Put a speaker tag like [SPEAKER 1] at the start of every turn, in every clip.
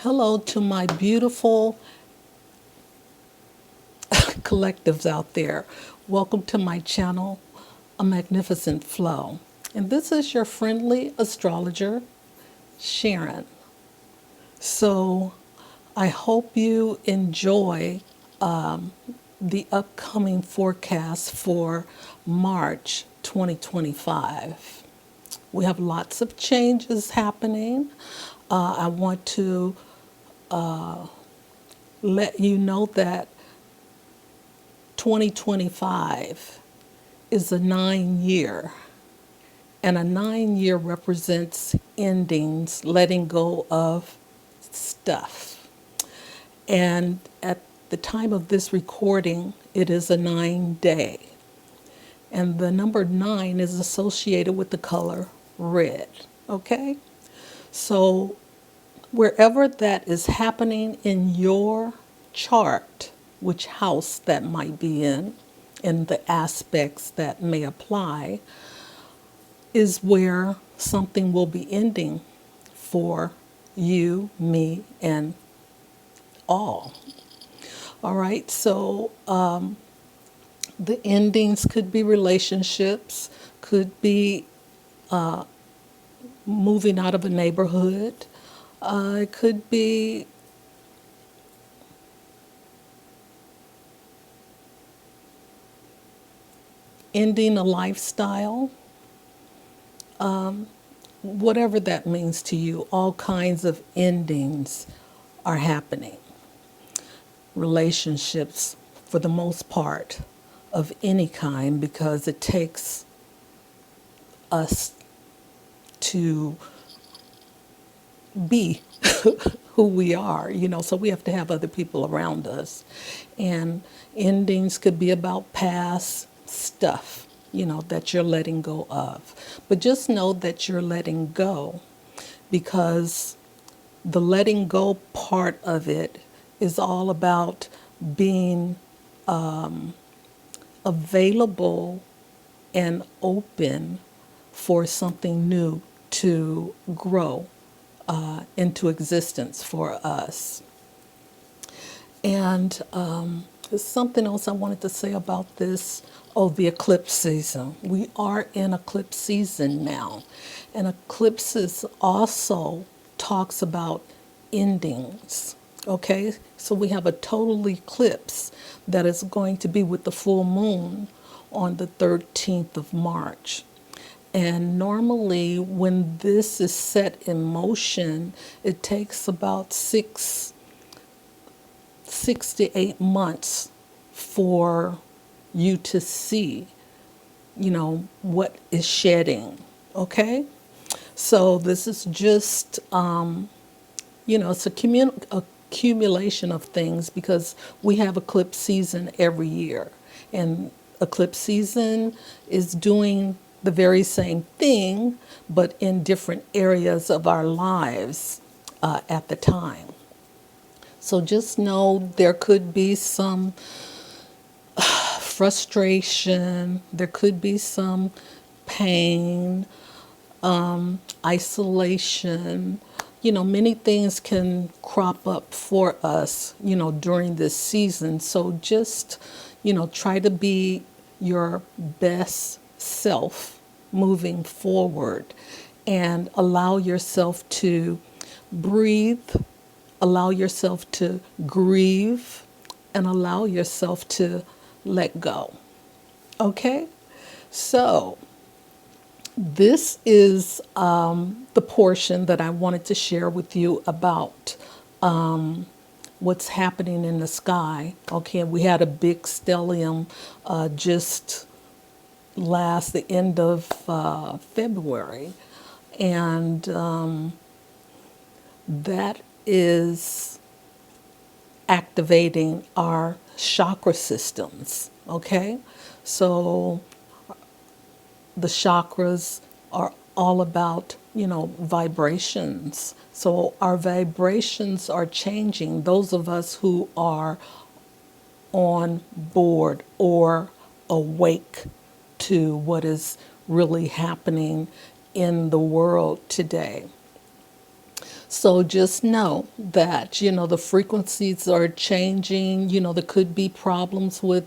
[SPEAKER 1] Hello to my beautiful collectives out there. Welcome to my channel, A Magnificent Flow. And this is your friendly astrologer, Sharon. So I hope you enjoy the upcoming forecast for March 2025. We have lots of changes happening. I want to let you know that 2025 is a 9 year, and a 9 year represents endings, letting go of stuff. And at the time of this recording, it is a 9 day. And the number 9 is associated with the color red. Okay? So, wherever that is happening in your chart, which house that might be in, and the aspects that may apply, is where something will be ending for you, me, and all. All right, so the endings could be relationships, could be moving out of a neighborhood, it could be ending a lifestyle, whatever that means to you. All kinds of endings are happening. Relationships, for the most part, of any kind, because it takes us to be who we are, so we have to have other people around us. And endings could be about past stuff, that you're letting go of. But just know that you're letting go, because the letting go part of it is all about being available and open for something new to grow into existence for us. And there's something else I wanted to say about this. Oh, the eclipse season. We are in eclipse season now. And eclipses also talks about endings. Okay, so we have a total eclipse that is going to be with the full moon on the 13th of March. And normally, when this is set in motion, it takes about six to 8 months for you to see, what is shedding. Okay? So this is just, it's accumulation of things, because we have eclipse season every year. And eclipse season is doing the very same thing, but in different areas of our lives at the time. So just know there could be some frustration, there could be some pain, isolation. Many things can crop up for us, during this season. So just, try to be your best self moving forward, and allow yourself to breathe, allow yourself to grieve, and allow yourself to let go. Okay? So this is the portion that I wanted to share with you about what's happening in the sky. Okay, we had a big stellium just the end of February, and that is activating our chakra systems. Okay, so the chakras are all about, vibrations. So our vibrations are changing. Those of us who are on board or awake to what is really happening in the world today. So just know that, the frequencies are changing. There could be problems with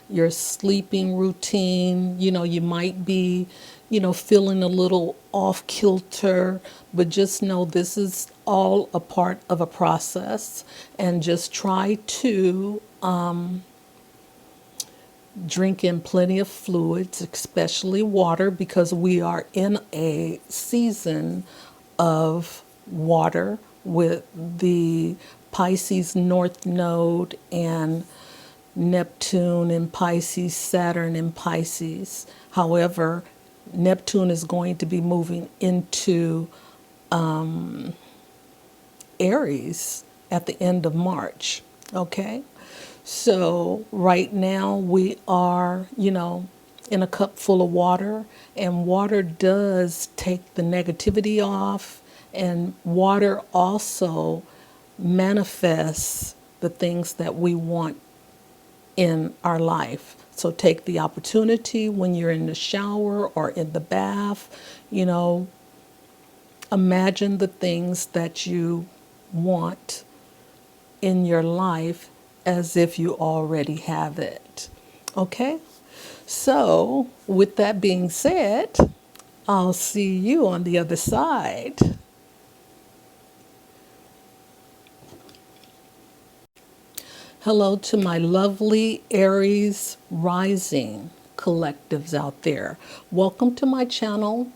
[SPEAKER 1] your sleeping routine. You might be, feeling a little off kilter, but just know this is all a part of a process, and just try to drink in plenty of fluids, especially water, because we are in a season of water with the Pisces North Node and Neptune in Pisces, Saturn in Pisces. However, Neptune is going to be moving into Aries at the end of March. Okay? So right now we are, in a cup full of water, and water does take the negativity off, and water also manifests the things that we want in our life. So take the opportunity when you're in the shower or in the bath, imagine the things that you want in your life as if you already have it. Okay? So, with that being said, I'll see you on the other side. Hello to my lovely Aries rising collectives out there. Welcome to my channel,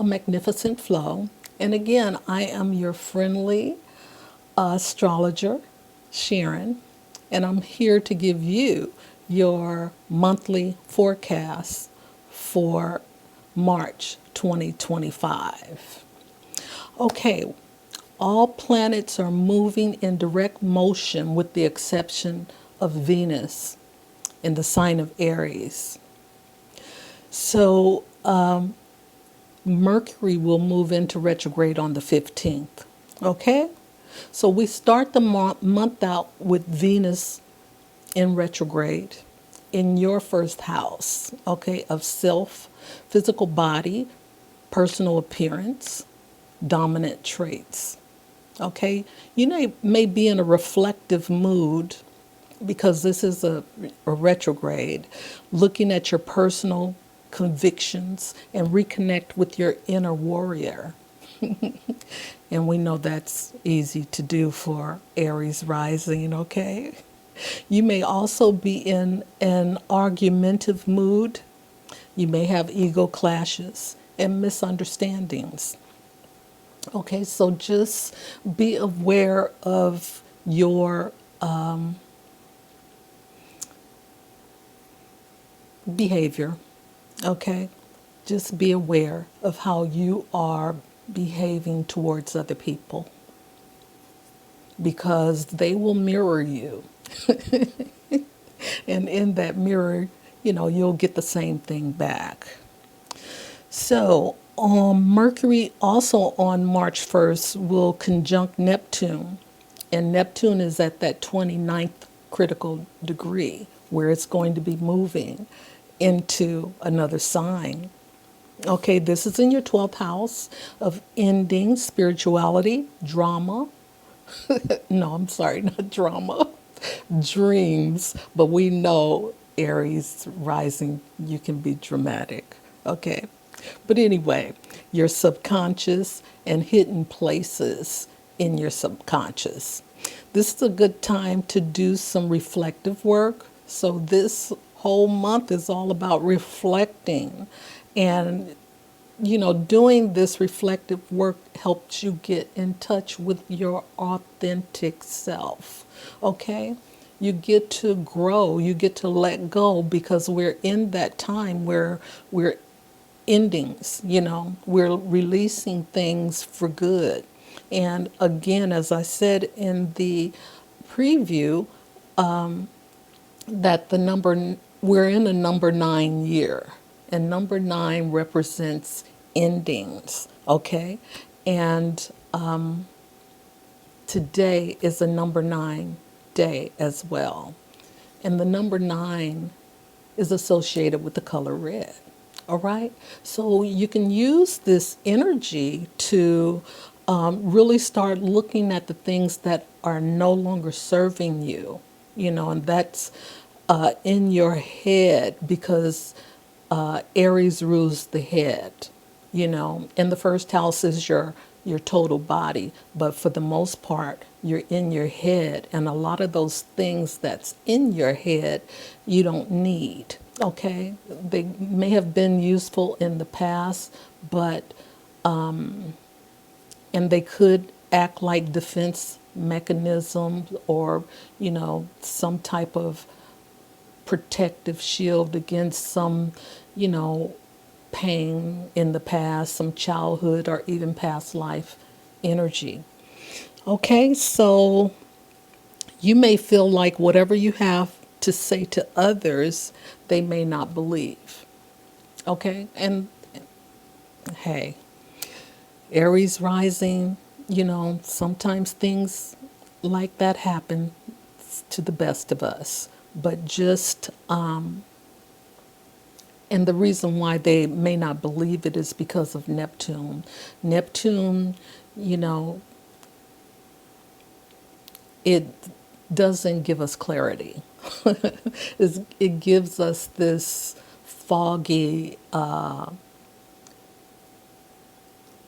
[SPEAKER 1] A Magnificent Flow. And again, I am your friendly astrologer, Sharon, and I'm here to give you your monthly forecast for March 2025. Okay, all planets are moving in direct motion with the exception of Venus in the sign of Aries. So, Mercury will move into retrograde on the 15th. Okay? So we start the month out with Venus in retrograde in your first house, okay, of self, physical body, personal appearance, dominant traits. Okay? You may be in a reflective mood because this is a retrograde, looking at your personal convictions and reconnect with your inner warrior. And we know that's easy to do for Aries rising, okay? You may also be in an argumentative mood. You may have ego clashes and misunderstandings. Okay, so just be aware of your behavior, okay? Just be aware of how you are behaving towards other people, because they will mirror you. And in that mirror, you'll get the same thing back. So, Mercury also on March 1st will conjunct Neptune. And Neptune is at that 29th critical degree where it's going to be moving into another sign. Okay, this is in your 12th house of ending, spirituality, drama. No, I'm sorry, not drama. Dreams. But we know Aries rising, you can be dramatic. Okay. But anyway, your subconscious and hidden places in your subconscious. This is a good time to do some reflective work. So this whole month is all about reflecting, and doing this reflective work helps you get in touch with your authentic self. Okay? You get to grow, you get to let go, because we're in that time where we're endings, we're releasing things for good. And again, as I said in the preview, that we're in a number 9 year, and number 9 represents endings, okay? And today is a number 9 day as well. And the number 9 is associated with the color red. All right? So you can use this energy to really start looking at the things that are no longer serving you, and that's in your head, because Aries rules the head, and the first house is your total body, but for the most part, you're in your head, and a lot of those things that's in your head, you don't need. Okay, they may have been useful in the past, but and they could act like defense mechanisms, or some type of protective shield against some pain in the past, some childhood or even past life energy. Okay, so you may feel like whatever you have to say to others, they may not believe. Okay, and hey, Aries rising, sometimes things like that happen to the best of us. But and the reason why they may not believe it is because of Neptune. Neptune, you know, it doesn't give us clarity. It gives us this foggy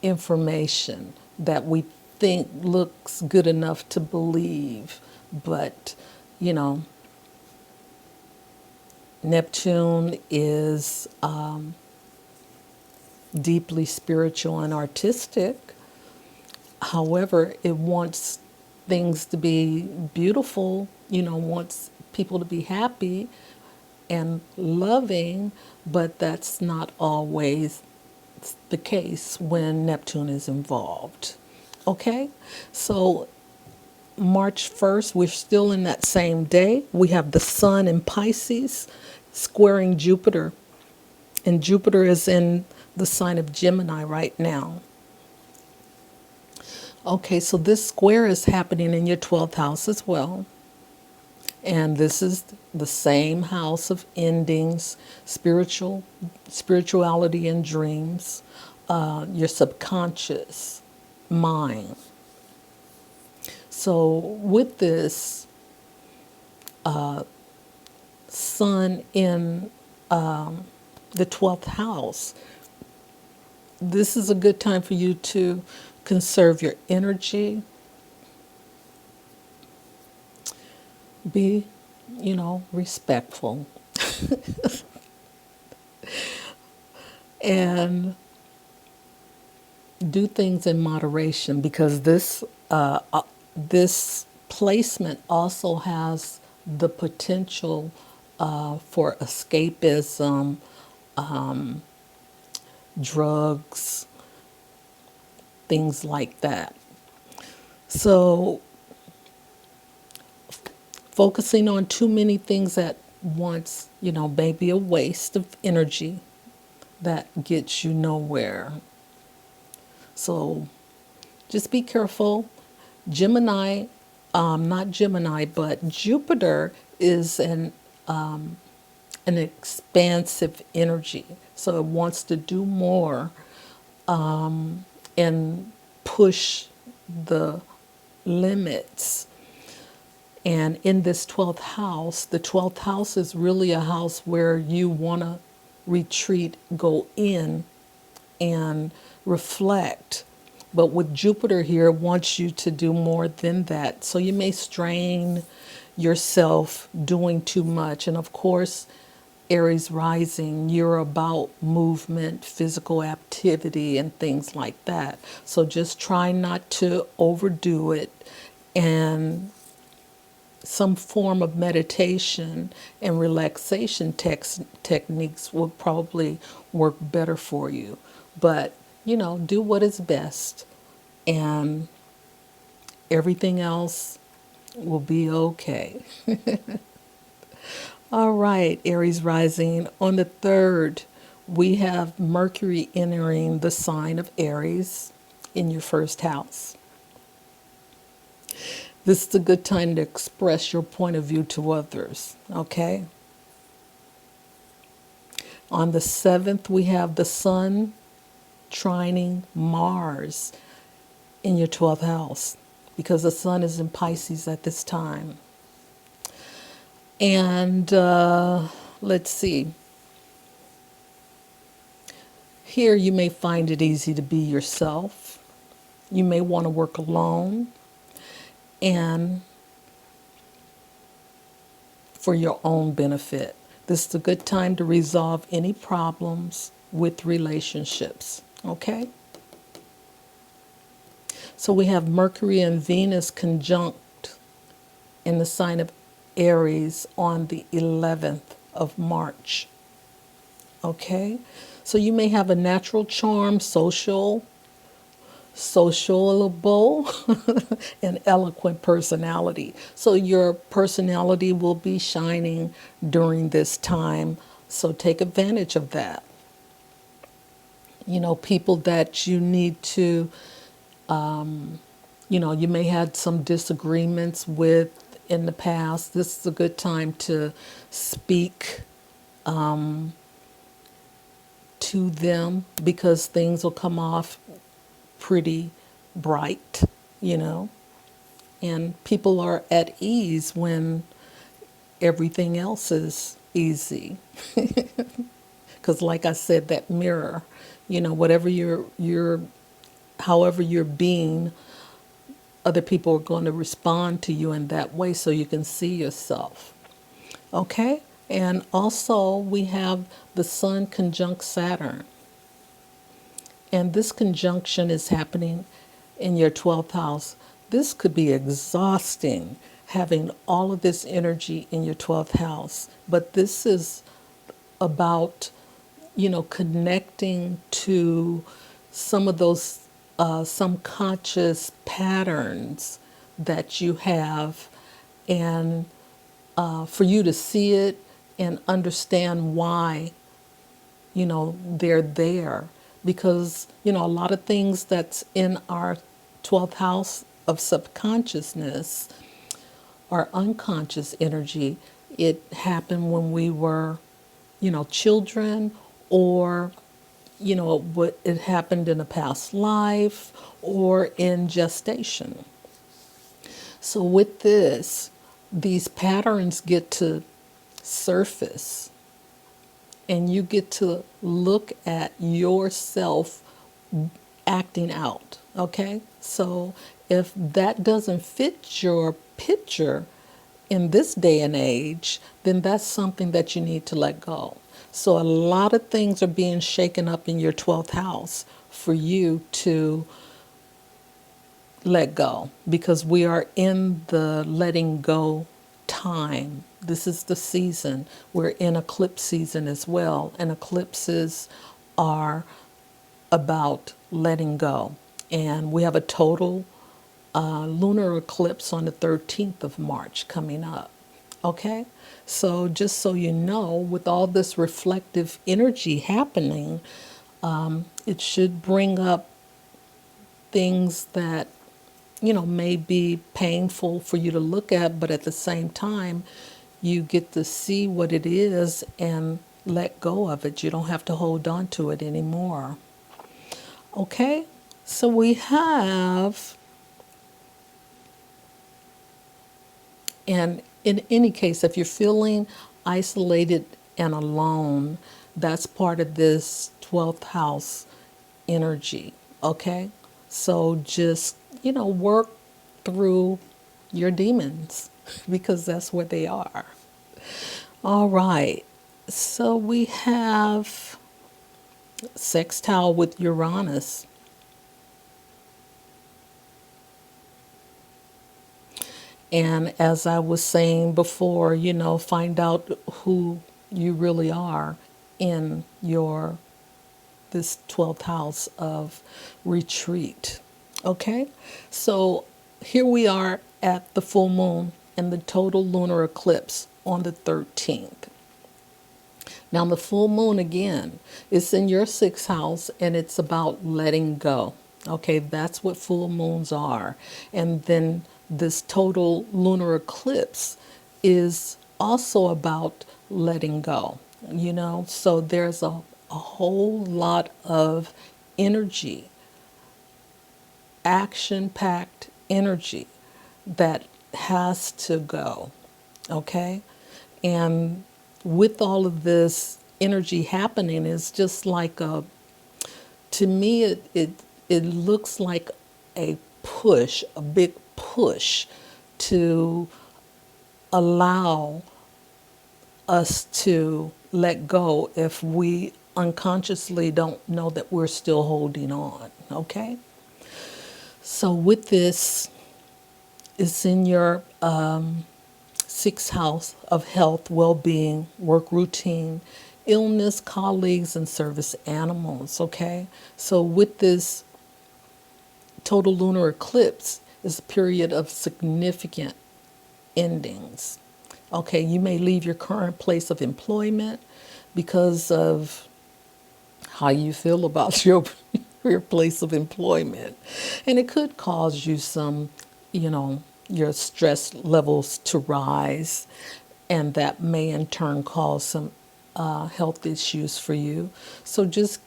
[SPEAKER 1] information that we think looks good enough to believe. But, you know, Neptune is deeply spiritual and artistic. However, it wants things to be beautiful, wants people to be happy and loving, but that's not always the case when Neptune is involved. Okay? So March 1st, we're still in that same day. We have the Sun in Pisces squaring Jupiter, and Jupiter is in the sign of Gemini right now. Okay, so this square is happening in your 12th house as well. And this is the same house of endings, spirituality and dreams, your subconscious mind. So with this sun in the 12th house, this is a good time for you to conserve your energy, be, respectful, and do things in moderation, because this placement also has the potential for escapism, drugs, things like that. So focusing on too many things at once, may be a waste of energy that gets you nowhere. So just be careful. Gemini, not Gemini, but Jupiter is an expansive energy. So it wants to do more and push the limits. And in this 12th house, the 12th house is really a house where you want to retreat, go in, and reflect. But with Jupiter here, it wants you to do more than that. So you may strain yourself doing too much. And of course, Aries rising, you're about movement, physical activity, and things like that. So just try not to overdo it, and some form of meditation and relaxation techniques will probably work better for you. But, do what is best, and everything else will be okay. All right, Aries rising. On the 3rd, we have Mercury entering the sign of Aries in your first house. This is a good time to express your point of view to others, okay? On the 7th, we have the Sun trining Mars in your 12th house because the sun is in Pisces at this time. And let's see. Here you may find it easy to be yourself. You may want to work alone and for your own benefit. This is a good time to resolve any problems with relationships. Okay? So we have Mercury and Venus conjunct in the sign of Aries on the 11th of March. Okay? So you may have a natural charm, sociable, and eloquent personality. So your personality will be shining during this time. So take advantage of that. You know, people that you need to, you may have some disagreements with in the past. This is a good time to speak to them because things will come off pretty bright, and people are at ease when everything else is easy. Because like I said, that mirror, whatever however you're being, other people are going to respond to you in that way so you can see yourself. Okay? And also we have the Sun conjunct Saturn. And this conjunction is happening in your 12th house. This could be exhausting, having all of this energy in your 12th house. But this is about, connecting to some of those subconscious patterns that you have, and for you to see it and understand why, they're there. Because, a lot of things that's in our 12th house of subconsciousness or unconscious energy, it happened when we were, children, or, what it happened in a past life or in gestation. So with this, these patterns get to surface, and you get to look at yourself acting out. Okay? So if that doesn't fit your picture in this day and age, then that's something that you need to let go. So a lot of things are being shaken up in your 12th house for you to let go, because we are in the letting go time. This is the season. We're in eclipse season as well, and eclipses are about letting go. And we have a total lunar eclipse on the 13th of March coming up. Okay? So just so you know, with all this reflective energy happening, it should bring up things that, may be painful for you to look at, but at the same time, you get to see what it is and let go of it. You don't have to hold on to it anymore. Okay? So we have, and in any case, if you're feeling isolated and alone, that's part of this 12th house energy. Okay? So just, work through your demons because that's what they are. All right. So we have sextile with Uranus. And as I was saying before, find out who you really are in this 12th house of retreat. Okay? So here we are at the full moon and the total lunar eclipse on the 13th. Now the full moon again is in your 6th house, and it's about letting go. Okay, that's what full moons are. And then this total lunar eclipse is also about letting go, So there's a whole lot of energy action-packed energy that has to go, okay? And with all of this energy happening, it's just like to me, it looks like a push, a big push to allow us to let go if we unconsciously don't know that we're still holding on, okay? So with this, it's in your sixth house of health, well-being, work routine, illness, colleagues, and service animals, okay? So with this total lunar eclipse is a period of significant endings. Okay, you may leave your current place of employment because of how you feel about your place of employment. And it could cause you some, your stress levels to rise, and that may in turn cause some health issues for you. So just,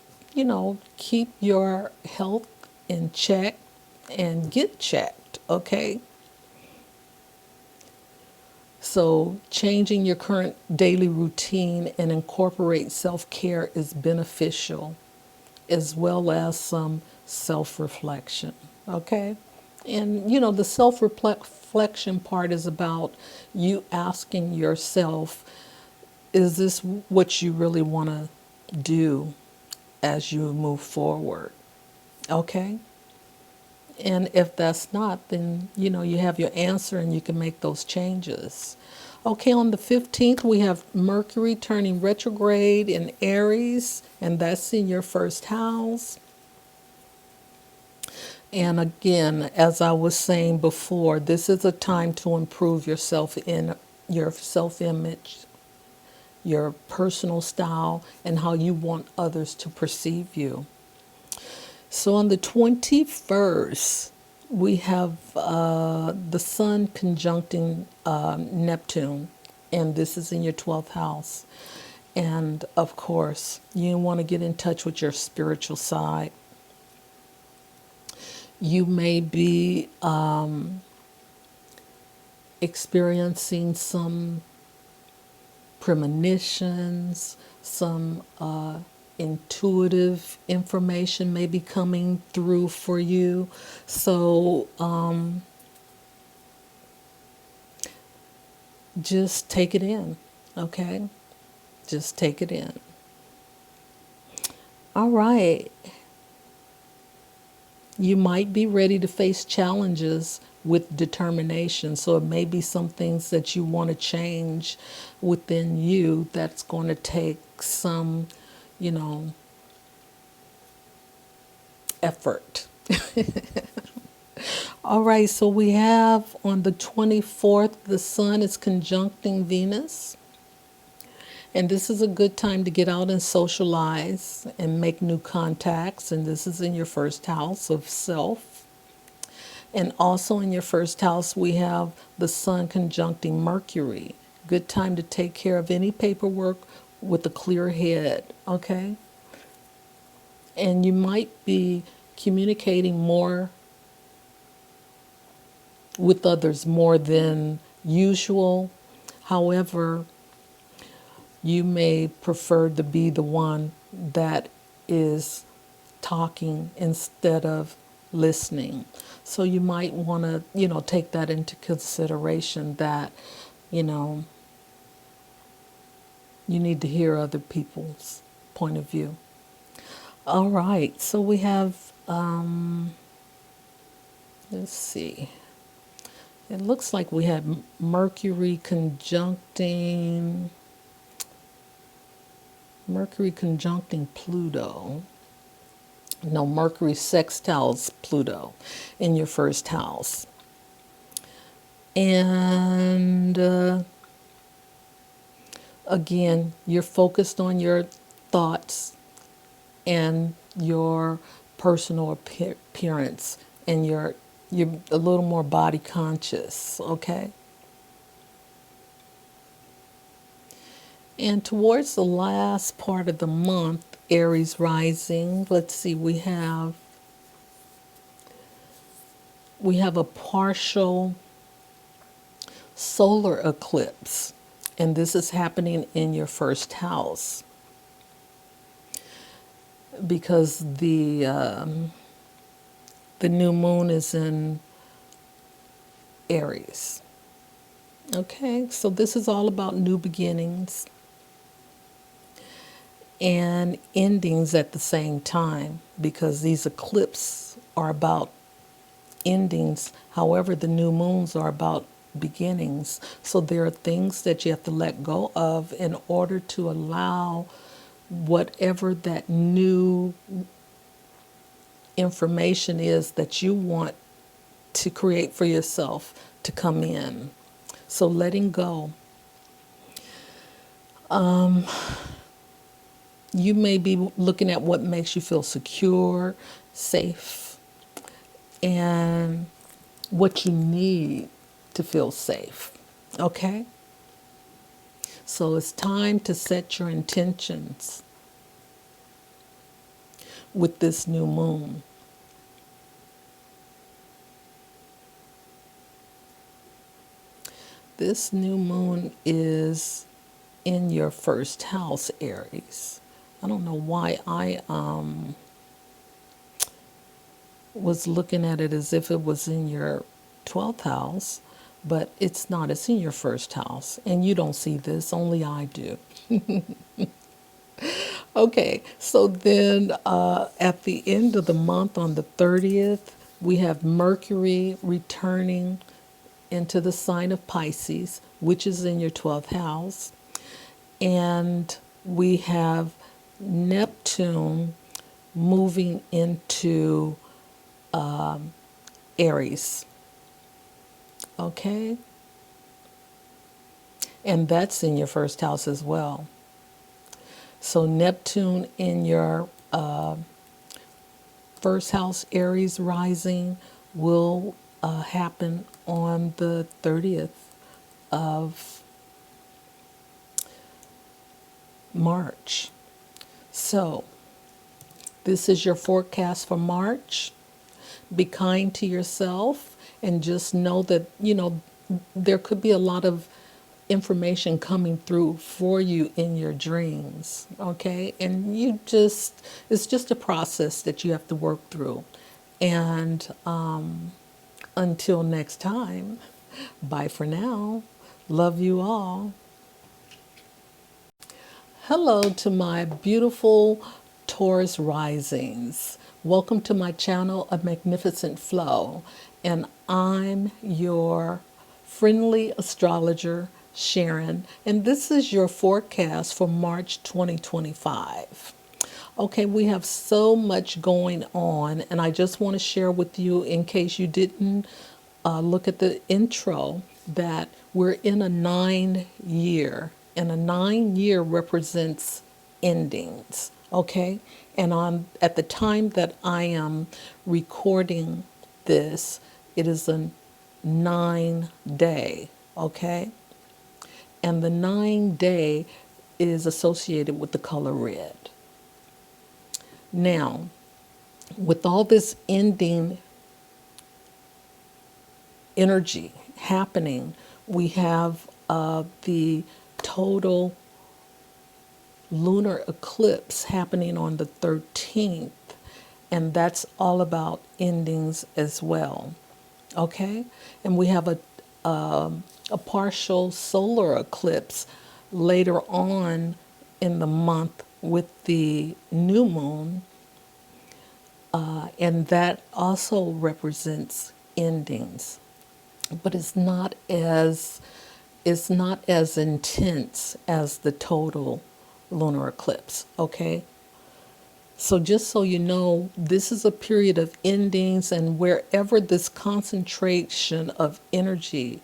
[SPEAKER 1] keep your health in check and get checked, okay? So changing your current daily routine and incorporate self-care is beneficial, as well as some self-reflection, okay? And, the self-reflection part is about you asking yourself, is this what you really want to do as you move forward, okay? And if that's not, then, you have your answer and you can make those changes. Okay, on the 15th, we have Mercury turning retrograde in Aries, and that's in your first house. And again, as I was saying before, this is a time to improve yourself in your self-image, your personal style, and how you want others to perceive you. So on the 21st, we have the Sun conjuncting Neptune, and this is in your 12th house. And of course, you want to get in touch with your spiritual side. You may be experiencing some premonitions, some intuitive information may be coming through for you. So just take it in, okay? Just take it in. All right. You might be ready to face challenges with determination. So it may be some things that you want to change within you that's going to take some, effort. All right, so we have on the 24th, the Sun is conjuncting Venus. And this is a good time to get out and socialize and make new contacts. And this is in your first house of self. And also in your first house, we have the Sun conjuncting Mercury. Good time to take care of any paperwork with a clear head, okay? And you might be communicating more with others more than usual. However, you may prefer to be the one that is talking instead of listening. So you might want to, take that into consideration that, you need to hear other people's point of view. All right, so we have, let's see. It looks like we had Mercury conjuncting Pluto. No, Mercury sextiles Pluto in your first house. And again, you're focused on your thoughts and your personal appearance, and you're a little more body conscious, okay? And towards the last part of the month, Aries rising, let's see, we have we have a partial solar eclipse, and this is happening in your first house because the new moon is in Aries. Okay, so this is all about new beginnings and endings at the same time because these eclipses are about endings. However, the new moons are about beginnings. So there are things that you have to let go of in order to allow whatever that new information is that you want to create for yourself to come in. So letting go. You may be looking at what makes you feel secure, safe, and what you need to feel safe. Okay? So it's time to set your intentions with this new moon. This new moon is in your first house, Aries. I don't know why I was looking at it as if it was in your 12th house, but it's not. It's in your first house. And you don't see this, only I do. Okay, so then at the end of the month on the 30th, we have Mercury returning into the sign of Pisces, which is in your 12th house. And we have Neptune moving into Aries. Okay? And that's in your first house as well. So Neptune in your first house, Aries rising, will happen on the 30th of March. So this is your forecast for March. Be kind to yourself and just know that, there could be a lot of information coming through for you in your dreams, okay? And it's just a process that you have to work through. And until next time, bye for now. Love you all. Hello to my beautiful Taurus risings. Welcome to my channel, A Magnificent Flow. And I'm your friendly astrologer, Sharon. And this is your forecast for March 2025. Okay, we have so much going on, and I just want to share with you, in case you didn't look at the intro, that we're in a 9-year, and a 9-year represents endings. Okay, and at the time that I am recording this, it is a 9-day. Okay, and the 9-day is associated with the color red. Now, with all this ending energy happening, we have the total lunar eclipse happening on the 13th, and that's all about endings as well. Okay, and we have a partial solar eclipse later on in the month with the new moon, and that also represents endings, but it's not as intense as the total lunar eclipse. Okay, so just so you know, this is a period of endings, and wherever this concentration of energy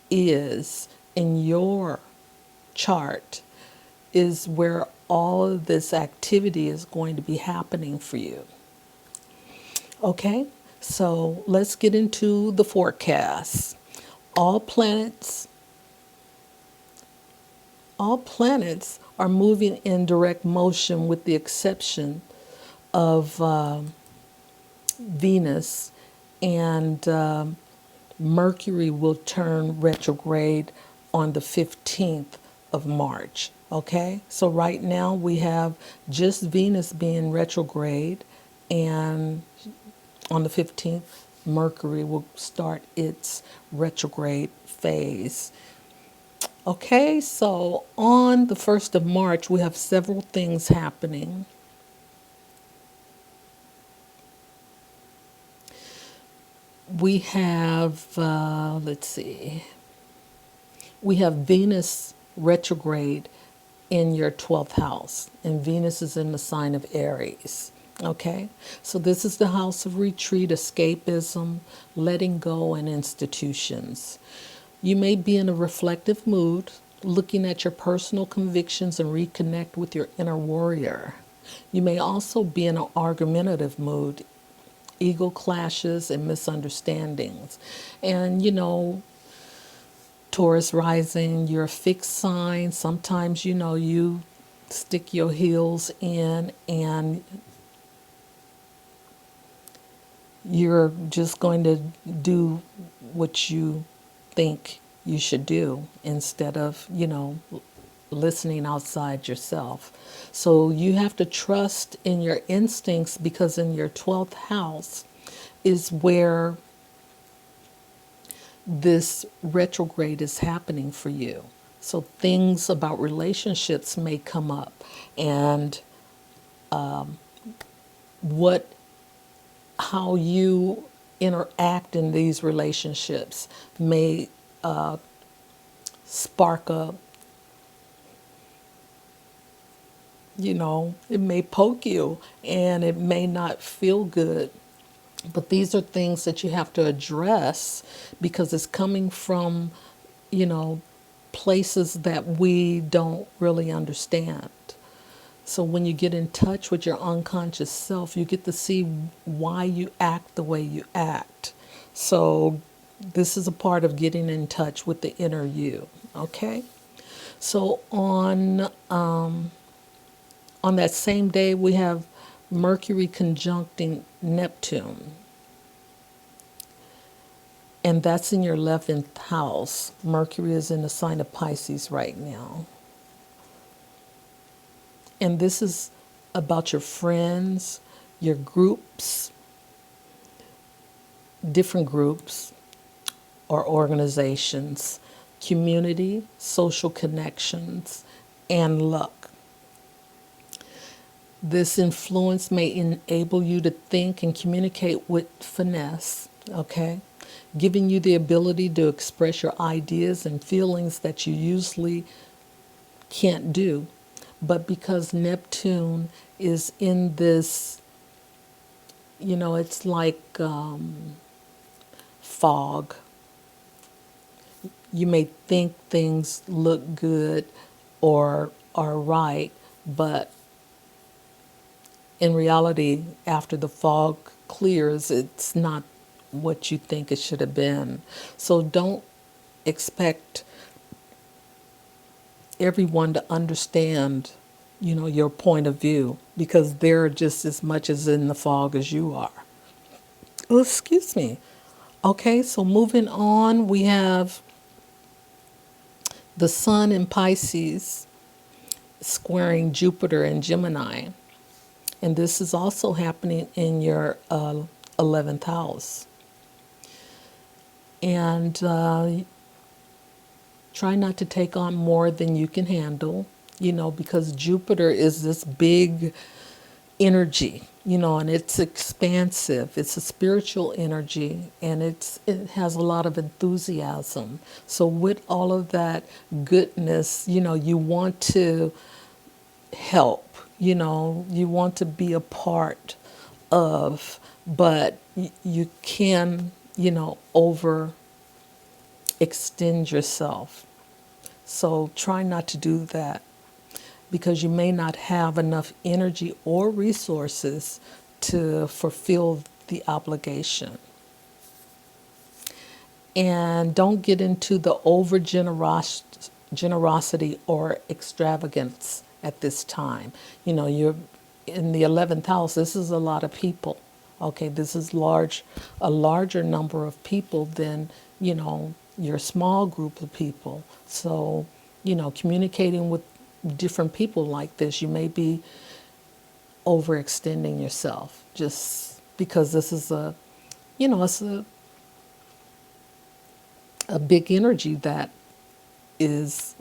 [SPEAKER 1] is in your chart is where all of this activity is going to be happening for you. Okay, so let's get into the forecast. All planets are moving in direct motion with the exception of Venus And Mercury will turn retrograde on the 15th of March. Okay, so right now we have just Venus being retrograde, and on the 15th, Mercury will start its retrograde phase. Okay, so on the 1st of March, we have several things happening. We have, let's see, we have Venus retrograde in your 12th house, and Venus is in the sign of Aries. Okay, so this is the house of retreat, escapism, letting go, and institutions. You may be in a reflective mood, looking at your personal convictions and reconnect with your inner warrior. You may also be in an argumentative mood, ego clashes and misunderstandings. And Taurus rising, you're a fixed sign. Sometimes, you stick your heels in and you're just going to do what you think you should do instead of, listening outside yourself. So you have to trust in your instincts, because in your 12th house is where this retrograde is happening for you. So things about relationships may come up, and what how you interact in these relationships may spark up, it may poke you and it may not feel good. But these are things that you have to address, because it's coming from, you know, places that we don't really understand. So when you get in touch with your unconscious self, you get to see why you act the way you act. So this is a part of getting in touch with the inner you. Okay. So on that same day, we have Mercury conjuncting Neptune, and that's in your 11th house. Mercury is in the sign of Pisces right now. And this is about your friends, your groups, different groups or organizations, community, social connections, and luck. This influence may enable you to think and communicate with finesse, okay? Giving you the ability to express your ideas and feelings that you usually can't do. But because Neptune is in this, it's like fog. You may think things look good or are right, but in reality, after the fog clears, it's not what you think it should have been. So don't expect everyone to understand, your point of view, because they're just as much as in the fog as you are. Oh, excuse me. Okay, so moving on, we have the Sun in Pisces squaring Jupiter in Gemini. And this is also happening in your 11th house. And try not to take on more than you can handle, because Jupiter is this big energy, and it's expansive. It's a spiritual energy, and it has a lot of enthusiasm. So with all of that goodness, you want to help, you want to be a part of, but you can, over extend yourself. So try not to do that, because you may not have enough energy or resources to fulfill the obligation. And don't get into the over generosity or extravagance at this time. You're in the 11th house. This is a lot of people. Okay, this is a larger number of people than, your small group of people. So, communicating with different people like this, you may be overextending yourself just because this is it's a big energy that is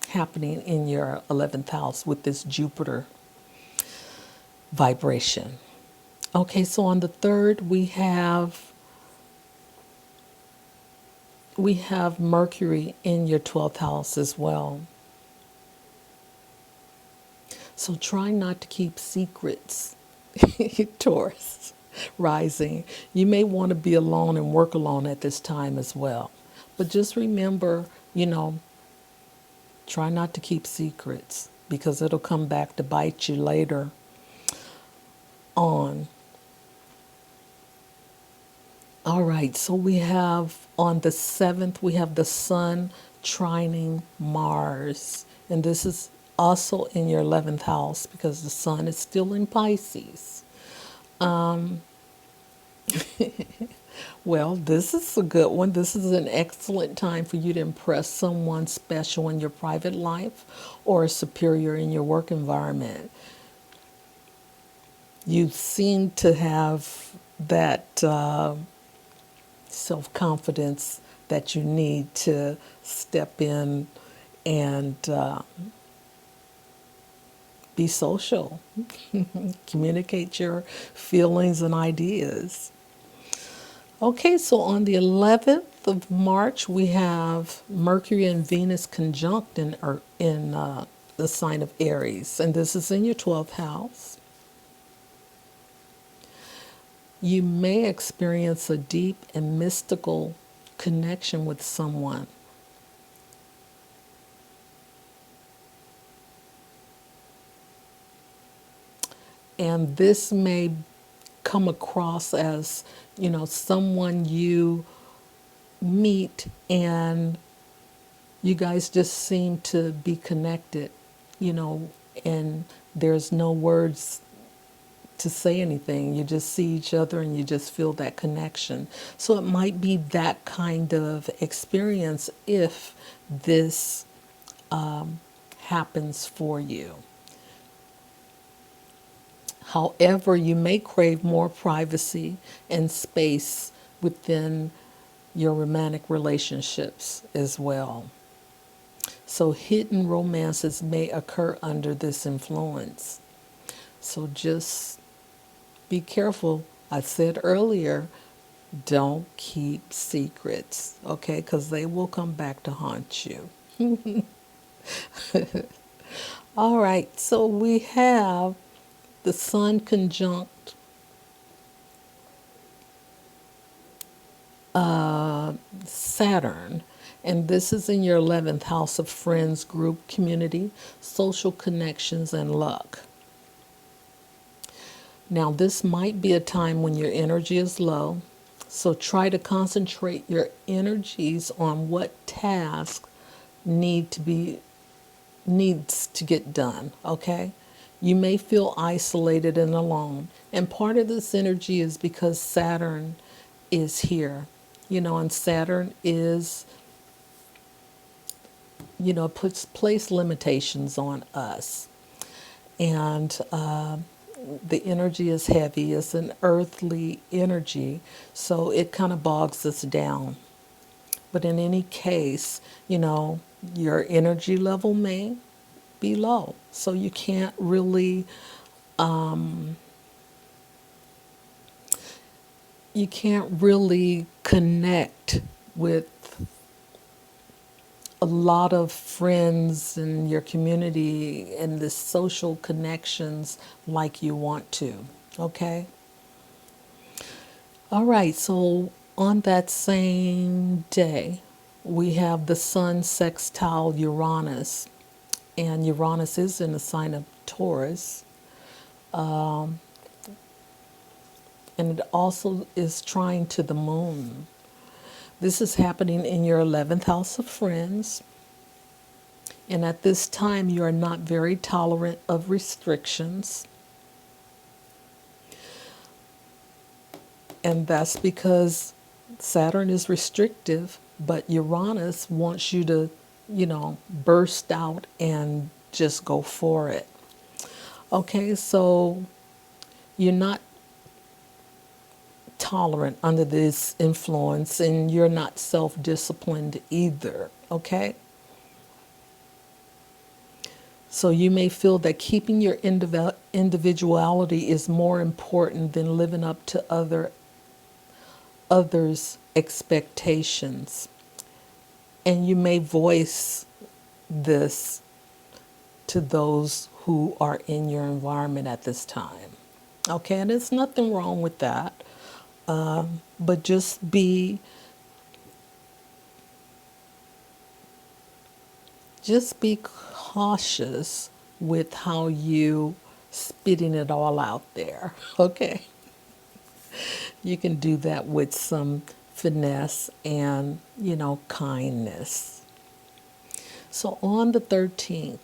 [SPEAKER 1] happening in your 11th house with this Jupiter vibration. Okay, so on the 3rd, we have Mercury in your 12th house as well. So try not to keep secrets, Taurus rising. You may want to be alone and work alone at this time as well. But just remember, try not to keep secrets because it'll come back to bite you later on. All right, so we have on the 7th, we have the Sun trining Mars. And this is also in your 11th house because the Sun is still in Pisces. Well, this is a good one. This is an excellent time for you to impress someone special in your private life or a superior in your work environment. You seem to have that self-confidence that you need to step in and be social, communicate your feelings and ideas. Okay, so on the 11th of March, we have Mercury and Venus conjunct in the sign of Aries, and this is in your 12th house. You may experience a deep and mystical connection with someone. And this may come across as, someone you meet and you guys just seem to be connected, and there's no words to say anything. You just see each other and you just feel that connection. So it might be that kind of experience if this happens for you. However, you may crave more privacy and space within your romantic relationships as well. So hidden romances may occur under this influence. So just be careful. I said earlier, don't keep secrets, okay? Because they will come back to haunt you. All right, so we have the Sun conjunct Saturn, and this is in your 11th house of friends, group, community, social connections, and luck. Now, this might be a time when your energy is low, so try to concentrate your energies on what task needs to get done, okay? You may feel isolated and alone, and part of this energy is because Saturn is here, and Saturn is, place limitations on us. And the energy is heavy, it's an earthly energy, so it kind of bogs us down. But in any case, your energy level may be low, so you can't really connect with a lot of friends in your community and the social connections like you want to, okay? All right, so on that same day, we have the Sun sextile Uranus, and Uranus is in the sign of Taurus. And it also is trine to the moon. This is happening in your 11th house of friends. And at this time, you are not very tolerant of restrictions. And that's because Saturn is restrictive, but Uranus wants you to, burst out and just go for it. Okay, so you're not tolerant under this influence and you're not self disciplined either. Okay, so you may feel that keeping your individuality is more important than living up to others' expectations. And you may voice this to those who are in your environment at this time. Okay, and there's nothing wrong with that. But just be cautious with how you spitting it all out there. Okay. You can do that with some finesse and, kindness. So on the 13th,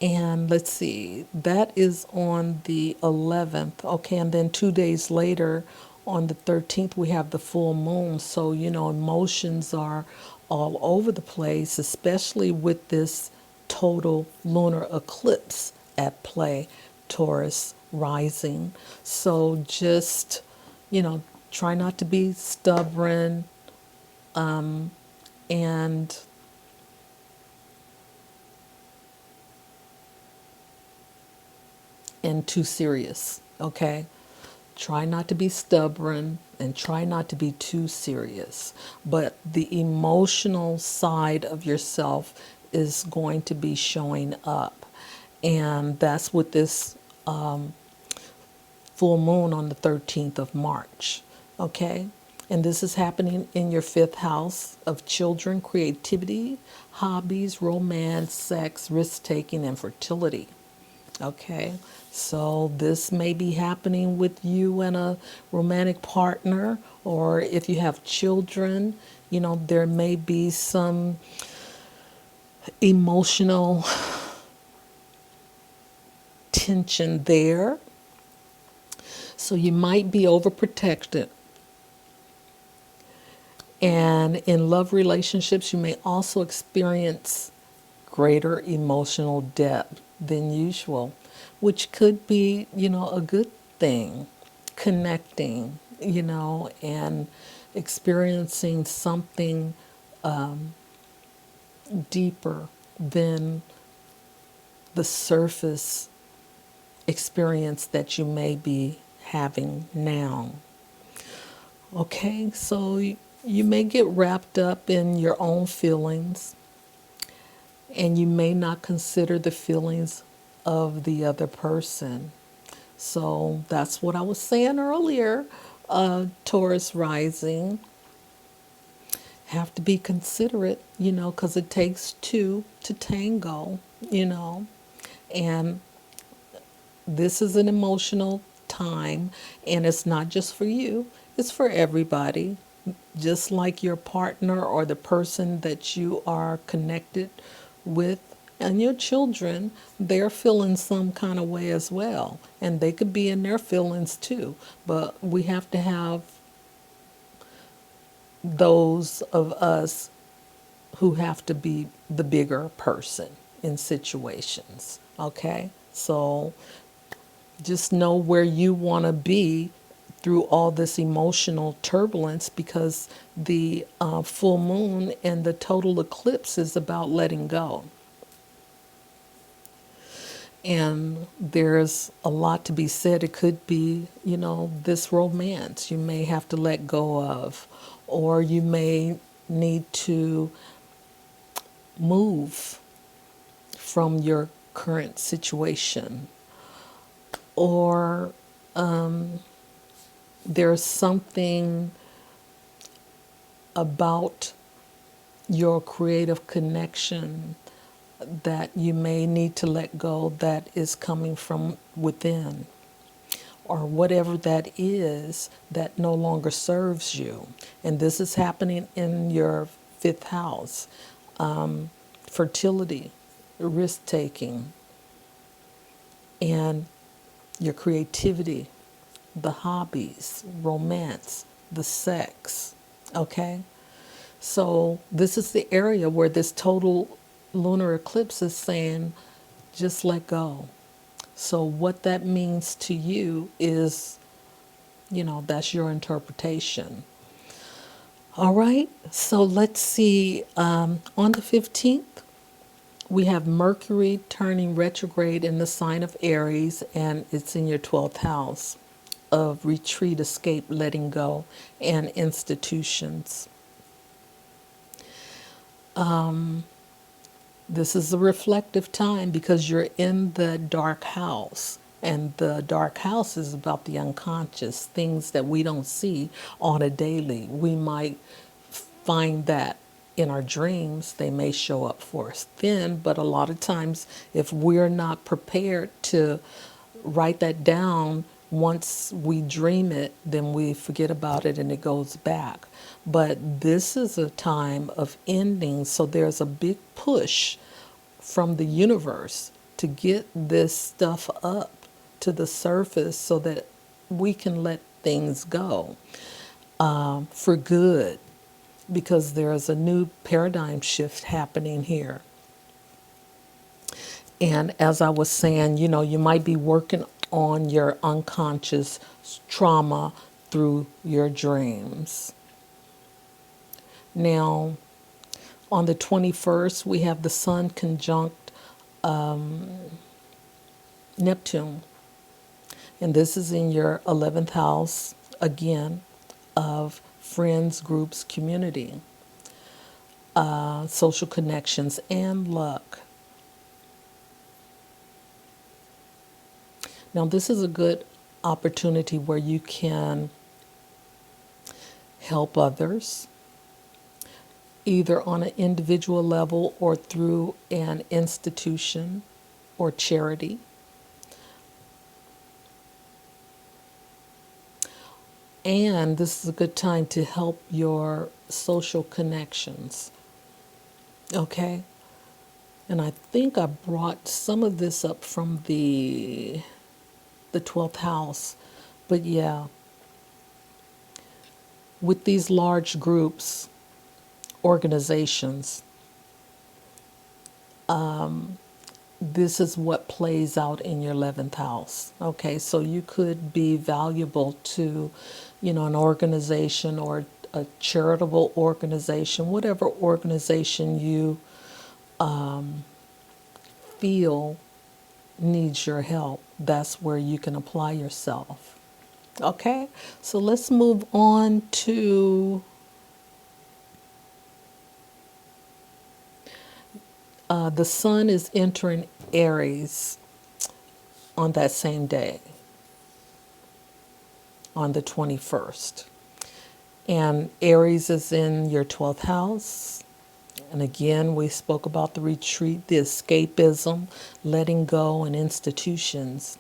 [SPEAKER 1] and let's see, that is on the 11th. Okay, and then 2 days later, on the 13th, we have the full moon. So, emotions are all over the place, especially with this total lunar eclipse at play, Taurus rising. So just, try not to be stubborn, and too serious. Okay, try not to be stubborn and try not to be too serious. But the emotional side of yourself is going to be showing up, and that's what this full moon on the 13th of March. Okay, and this is happening in your fifth house of children, creativity, hobbies, romance, sex, risk taking, and fertility. Okay, so this may be happening with you and a romantic partner, or if you have children, there may be some emotional tension there. So you might be overprotected. And in love relationships, you may also experience greater emotional depth than usual, which could be, a good thing. Connecting, and experiencing something deeper than the surface experience that you may be having now. Okay, so you may get wrapped up in your own feelings and you may not consider the feelings of the other person. So that's what I was saying earlier. Taurus rising, have to be considerate, because it takes two to tango, and this is an emotional time, and it's not just for you, it's for everybody. Just like your partner or the person that you are connected with and your children, they're feeling some kind of way as well. And they could be in their feelings too. But we have to have those of us who have to be the bigger person in situations. Okay? So just know where you want to be through all this emotional turbulence, because the full moon and the total eclipse is about letting go. And there's a lot to be said. It could be, this romance you may have to let go of, or you may need to move from your current situation, or there's something about your creative connection that you may need to let go that is coming from within, or whatever that is that no longer serves you. And this is happening in your fifth house. Fertility, risk taking, and your creativity. the hobbies, romance, the sex. Okay? So, this is the area where this total lunar eclipse is saying, just let go. So, what that means to you is, that's your interpretation. All right, so let's see. On the 15th, we have Mercury turning retrograde in the sign of Aries, and it's in your 12th house of retreat, escape, letting go, and institutions. This is a reflective time because you're in the dark house. And the dark house is about the unconscious, things that we don't see on a daily. We might find that in our dreams, they may show up for us then, but a lot of times, if we're not prepared to write that down, once we dream it, then we forget about it and it goes back. But this is a time of ending, so there's a big push from the universe to get this stuff up to the surface so that we can let things go for good, because there's a new paradigm shift happening here. And as I was saying, you might be working on your unconscious trauma through your dreams. Now, on the 21st, we have the Sun conjunct Neptune. And this is in your 11th house, again, of friends, groups, community, social connections, and luck. Now, this is a good opportunity where you can help others, either on an individual level or through an institution or charity. And this is a good time to help your social connections. Okay? And I think I brought some of this up from the 12th house. But yeah, with these large groups, organizations, this is what plays out in your 11th house. Okay, so you could be valuable to, an organization or a charitable organization, whatever organization you feel needs your help. That's where you can apply yourself. Okay, so let's move on to the Sun is entering Aries on that same day, on the 21st. And Aries is in your 12th house. And again, we spoke about the retreat, the escapism, letting go, and institutions.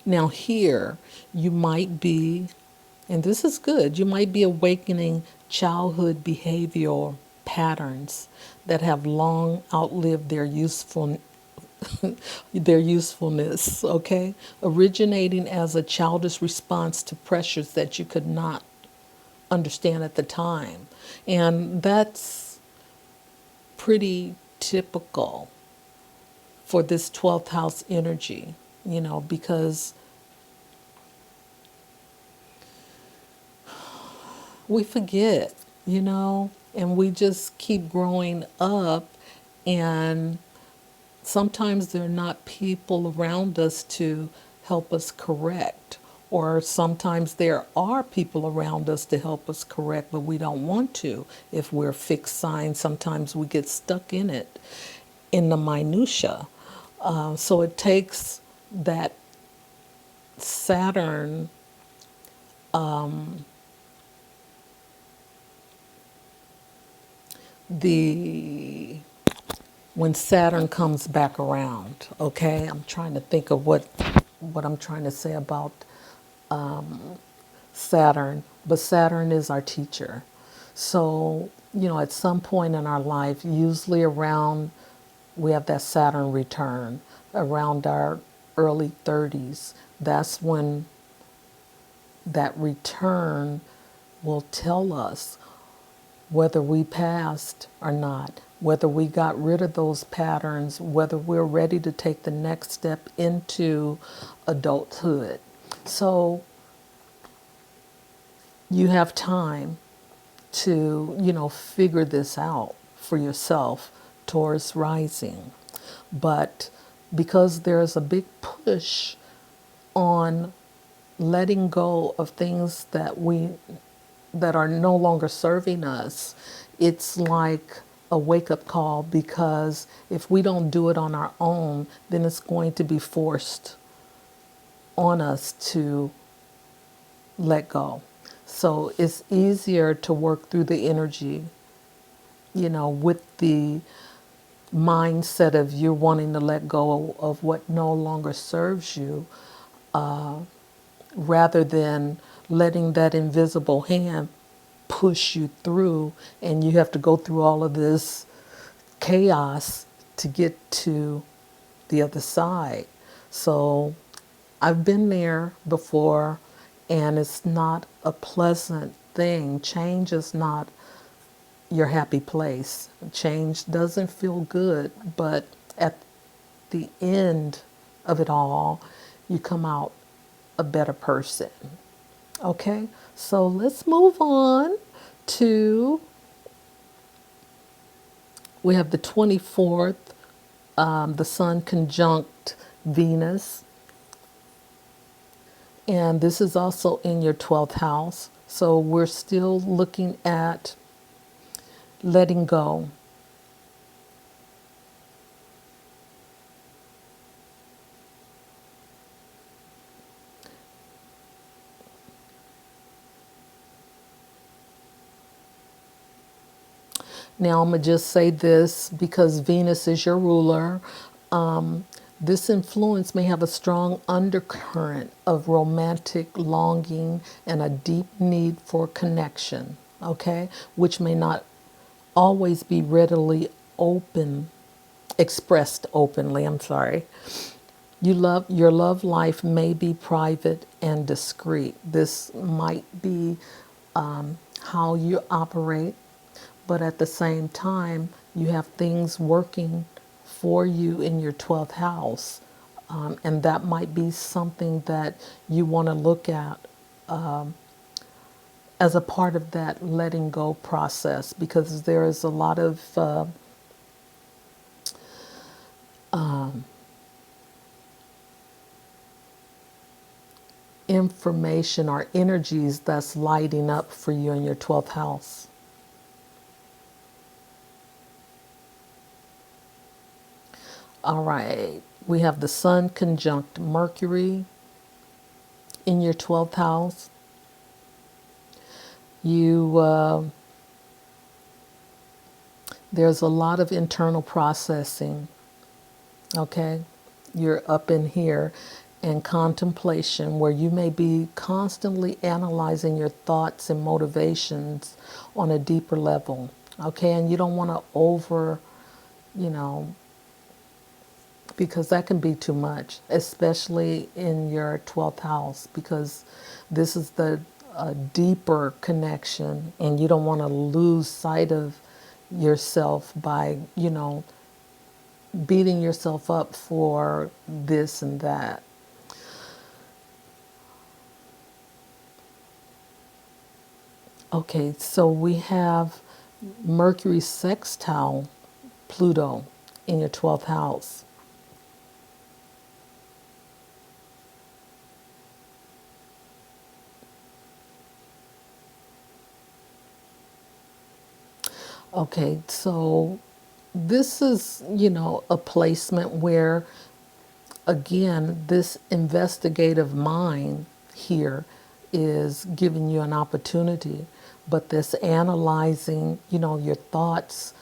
[SPEAKER 1] Now, here, you might be, and this is good, you might be awakening childhood behavioral patterns that have long outlived their usefulness, okay? Originating as a childish response to pressures that you could not understand at the time. And that's pretty typical for this 12th house energy, because we forget, and we just keep growing up, and sometimes there are not people around us to help us correct, or sometimes there are people around us to help us correct, but we don't want to. If we're fixed signs, sometimes we get stuck in it, in the minutia. So it takes that Saturn when Saturn comes back around, okay? I'm trying to think of what I'm trying to say about Saturn, but Saturn is our teacher. So, at some point in our life, usually around, we have that Saturn return around our early 30s. That's when that return will tell us whether we passed or not, whether we got rid of those patterns, whether we're ready to take the next step into adulthood. So you have time to, figure this out for yourself towards rising. But because there's a big push on letting go of things that are no longer serving us, it's like a wake-up call, because if we don't do it on our own, then it's going to be forced on us to let go. So it's easier to work through the energy, with the mindset of you wanting to let go of what no longer serves you, rather than letting that invisible hand push you through, and you have to go through all of this chaos to get to the other side. So I've been there before, and it's not a pleasant thing. Change is not your happy place. Change doesn't feel good, but at the end of it all, you come out a better person. Okay, so let's move on to, we have the 24th, the Sun conjunct Venus, and this is also in your 12th house. So we're still looking at letting go. Now I'm going to just say this, because Venus is your ruler. This influence may have a strong undercurrent of romantic longing and a deep need for connection, okay, which may not always be readily expressed openly. I'm sorry. Your love life may be private and discreet. This might be how you operate, but at the same time, you have things working for you in your 12th house. And that might be something that you want to look at as a part of that letting go process, because there is a lot of information or energies that's lighting up for you in your 12th house. All right, we have the Sun conjunct Mercury in your 12th house. There's a lot of internal processing, okay? You're up in here, and contemplation, where you may be constantly analyzing your thoughts and motivations on a deeper level, okay? And you don't want to you know, because that can be too much, especially in your 12th house, because this is the deeper connection, and you don't want to lose sight of yourself by, beating yourself up for this and that. Okay, so we have Mercury sextile Pluto in your 12th house. Okay, so this is, a placement where, again, this investigative mind here is giving you an opportunity, but this analyzing, your thoughts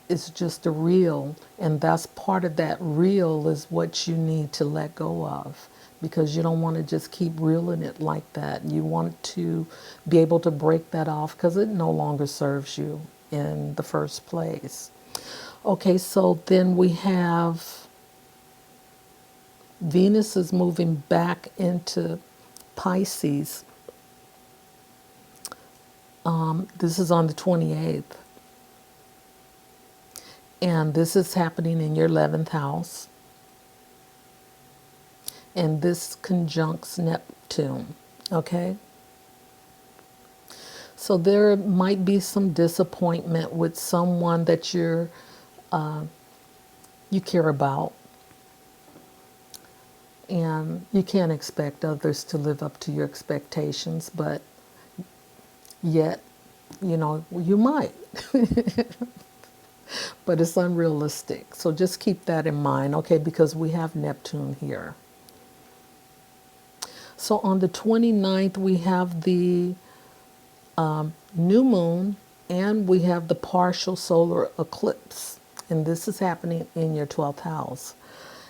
[SPEAKER 1] is just a reel, and that's part of that reel is what you need to let go of, because you don't want to just keep reeling it like that. You want to be able to break that off, because it no longer serves you in the first place. Okay, so then we have Venus is moving back into Pisces. This is on the 28th. And this is happening in your 11th house. And this conjuncts Neptune. Okay? So there might be some disappointment with someone that you care about. And you can't expect others to live up to your expectations, but yet, you might. But it's unrealistic. So just keep that in mind, okay, because we have Neptune here. So on the 29th, we have the new moon and we have the partial solar eclipse. And this is happening in your 12th house.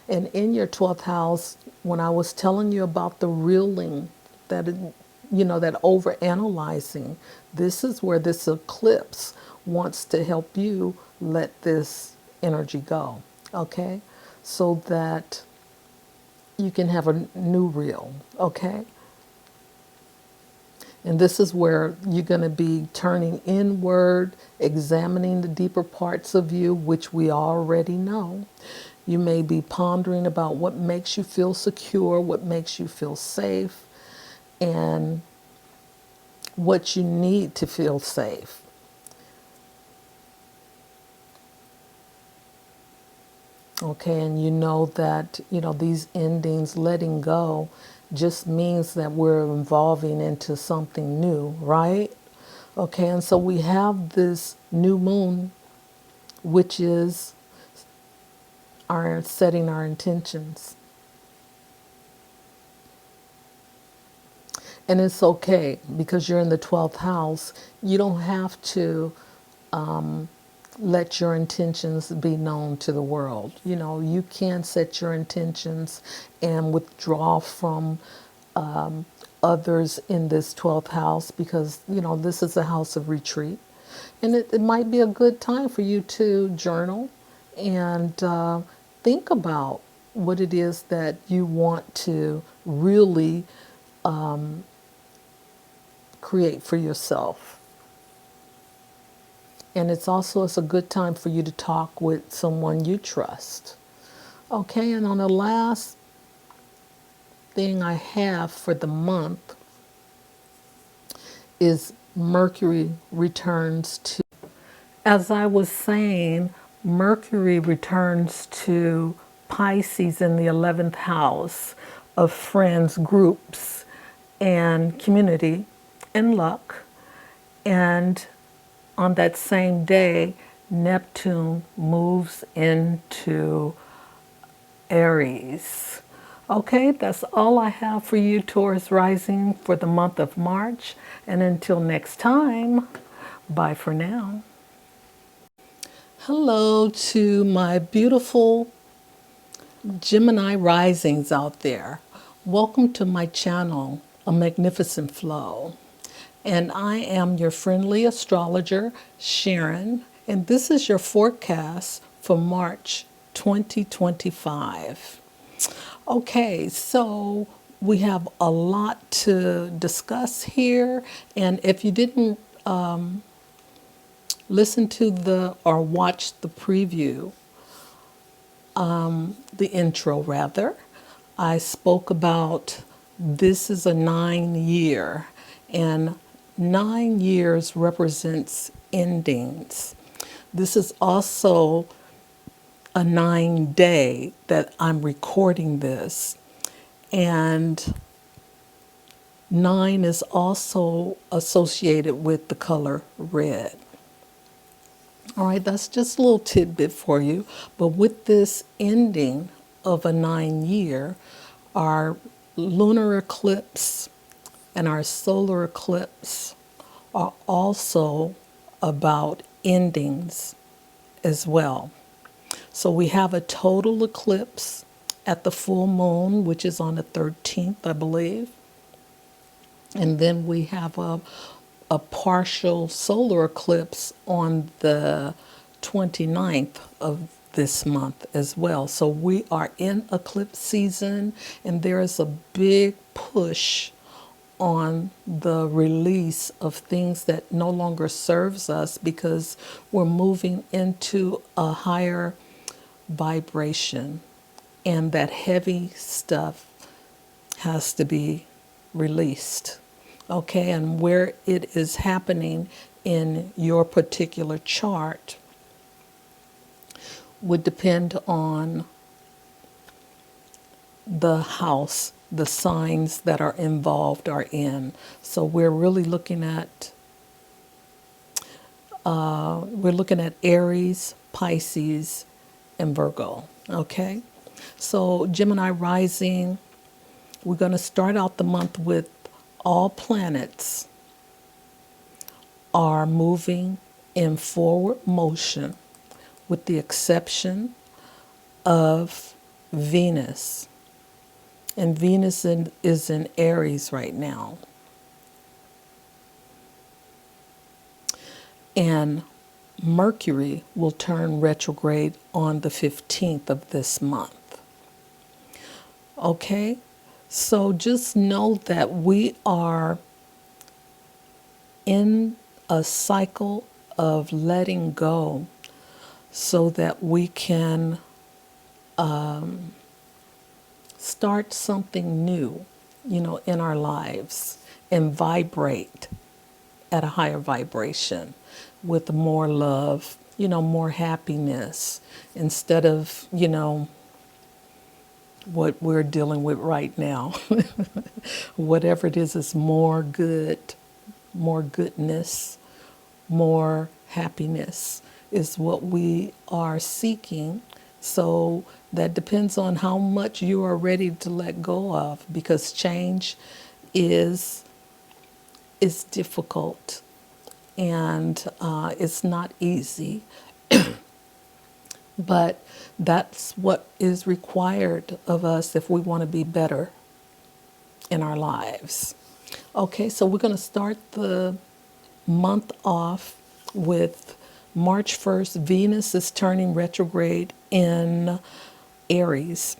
[SPEAKER 1] And in your 12th house, when I was telling you about the reeling, that that overanalyzing, this is where this eclipse wants to help you let this energy go, okay? So that you can have a new reel, okay? And this is where you're going to be turning inward, examining the deeper parts of you, which we already know. You may be pondering about what makes you feel secure, what makes you feel safe, and what you need to feel safe. Okay, and you know that, these endings, letting go, just means that we're evolving into something new, right? Okay, and so we have this new moon, which is our setting our intentions. And it's okay because you're in the 12th house. You don't have to let your intentions be known to the world. You can set your intentions and withdraw from others in this 12th house because, this is a house of retreat. And it might be a good time for you to journal and think about what it is that you want to really create for yourself. And it's a good time for you to talk with someone you trust. Okay, and on the last thing I have for the month is Mercury returns to, as I was saying, Mercury returns to Pisces in the 11th house of friends, groups, and community and luck. And on that same day, Neptune moves into Aries. Okay, that's all I have for you, Taurus rising, for the month of March. And until next time, bye for now. Hello to my beautiful Gemini risings out there. Welcome to my channel, A Magnificent Flow. And I am your friendly astrologer, Sharon, and this is your forecast for March 2025. Okay, so we have a lot to discuss here, and if you didn't listen to or watch the preview, the intro rather, I spoke about this is a 9-year, and 9 years represents endings. This is also a 9-day that I'm recording this. And 9 is also associated with the color red. All right, that's just a little tidbit for you. But with this ending of a 9-year, our lunar eclipse and our solar eclipse are also about endings as well. So we have a total eclipse at the full moon, which is on the 13th, I believe. And then we have a partial solar eclipse on the 29th of this month as well. So we are in eclipse season, and there is a big push on the release of things that no longer serves us, because we're moving into a higher vibration, and that heavy stuff has to be released. Okay, and where it is happening in your particular chart would depend on the house the signs that are involved are in. So we're really looking at Aries, Pisces, and Virgo. Okay, so Gemini rising, we're going to start out the month with all planets are moving in forward motion, with the exception of Venus. And Venus is in Aries right now. And Mercury will turn retrograde on the 15th of this month. Okay? So just know that we are in a cycle of letting go so that we can start something new, in our lives, and vibrate at a higher vibration with more love, more happiness, instead of, what we're dealing with right now. Whatever it is more good, more goodness, more happiness is what we are seeking. So that depends on how much you are ready to let go of, because change is difficult, and it's not easy. But that's what is required of us if we want to be better in our lives. Okay, so we're going to start the month off with March 1st. Venus is turning retrograde in Aries.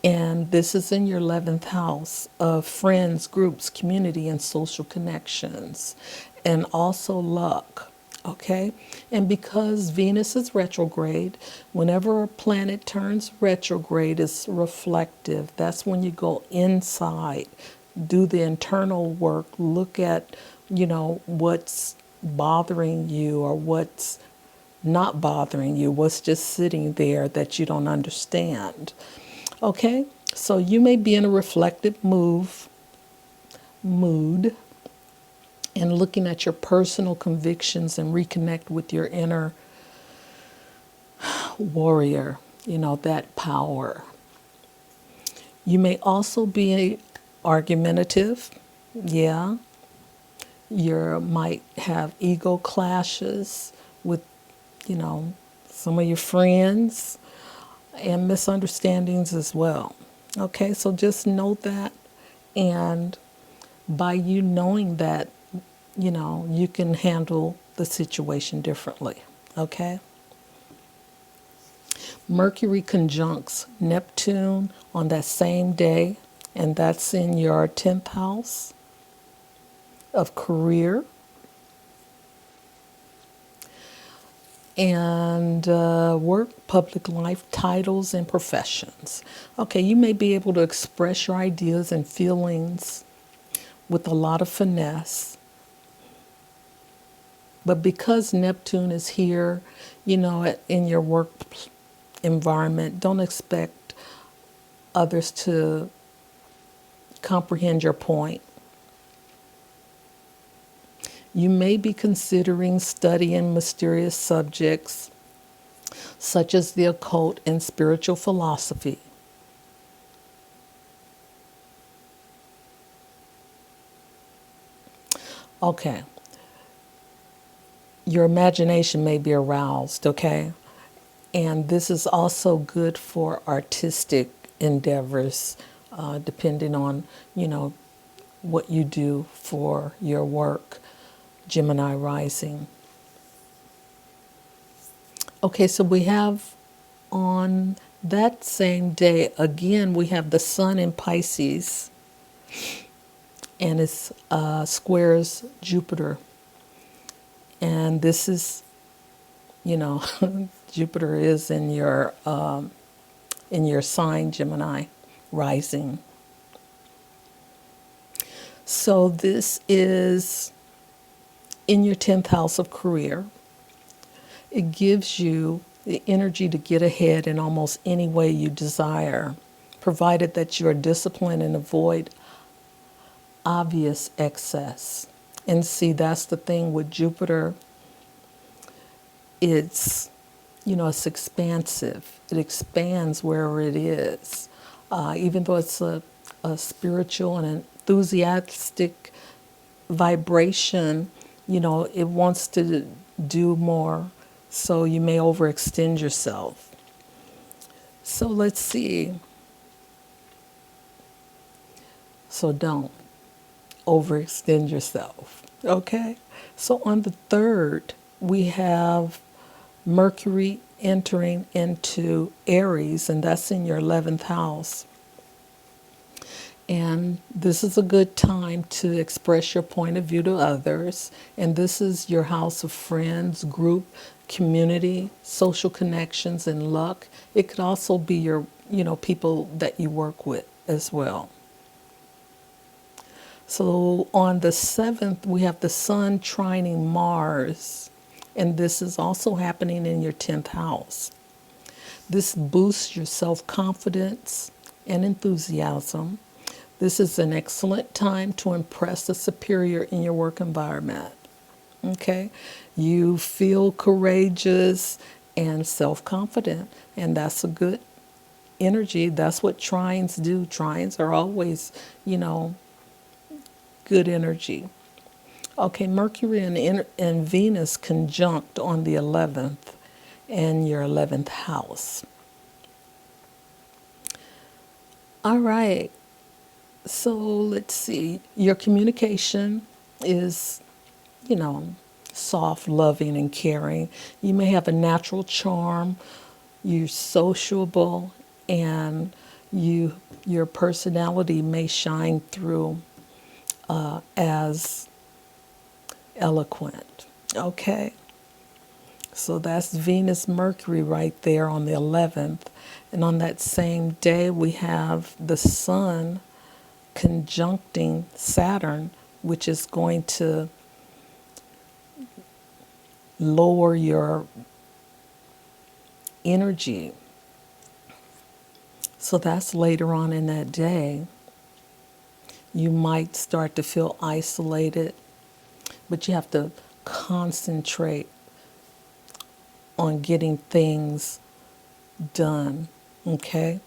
[SPEAKER 1] And this is in your 11th house of friends, groups, community, and social connections, and also luck. Okay? And because Venus is retrograde, whenever a planet turns retrograde, it's reflective. That's when you go inside, do the internal work, look at, what's bothering you or what's not bothering you, what's just sitting there that you don't understand. Okay? So you may be in a reflective mood and looking at your personal convictions and reconnect with your inner warrior, that power. You may also be argumentative. Yeah. You might have ego clashes with, some of your friends, and misunderstandings as well. Okay, so just know that. And by you knowing that, you can handle the situation differently. Okay? Mercury conjuncts Neptune on that same day, and that's in your 10th house of career and work, public life, titles, and professions. Okay, you may be able to express your ideas and feelings with a lot of finesse. But because Neptune is here, in your work environment, don't expect others to comprehend your point. You may be considering studying mysterious subjects such as the occult and spiritual philosophy. Okay. Your imagination may be aroused, okay? And this is also good for artistic endeavors, depending on, what you do for your work, Gemini rising. Okay, so we have On that same day, again, we have the sun in Pisces, and it's squares Jupiter. And this is, you know, Jupiter is in your sign, Gemini, rising. So this is in your 10th house of career. It gives you the energy to get ahead in almost any way you desire, provided that you are disciplined and avoid obvious excess. And see, that's the thing with Jupiter. It's, it's expansive. It expands wherever it is. Even though it's a spiritual and enthusiastic vibration, it wants to do more. So you may overextend yourself. So let's see. So don't overextend yourself. Okay? So on the 3rd, we have Mercury entering into Aries, and that's in your 11th house. And this is a good time to express your point of view to others. And this is your house of friends, group, community, social connections, and luck. It could also be your, people that you work with as well. So on the 7th, we have the sun trining Mars. And this is also happening in your 10th house. This boosts your self-confidence and enthusiasm. This is an excellent time to impress a superior in your work environment. Okay? You feel courageous and self-confident, and that's a good energy. That's what trines do. Trines are always, good energy. Okay, Mercury and Venus conjunct on the 11th in your 11th house. All right. So let's see. Your communication is, soft, loving, and caring. You may have a natural charm. You're sociable, and your personality may shine through as eloquent. Okay. So that's Venus Mercury right there on the 11th. And on that same day, we have the sun conjuncting Saturn, which is going to lower your energy. So that's later on in that day. You might start to feel isolated, but you have to concentrate on getting things done, okay?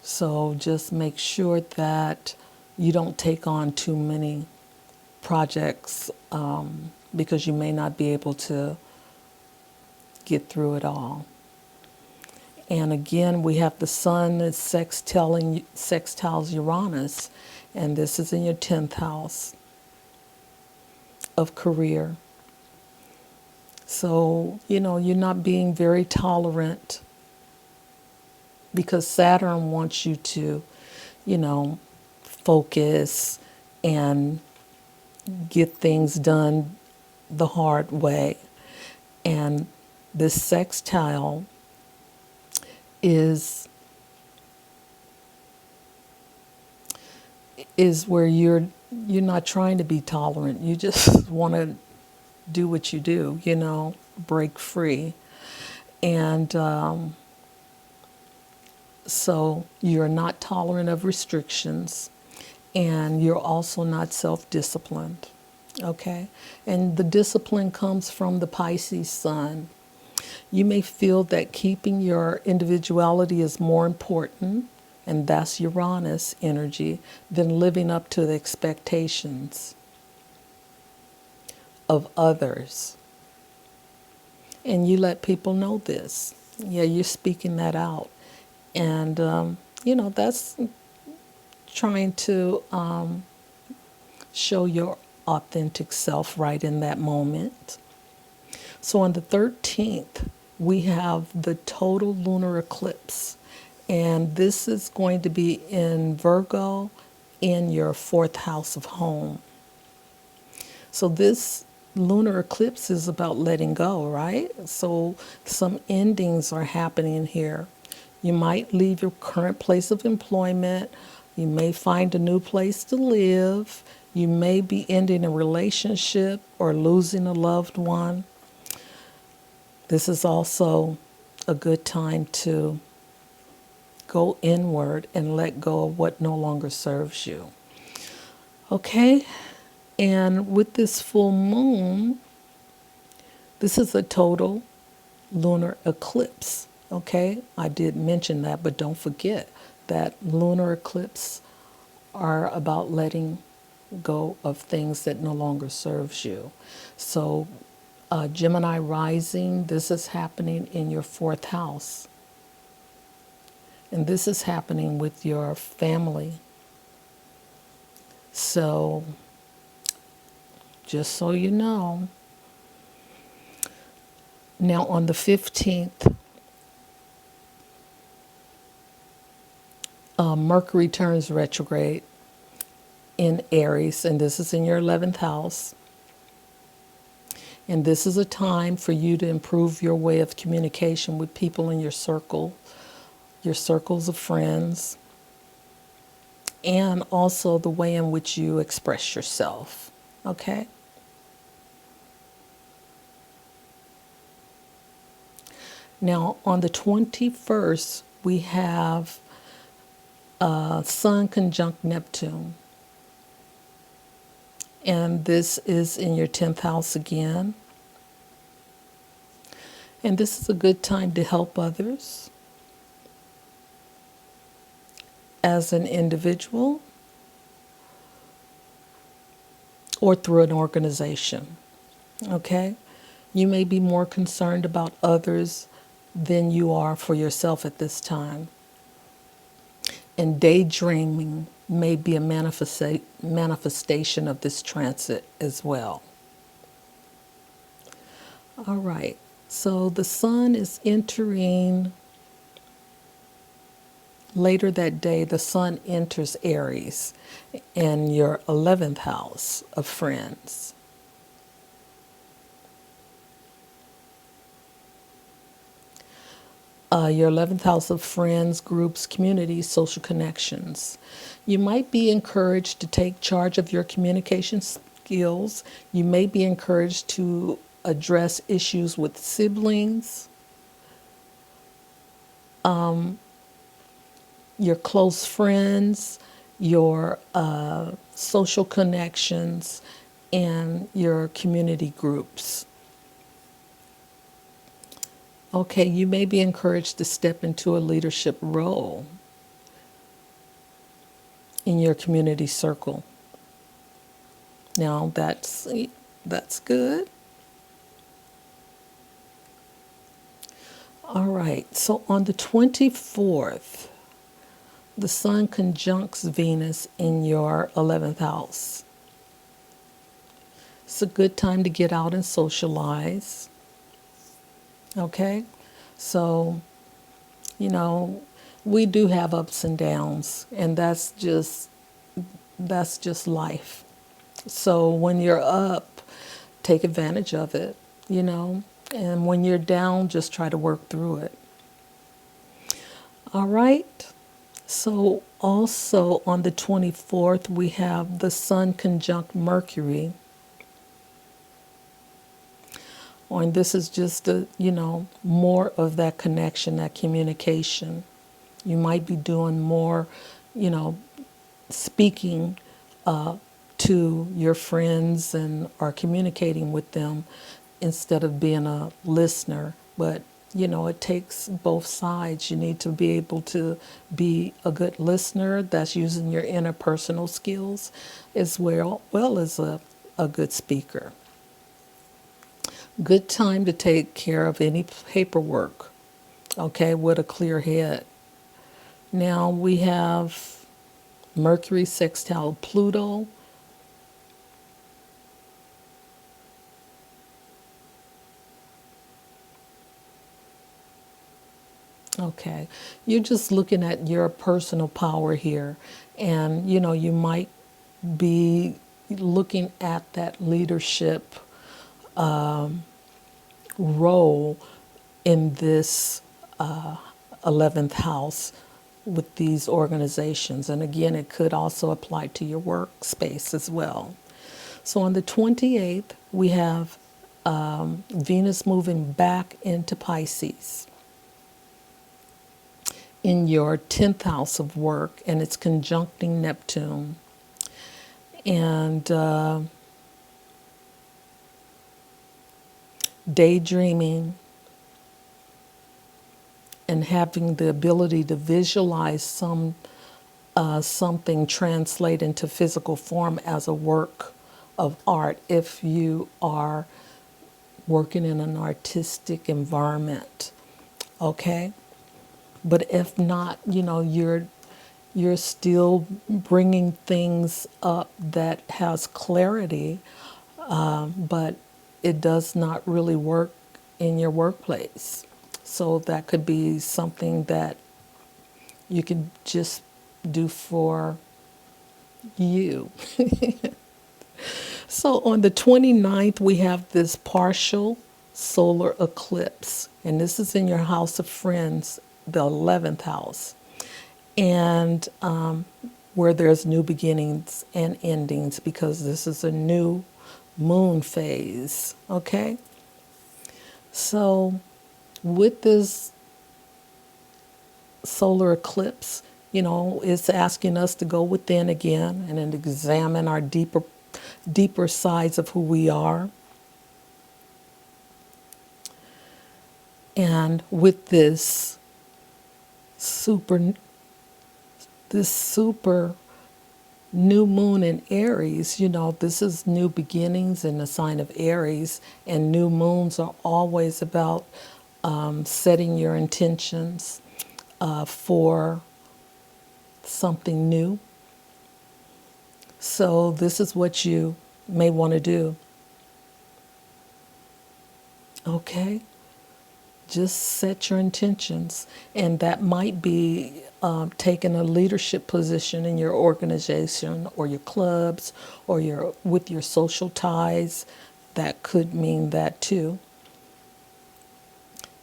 [SPEAKER 1] So just make sure that you don't take on too many projects because you may not be able to get through it all. And again, we have the sun is sextiles Uranus, and this is in your 10th house of career. So, you're not being very tolerant because Saturn wants you to, focus and get things done the hard way. And this sextile is where you're not trying to be tolerant. You just want to do what you do, break free. And so you're not tolerant of restrictions, and you're also not self-disciplined, okay? And the discipline comes from the Pisces sun. You may feel that keeping your individuality is more important, and that's Uranus energy, than living up to the expectations of others. And you let people know this. Yeah, you're speaking that out. And, that's trying to show your authentic self right in that moment. So on the 13th, we have the total lunar eclipse. And this is going to be in Virgo in your fourth house of home. So this lunar eclipse is about letting go, right? So some endings are happening here. You might leave your current place of employment. You may find a new place to live. You may be ending a relationship or losing a loved one. This is also a good time to go inward and let go of what no longer serves you. Okay? And with this full moon, this is a total lunar eclipse. Okay? I did mention that, but don't forget that lunar eclipse are about letting go of things that no longer serves you. So Gemini rising, this is happening in your fourth house. And this is happening with your family. So just so you know. Now on the 15th, Mercury turns retrograde in Aries, and this is in your 11th house. And this is a time for you to improve your way of communication with people in your circle, your circles of friends, and also the way in which you express yourself. Okay? Now, on the 21st, we have Sun conjunct Neptune. And this is in your 10th house again. And this is a good time to help others as an individual or through an organization. Okay? You may be more concerned about others than you are for yourself at this time. And daydreaming may be a manifestation of this transit as well. All right, so the sun is entering later that day. The sun enters Aries in your 11th house of friends. Your 11th house of friends, groups, communities, social connections. You might be encouraged to take charge of your communication skills. You may be encouraged to address issues with siblings, your close friends, your social connections, and your community groups. Okay, you may be encouraged to step into a leadership role in your community circle. Now that's good. All right, so on the 24th, the sun conjuncts Venus in your 11th house. It's a good time to get out and socialize. Okay, so, we do have ups and downs, and that's just life. So when you're up, take advantage of it, and when you're down, just try to work through it. All right. So also on the 24th, we have the sun conjunct Mercury. And this is just more of that connection, that communication. You might be doing more, speaking to your friends and are communicating with them instead of being a listener. But, it takes both sides. You need to be able to be a good listener that's using your interpersonal skills as well as a good speaker. Good time to take care of any paperwork, okay, with a clear head. Now we have Mercury sextile Pluto. Okay. You're just looking at your personal power here. And, you know, you might be looking at that leadership role in this 11th house with these organizations. And again, it could also apply to your workspace as well. So on the 28th, we have Venus moving back into Pisces in your 10th house of work, and it's conjuncting Neptune. And daydreaming and having the ability to visualize something translate into physical form as a work of art if you are working in an artistic environment. Okay. But if not, you know, you're still bringing things up that has clarity, but it does not really work in your workplace. So that could be something that you could just do for you. So on the 29th, we have this partial solar eclipse, and this is in your house of friends, the 11th house, and where there's new beginnings and endings because this is a new moon phase. Okay, so with this solar eclipse, you know, it's asking us to go within again and then examine our deeper sides of who we are. And with super this super new moon in Aries, you know, this is new beginnings in the sign of Aries, and new moons are always about setting your intentions for something new. So this is what you may want to do. Okay? Just set your intentions, and that might be taking a leadership position in your organization or your clubs or with your social ties. That could mean that too.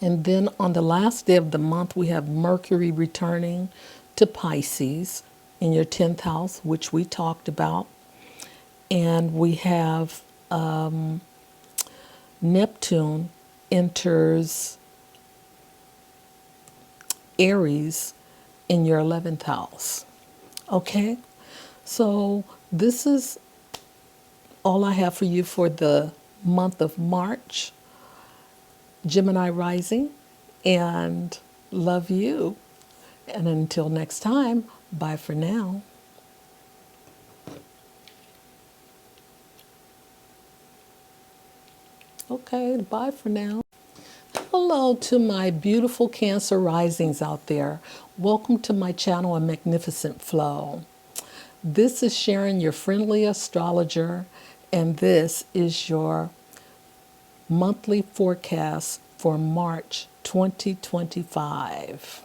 [SPEAKER 1] And then on the last day of the month, we have Mercury returning to Pisces in your 10th house, which we talked about. And we have Neptune enters Aries in your 11th house. Okay? So this is all I have for you for the month of March. Gemini rising, and love you. And until next time, bye for now. Okay, bye for now. Hello to my beautiful Cancer risings out there. Welcome to my channel, A Magnificent Flow. This is Sharon, your friendly astrologer, and this is your monthly forecast for March 2025.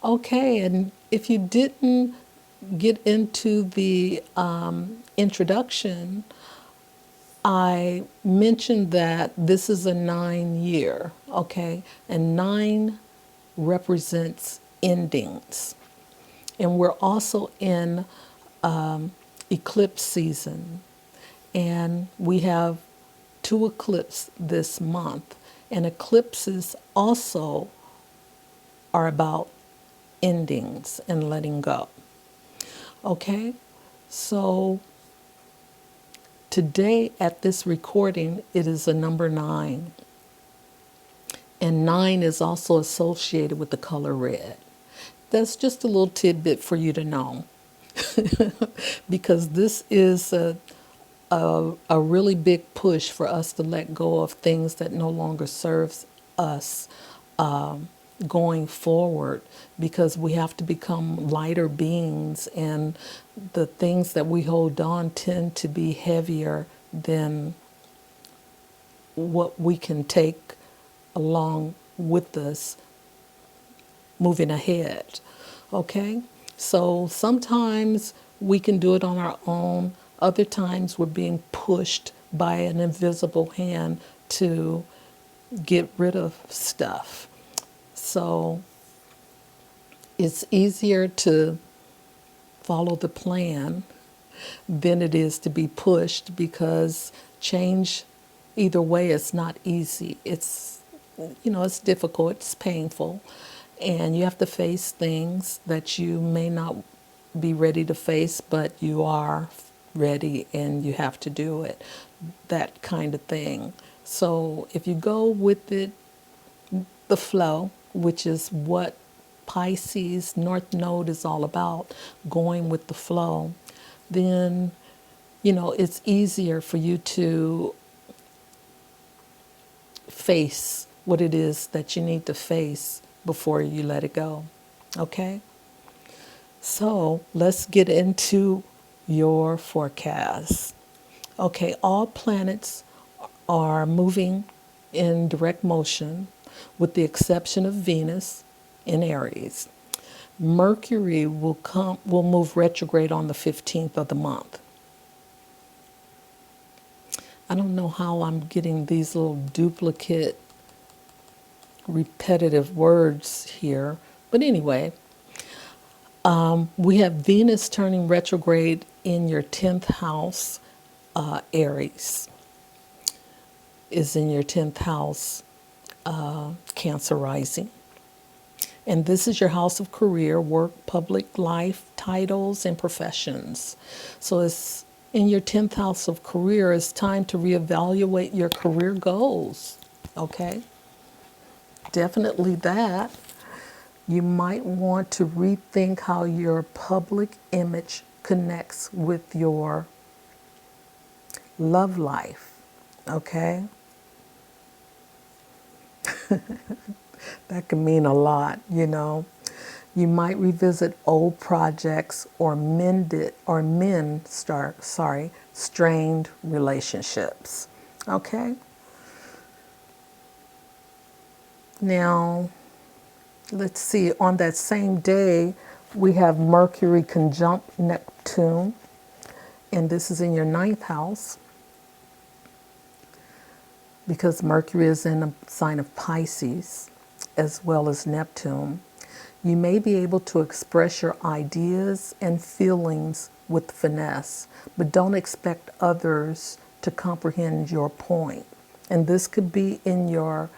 [SPEAKER 1] Okay, and if you didn't get into the introduction, I mentioned that this is a 9-year, okay? And 9 represents endings. And we're also in eclipse season. And we have 2 eclipses this month. And eclipses also are about endings and letting go. Okay? So today at this recording, it is a number 9. And 9 is also associated with the color red. That's just a little tidbit for you to know. Because this is a really big push for us to let go of things that no longer serves us going forward, because we have to become lighter beings, and the things that we hold on tend to be heavier than what we can take along with us moving ahead. Okay? So sometimes we can do it on our own. Other times we're being pushed by an invisible hand to get rid of stuff. So it's easier to follow the plan than it is to be pushed, because change, either way, is not easy. It's difficult, it's painful, and you have to face things that you may not be ready to face, but you are ready and you have to do it. That kind of thing. So if you go with it, the flow, which is what Pisces North Node is all about, going with the flow, then it's easier for you to face what it is that you need to face before you let it go. Okay? So let's get into your forecast. Okay, all planets are moving in direct motion with the exception of Venus in Aries. Mercury will move retrograde on the 15th of the month. I don't know how I'm getting these little duplicate repetitive words here, but anyway, we have Venus turning retrograde in your 10th house. Aries is in your 10th house, Cancer rising. And this is your house of career, work, public life, titles, and professions. So it's in your 10th house of career. It's time to reevaluate your career goals. Okay? Definitely that. You might want to rethink how your public image connects with your love life. Okay? That can mean a lot, You might revisit old projects or strained relationships. Okay? Now, let's see, on that same day, we have Mercury conjunct Neptune, and this is in your 9th house, because Mercury is in a sign of Pisces as well as Neptune. You may be able to express your ideas and feelings with finesse, but don't expect others to comprehend your point. And this could be in your,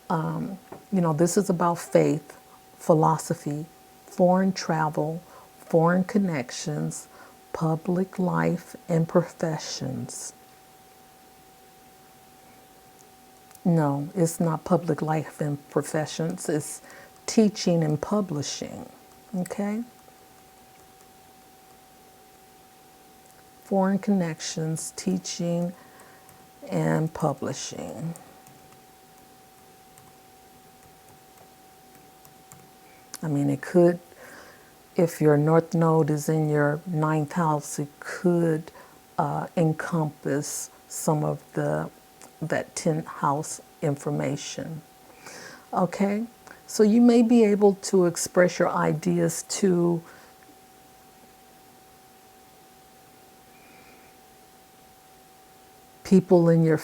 [SPEAKER 1] this is about faith, philosophy, foreign travel, foreign connections, public life, and professions. No, it's not public life and professions. It's teaching and publishing. Okay? Foreign connections, teaching, and publishing. I mean, it could, if your North Node is in your 9th house, it could encompass some of that 10th house information. Okay? So you may be able to express your ideas to people in your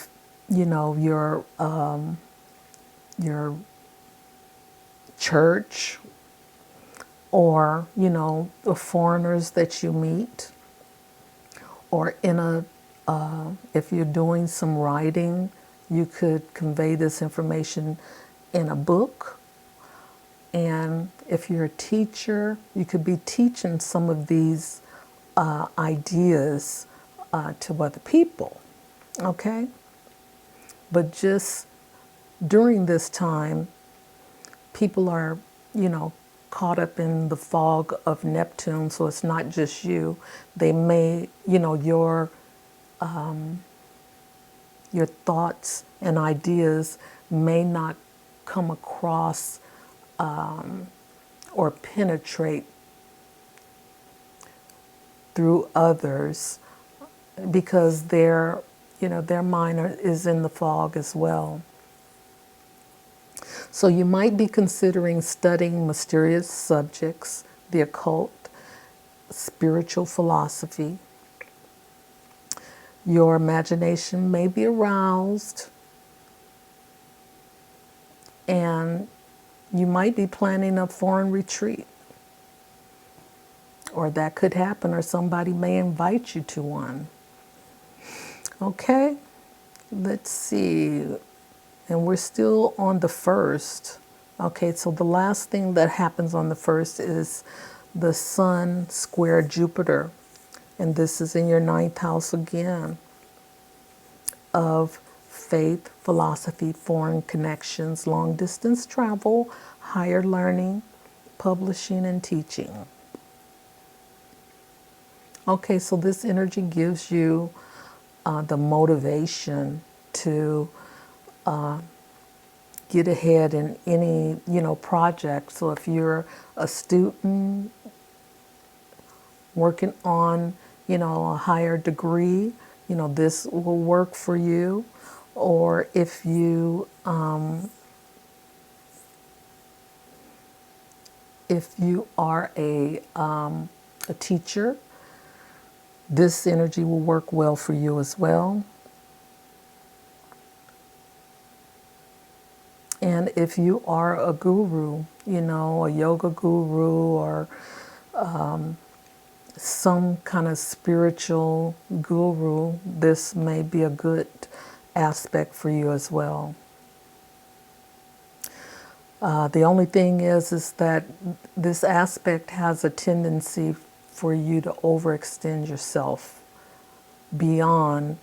[SPEAKER 1] church, or the foreigners that you meet, or if you're doing some writing, you could convey this information in a book. And if you're a teacher, you could be teaching some of these ideas to other people. Okay? But just during this time, people are, caught up in the fog of Neptune, so it's not just you. They may, your thoughts and ideas may not come across or penetrate through others, because their mind is in the fog as well. So you might be considering studying mysterious subjects, the occult, spiritual philosophy. Your imagination may be aroused, and you might be planning a foreign retreat, or that could happen, or somebody may invite you to one. Okay, let's see. And we're still on the first. Okay, so the last thing that happens on the first is the Sun square Jupiter. And this is in your ninth house again of faith, philosophy, foreign connections, long distance travel, higher learning, publishing, and teaching. Okay, so this energy gives you the motivation to get ahead in any, project. So if you're a student working on, a higher degree, this will work for you. Or if you are a teacher, this energy will work well for you as well. And if you are a guru, a yoga guru or some kind of spiritual guru, this may be a good aspect for you as well. The only thing is that this aspect has a tendency for you to overextend yourself beyond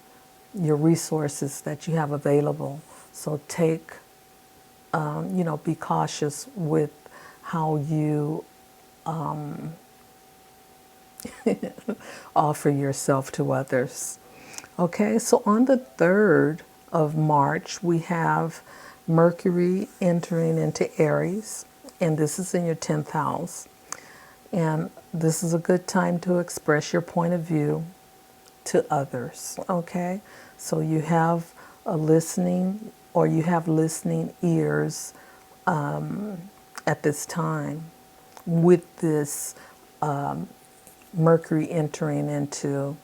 [SPEAKER 1] your resources that you have available. So be cautious with how you offer yourself to others. Okay, so on the 3rd of March, we have Mercury entering into Aries, and this is in your 10th house. And this is a good time to express your point of view to others, okay? So you have a listening, or you have listening ears at this time with this Mercury entering into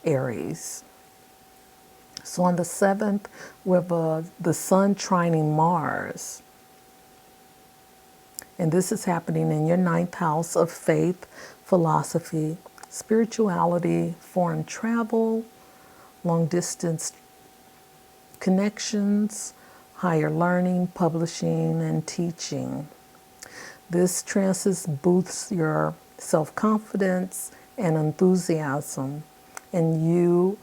[SPEAKER 1] Aries. So on the 7th, we have the Sun trining Mars. And this is happening in your 9th house of faith, philosophy, spirituality, foreign travel, long distance connections, higher learning, publishing, and teaching. This transit boosts your self-confidence and enthusiasm, and you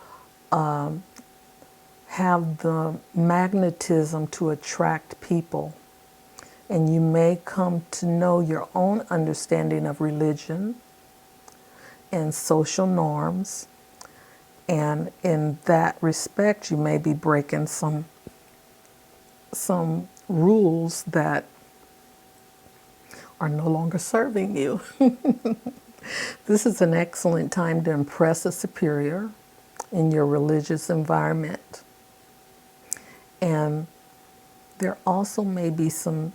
[SPEAKER 1] have the magnetism to attract people. And you may come to know your own understanding of religion and social norms. And in that respect, you may be breaking some rules that are no longer serving you. This is an excellent time to impress a superior in your religious environment. And there also may be some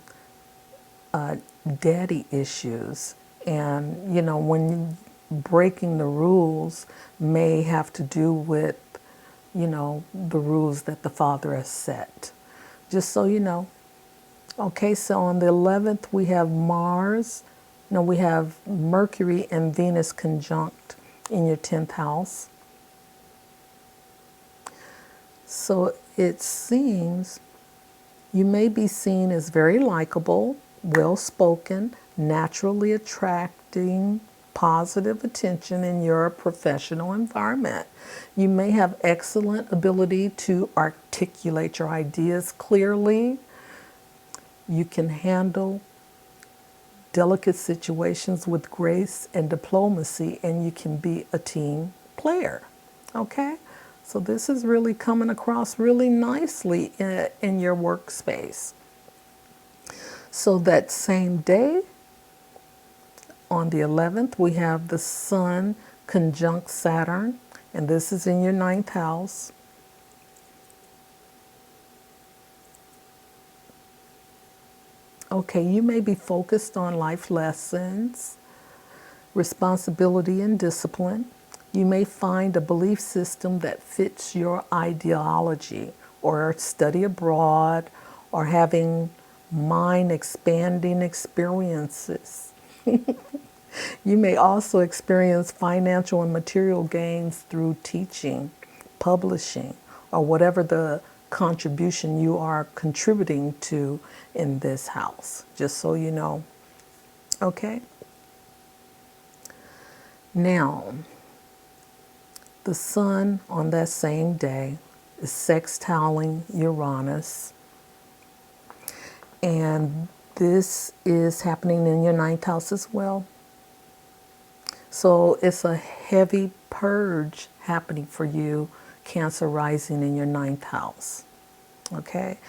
[SPEAKER 1] daddy issues. And, when breaking the rules may have to do with, the rules that the father has set. Just so you know. Okay, so on the 11th, we have we have Mercury and Venus conjunct in your 10th house. So it seems you may be seen as very likable, well-spoken, naturally attracting positive attention in your professional environment. You may have excellent ability to articulate your ideas clearly. You can handle delicate situations with grace and diplomacy, and you can be a team player. Okay? So this is really coming across really nicely in your workspace. So that same day, on the 11th, we have the Sun conjunct Saturn, and this is in your 9th house. Okay, you may be focused on life lessons, responsibility, and discipline. You may find a belief system that fits your ideology, or study abroad, or having mind expanding experiences. You may also experience financial and material gains through teaching, publishing, or whatever the contribution you are contributing to in this house, just so you know. Okay? Now, the sun on that same day is sextiling Uranus, and this is happening in your ninth house as well. So it's a heavy purge happening for you, Cancer rising in your ninth house. Okay?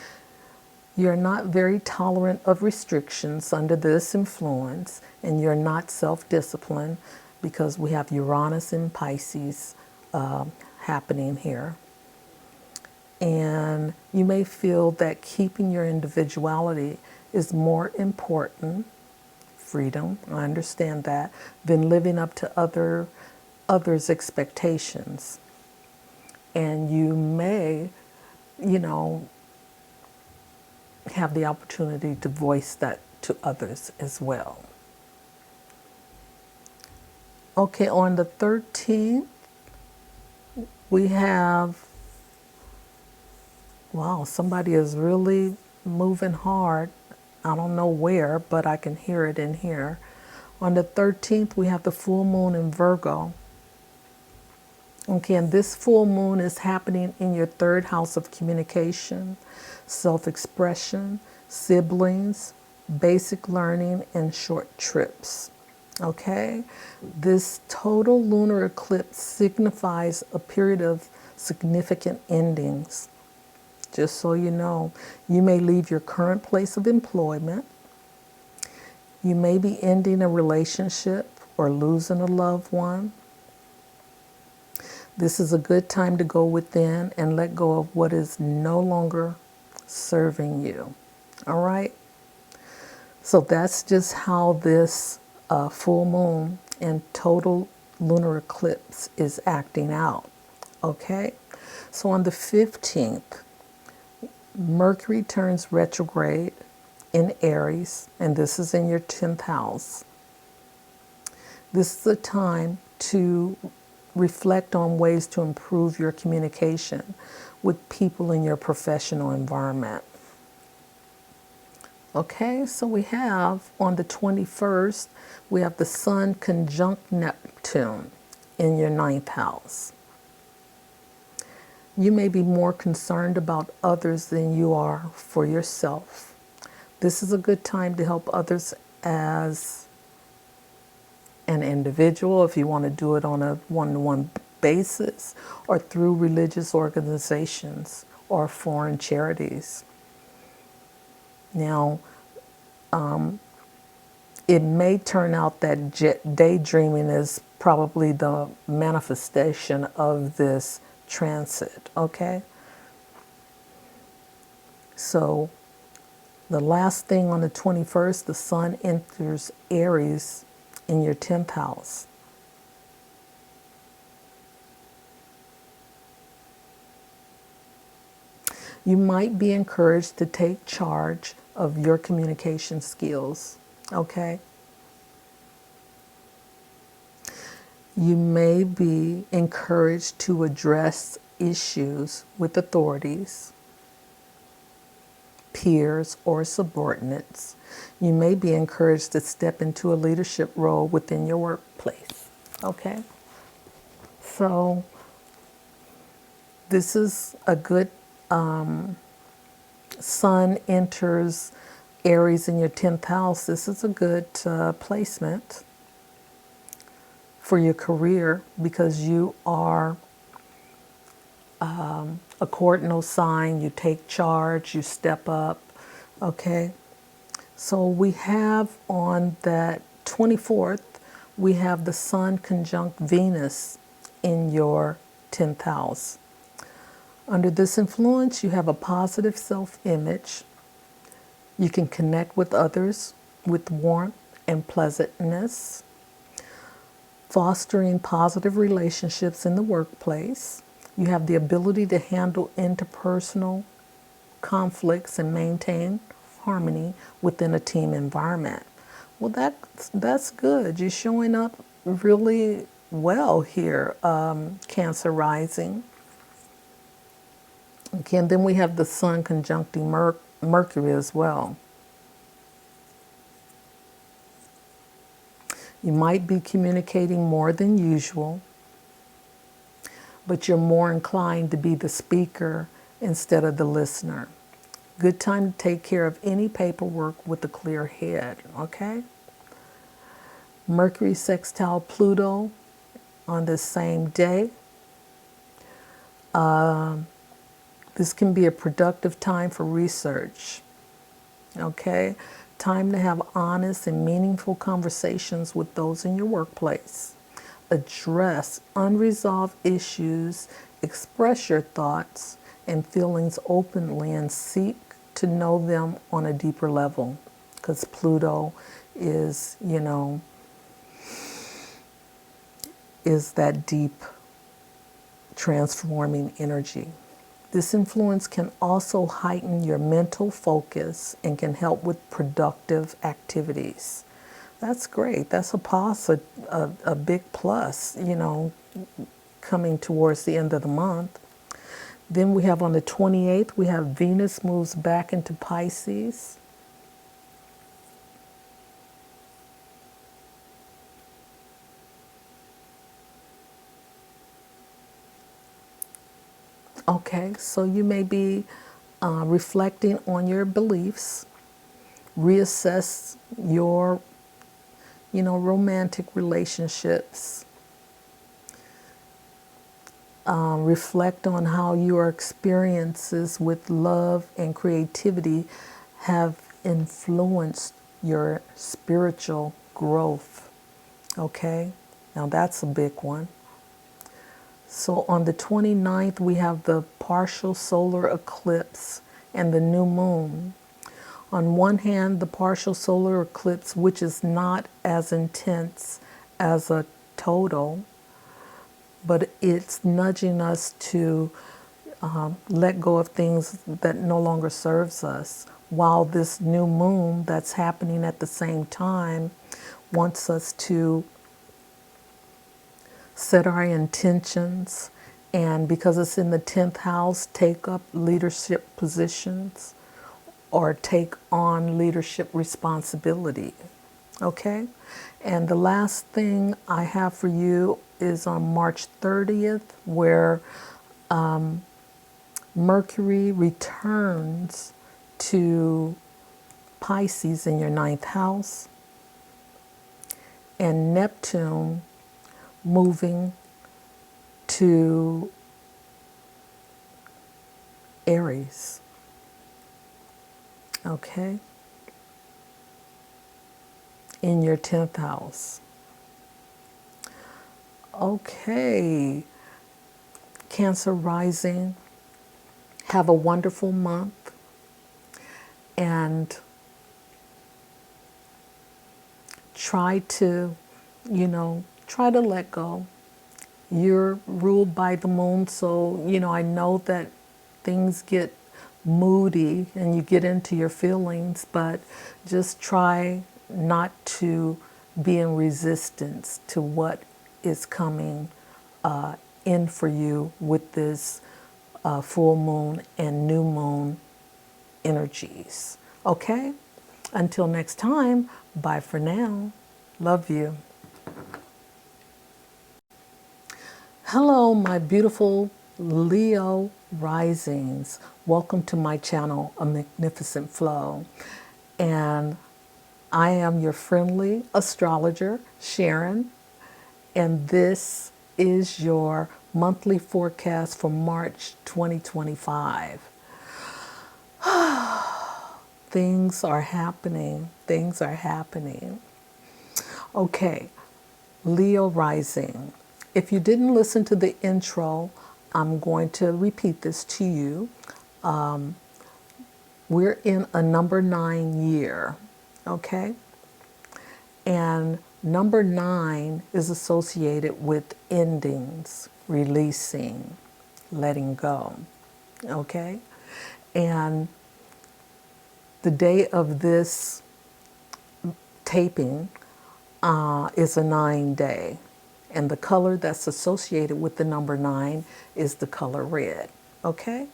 [SPEAKER 1] You're not very tolerant of restrictions under this influence, and you're not self-disciplined because we have Uranus in Pisces happening here. And you may feel that keeping your individuality is more important, freedom, I understand that, than living up to others' expectations. And you may, have the opportunity to voice that to others as well. Okay, on the 13th, we have, wow, somebody is really moving hard. I don't know where, but I can hear it in here. On the 13th, we have the full moon in Virgo. Okay, and this full moon is happening in your third house of communication, self-expression, siblings, basic learning, and short trips. Okay, this total lunar eclipse signifies a period of significant endings. Just so you know, you may leave your current place of employment. You may be ending a relationship or losing a loved one. This is a good time to go within and let go of what is no longer serving you. All right? So that's just how this full moon and total lunar eclipse is acting out. Okay? So on the 15th, Mercury turns retrograde in Aries, and this is in your 10th house. This is a time to reflect on ways to improve your communication with people in your professional environment. Okay, so we have on the 21st, we have the Sun conjunct Neptune in your ninth house. You may be more concerned about others than you are for yourself. This is a good time to help others as an individual, if you want to do it on a one-to-one basis, or through religious organizations or foreign charities. Now, it may turn out that daydreaming is probably the manifestation of this transit, okay? So, the last thing on the 21st, the Sun enters Aries in your 10th house. You might be encouraged to take charge of your communication skills, okay? You may be encouraged to address issues with authorities, peers, or subordinates. You may be encouraged to step into a leadership role within your workplace, okay? So this is a good Sun enters Aries in your 10th house. This is a good placement for your career because you are a cardinal sign. You take charge, you step up, okay? So we have on that 24th, we have the Sun conjunct Venus in your 10th house. Under this influence, you have a positive self-image. You can connect with others with warmth and pleasantness, fostering positive relationships in the workplace. You have the ability to handle interpersonal conflicts and maintain harmony within a team environment. Well, that's good. You're showing up really well here, Cancer rising. Again, then we have the Sun conjuncting Mercury as well. You might be communicating more than usual, but you're more inclined to be the speaker instead of the listener. Good time to take care of any paperwork with a clear head, okay? Mercury sextile Pluto on the same day. This can be a productive time for research, okay? Time to have honest and meaningful conversations with those in your workplace. Address unresolved issues, express your thoughts and feelings openly, and seek to know them on a deeper level. Because Pluto is, is that deep transforming energy. This influence can also heighten your mental focus and can help with productive activities. That's great. That's a big plus, coming towards the end of the month. Then we have on the 28th, we have Venus moves back into Pisces. Okay, so you may be reflecting on your beliefs, reassess your, romantic relationships, reflect on how your experiences with love and creativity have influenced your spiritual growth. Okay, now that's a big one. So on the 29th, we have the partial solar eclipse and the new moon. On one hand, the partial solar eclipse, which is not as intense as a total, but it's nudging us to let go of things that no longer serves us, while this new moon that's happening at the same time wants us to set our intentions, and because it's in the 10th house, take up leadership positions or take on leadership responsibility. Okay? And the last thing I have for you is on March 30th, where Mercury returns to Pisces in your 9th house, and Neptune moving to Aries. Okay? In your 10th house. Okay. Cancer rising. Have a wonderful month. And try to let go. You're ruled by the moon, so, I know that things get moody and you get into your feelings, but just try not to be in resistance to what is coming in for you with this full moon and new moon energies. Okay? Until next time, bye for now. Love you. Hello, my beautiful Leo risings. Welcome to my channel, A Magnificent Flow. And I am your friendly astrologer, Sharon. And this is your monthly forecast for March 2025. Things are happening. Things are happening. Okay, Leo rising. If you didn't listen to the intro, I'm going to repeat this to you. we're in a number 9 year, okay? And number 9 is associated with endings, releasing, letting go, okay? And the day of this taping is a 9 day. And the color that's associated with the number 9 is the color red, okay?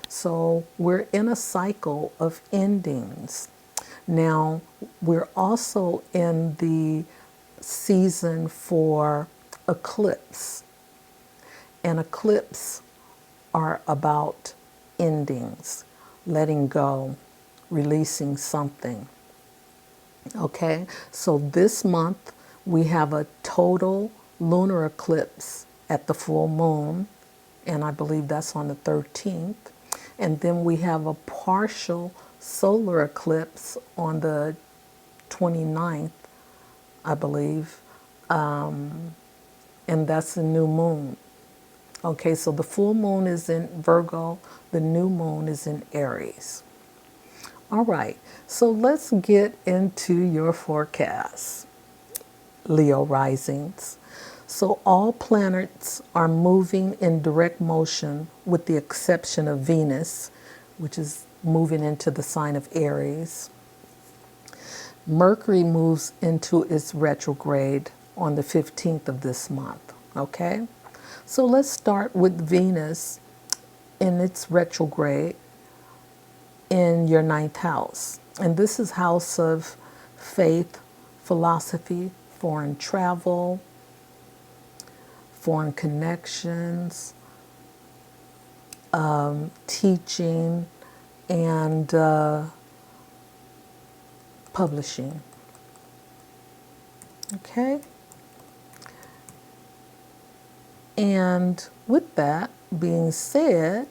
[SPEAKER 1] So we're in a cycle of endings. Now, we're also in the season for eclipse. And eclipse are about endings, letting go, releasing something. Okay, so this month we have a total lunar eclipse at the full moon, and I believe that's on the 13th. And then we have a partial solar eclipse on the 29th, I believe, and that's a new moon. Okay, so the full moon is in Virgo, the new moon is in Aries. All right, so let's get into your forecast, Leo risings. So all planets are moving in direct motion with the exception of Venus, which is moving into the sign of Aries. Mercury moves into its retrograde on the 15th of this month, okay? So let's start with Venus in its retrograde in your 9th house. And this is house of faith, philosophy, foreign travel, foreign connections, teaching, and publishing. Okay? And with that being said,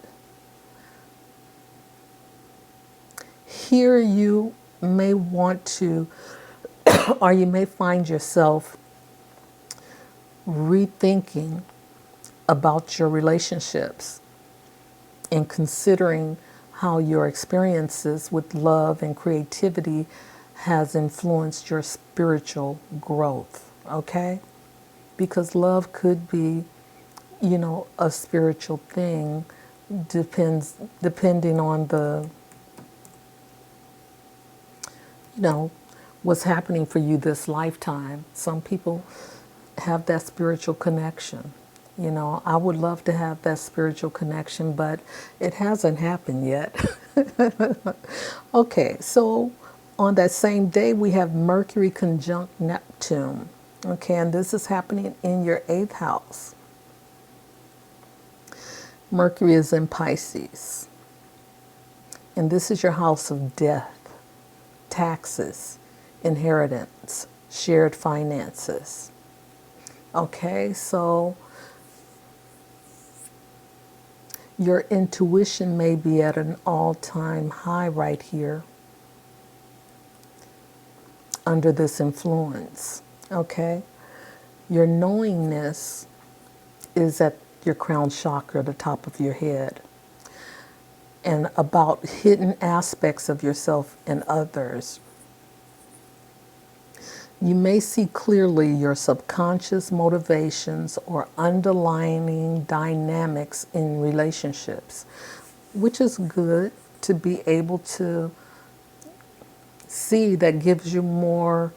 [SPEAKER 1] here you may want to, or you may find yourself rethinking about your relationships and considering how your experiences with love and creativity has influenced your spiritual growth, okay? Because love could be, a spiritual thing, depending on the, what's happening for you this lifetime. Some people have that spiritual connection. I would love to have that spiritual connection, but it hasn't happened yet. Okay, so on that same day, we have Mercury conjunct Neptune. Okay, and this is happening in your 8th house. Mercury is in Pisces. And this is your house of death, taxes, inheritance, shared finances. Okay, so your intuition may be at an all-time high right here under this influence. Okay, your knowingness is at your crown chakra, the top of your head, and about hidden aspects of yourself and others. You may see clearly your subconscious motivations or underlying dynamics in relationships, which is good to be able to see. That gives you more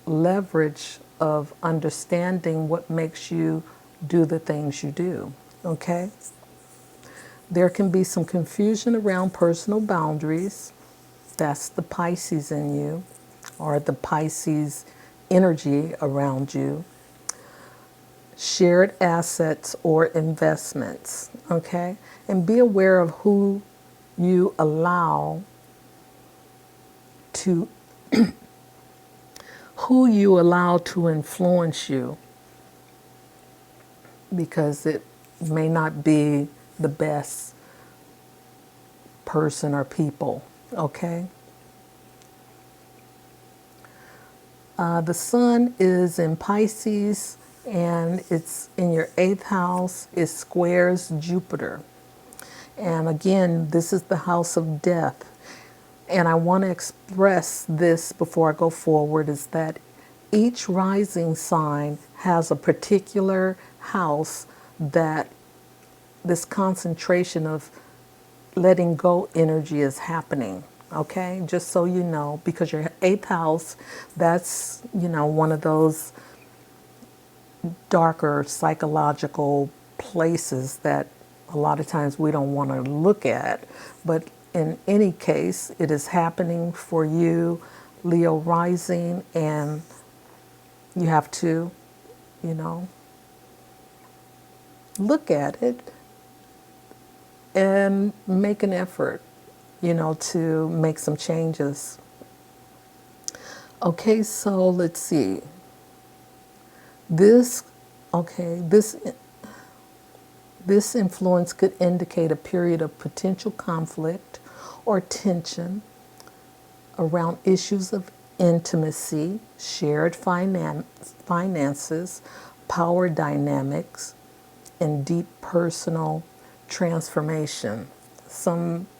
[SPEAKER 1] leverage of understanding what makes you do the things you do, okay? There can be some confusion around personal boundaries. That's the Pisces in you, or the Pisces energy around you. Shared assets or investments, okay? And be aware of who you allow to influence you, because it may not be the best person or people, okay? The sun is in Pisces, and it's in your 8th house. It squares Jupiter. And again, this is the house of death. And I want to express this before I go forward, is that each rising sign has a particular house that this concentration of letting go energy is happening. Okay, just so you know, because your eighth house, that's, one of those darker psychological places that a lot of times we don't want to look at. But in any case, it is happening for you, Leo rising, and you have to, you know, look at it and make an effort, to make some changes. Okay, so let's see. This, okay, this influence could indicate a period of potential conflict or tension around issues of intimacy, shared finances, power dynamics, and deep personal transformation.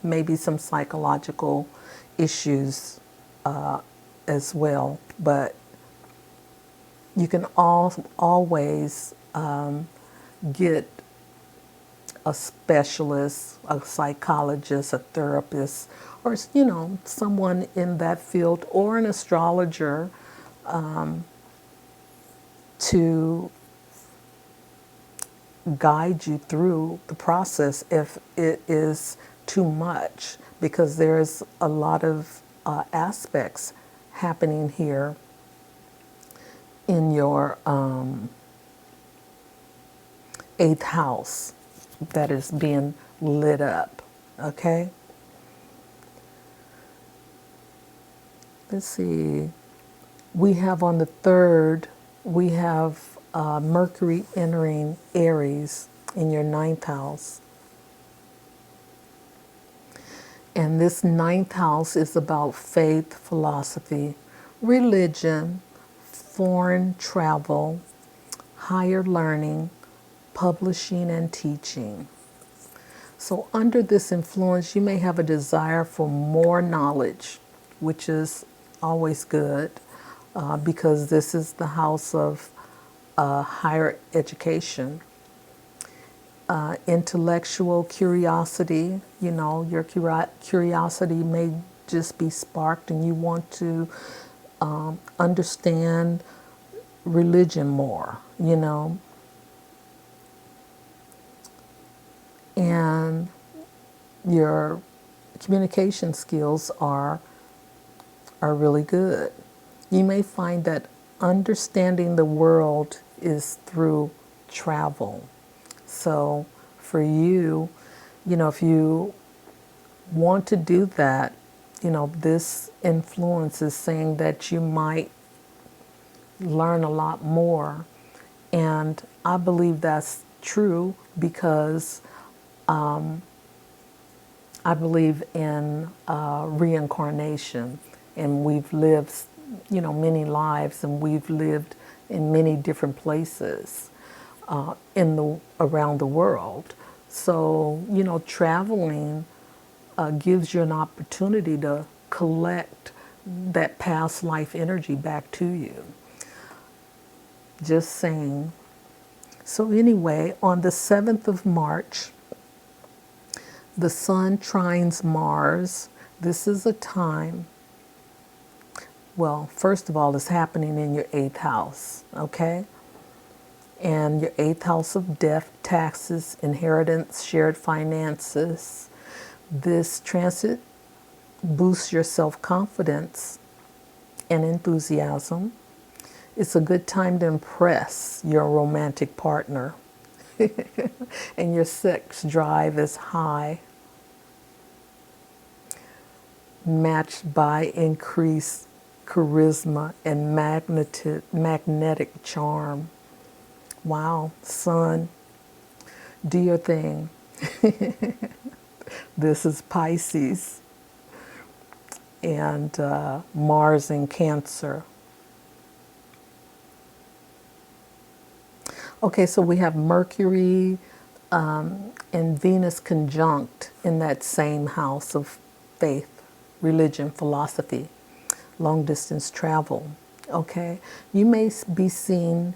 [SPEAKER 1] Maybe some psychological issues as well, but you can always get a specialist, a psychologist, a therapist, or someone in that field, or an astrologer to guide you through the process if it is too much, because there's a lot of aspects happening here in your eighth house that is being lit up. Okay, let's see. We have on the 3rd, we have Mercury entering Aries in your ninth house. And this ninth house is about faith, philosophy, religion, foreign travel, higher learning, publishing, and teaching. So under this influence, you may have a desire for more knowledge, which is always good, because this is the house of higher education. Intellectual curiosity, your curiosity may just be sparked and you want to understand religion more, and your communication skills are really good. You may find that understanding the world is through travel. So for you, if you want to do that, this influence is saying that you might learn a lot more. And I believe that's true because I believe in reincarnation, and we've lived, many lives, and we've lived in many different places around the world. So, traveling gives you an opportunity to collect that past life energy back to you. Just saying. So anyway, on the 7th of March, the Sun trines Mars. This is a time, well, first of all, it's happening in your 8th house, okay? And your 8th house of death, taxes, inheritance, shared finances. This transit boosts your self-confidence and enthusiasm. It's a good time to impress your romantic partner. And your sex drive is high, matched by increased charisma and magnetic charm. Wow, Sun, do your thing. This is Pisces and Mars in Cancer. Okay, so we have Mercury and Venus conjunct in that same house of faith religion, philosophy, long distance travel. Okay, you may be seen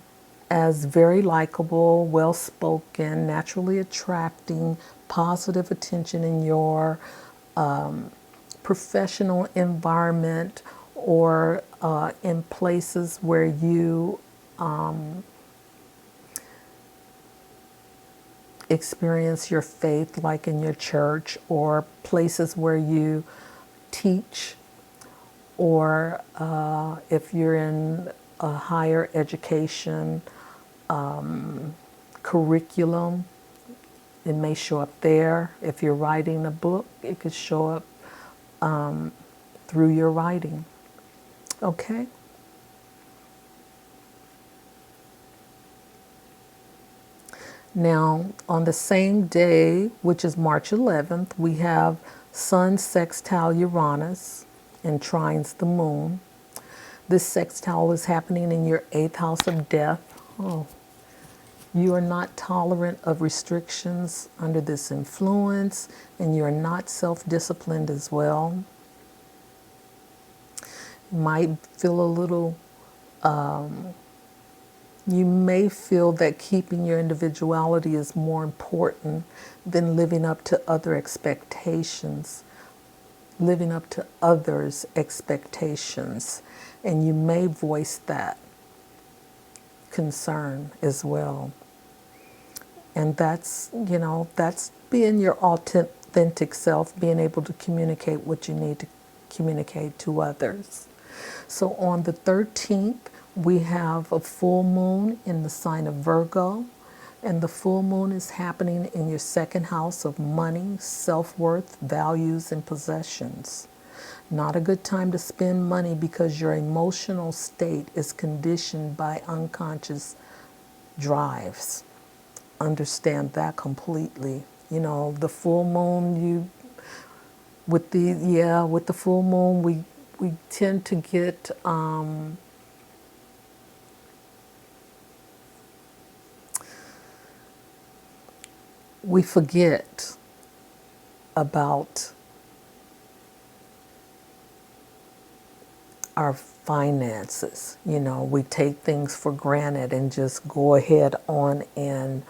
[SPEAKER 1] as very likable, well spoken, naturally attracting positive attention in your professional environment, or in places where you experience your faith, like in your church, or places where you teach, or if you're in a higher education curriculum, it may show up there. If you're writing a book, it could show up through your writing. Okay? Now, on the same day, which is March 11th, we have Sun sextile Uranus and trines the moon. This sextile is happening in your 8th house of death. Oh, you are not tolerant of restrictions under this influence, and you are not self-disciplined as well. You might feel a little, you may feel that keeping your individuality is more important than living up to other expectations, living up to others' expectations. And you may voice that concern as well. And that's, that's being your authentic self, being able to communicate what you need to communicate to others. So on the 13th, we have a full moon in the sign of Virgo, and the full moon is happening in your 2nd house of money, self-worth, values, and possessions. Not a good time to spend money because your emotional state is conditioned by unconscious drives. Understand that completely. The full moon, with the full moon, we tend to get we forget about our finances. We take things for granted and just go ahead on and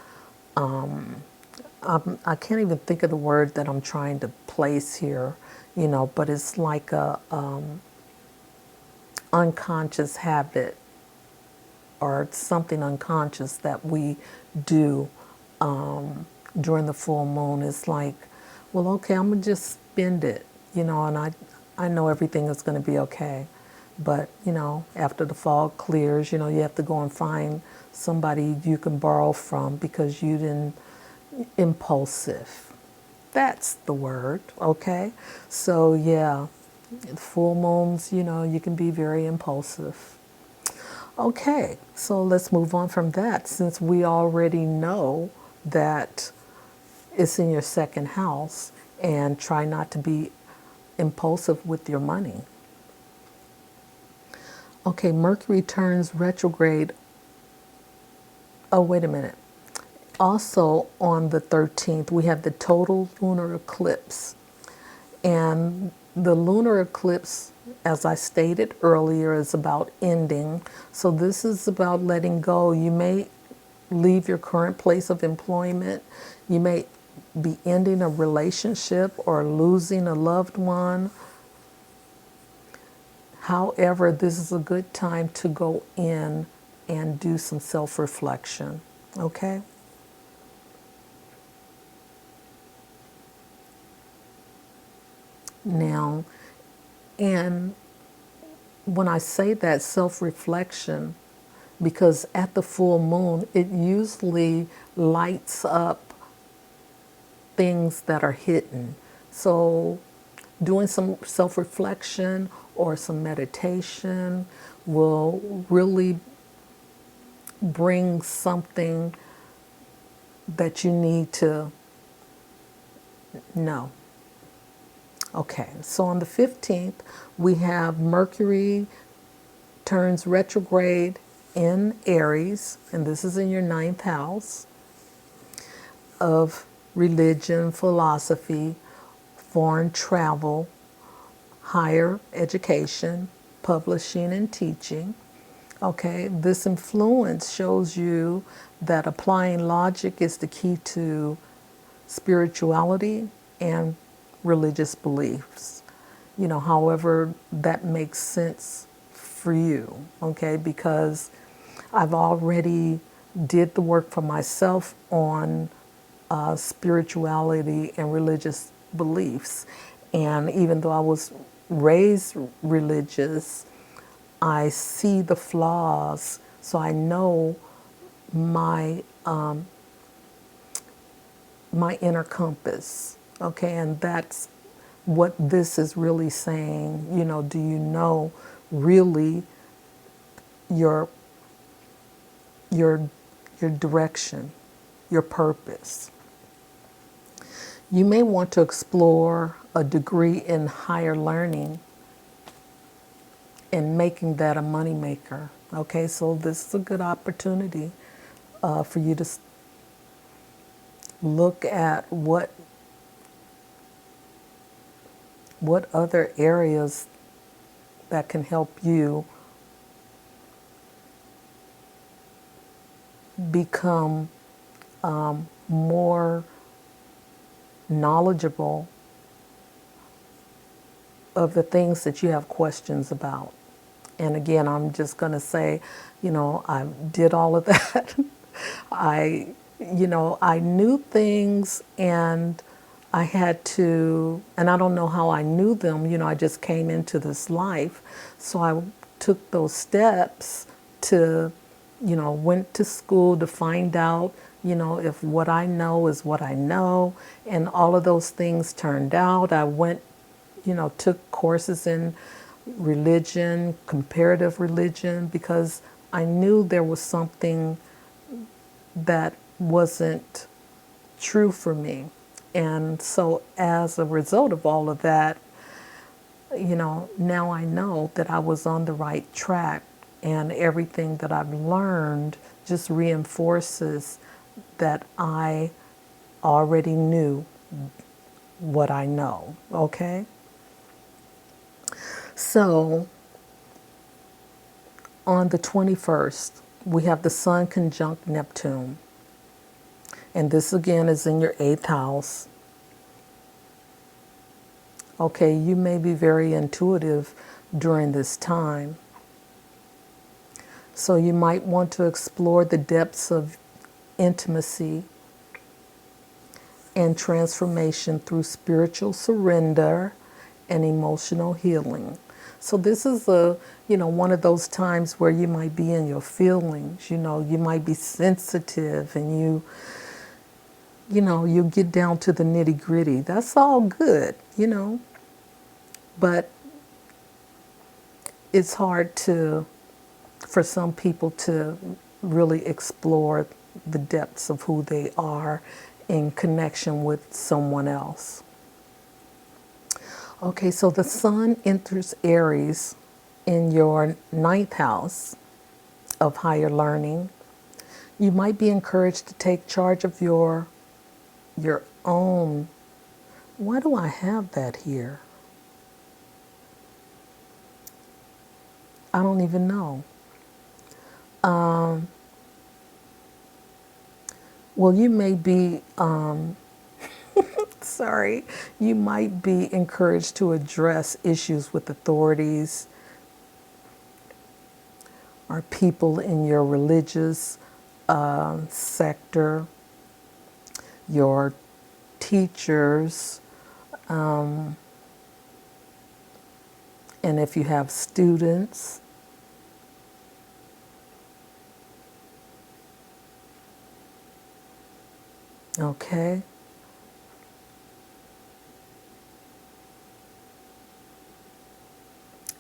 [SPEAKER 1] I can't even think of the word that I'm trying to place here, but it's like a unconscious habit or something unconscious that we do during the full moon. It's like, well, okay, I'm gonna just spend it, and I know everything is going to be okay. But after the fog clears, you have to go and find somebody you can borrow from because you didn't. Impulsive, that's the word. Okay, so yeah, full moons, you can be very impulsive. Okay, so let's move on from that, since we already know that it's in your 2nd house, and try not to be impulsive with your money. Okay, Mercury turns retrograde. Oh, wait a minute. Also on the 13th, we have the total lunar eclipse. And the lunar eclipse, as I stated earlier, is about ending. So this is about letting go. You may leave your current place of employment. You may be ending a relationship or losing a loved one. However, this is a good time to go in and do some self-reflection. Okay? Now, and when I say that, self-reflection, because at the full moon, it usually lights up things that are hidden. So doing some self-reflection or some meditation will really bring something that you need to know. Okay, so on the 15th, we have Mercury turns retrograde in Aries, and this is in your 9th house of religion, philosophy, foreign travel, higher education, publishing, and teaching. Okay, this influence shows you that applying logic is the key to spirituality and religious beliefs. However that makes sense for you, okay? Because I've already did the work for myself on spirituality and religious beliefs. And even though I was raised religious, I see the flaws, so I know my my inner compass. Okay, and that's what this is really saying. Do you know really your your your direction, your purpose? You may want to explore a degree in higher learning and making that a moneymaker. Okay, so this is a good opportunity for you to look at what other areas that can help you become more knowledgeable of the things that you have questions about. And again, I'm just going to say, I did all of that. I knew things, and I had to, and I don't know how I knew them. I just came into this life. So I took those steps to, went to school to find out, if what I know is what I know. And all of those things turned out. I went, took courses in religion, comparative religion, because I knew there was something that wasn't true for me. And so as a result of all of that, now I know that I was on the right track, and everything that I've learned just reinforces that I already knew what I know, okay? So on the 21st, we have the Sun conjunct Neptune. And this again is in your 8th house. Okay, you may be very intuitive during this time. So you might want to explore the depths of intimacy and transformation through spiritual surrender and emotional healing. So this is one of those times where you might be in your feelings, you might be sensitive, and you get down to the nitty gritty. That's all good, but it's hard for some people to really explore the depths of who they are in connection with someone else. Okay, so the Sun enters Aries in your 9th house of higher learning. You might be encouraged to take charge of your own. Why do I have that here? I don't even know. Well, you may be, sorry, you might be encouraged to address issues with authorities or people in your religious sector, your teachers, and if you have students. Okay.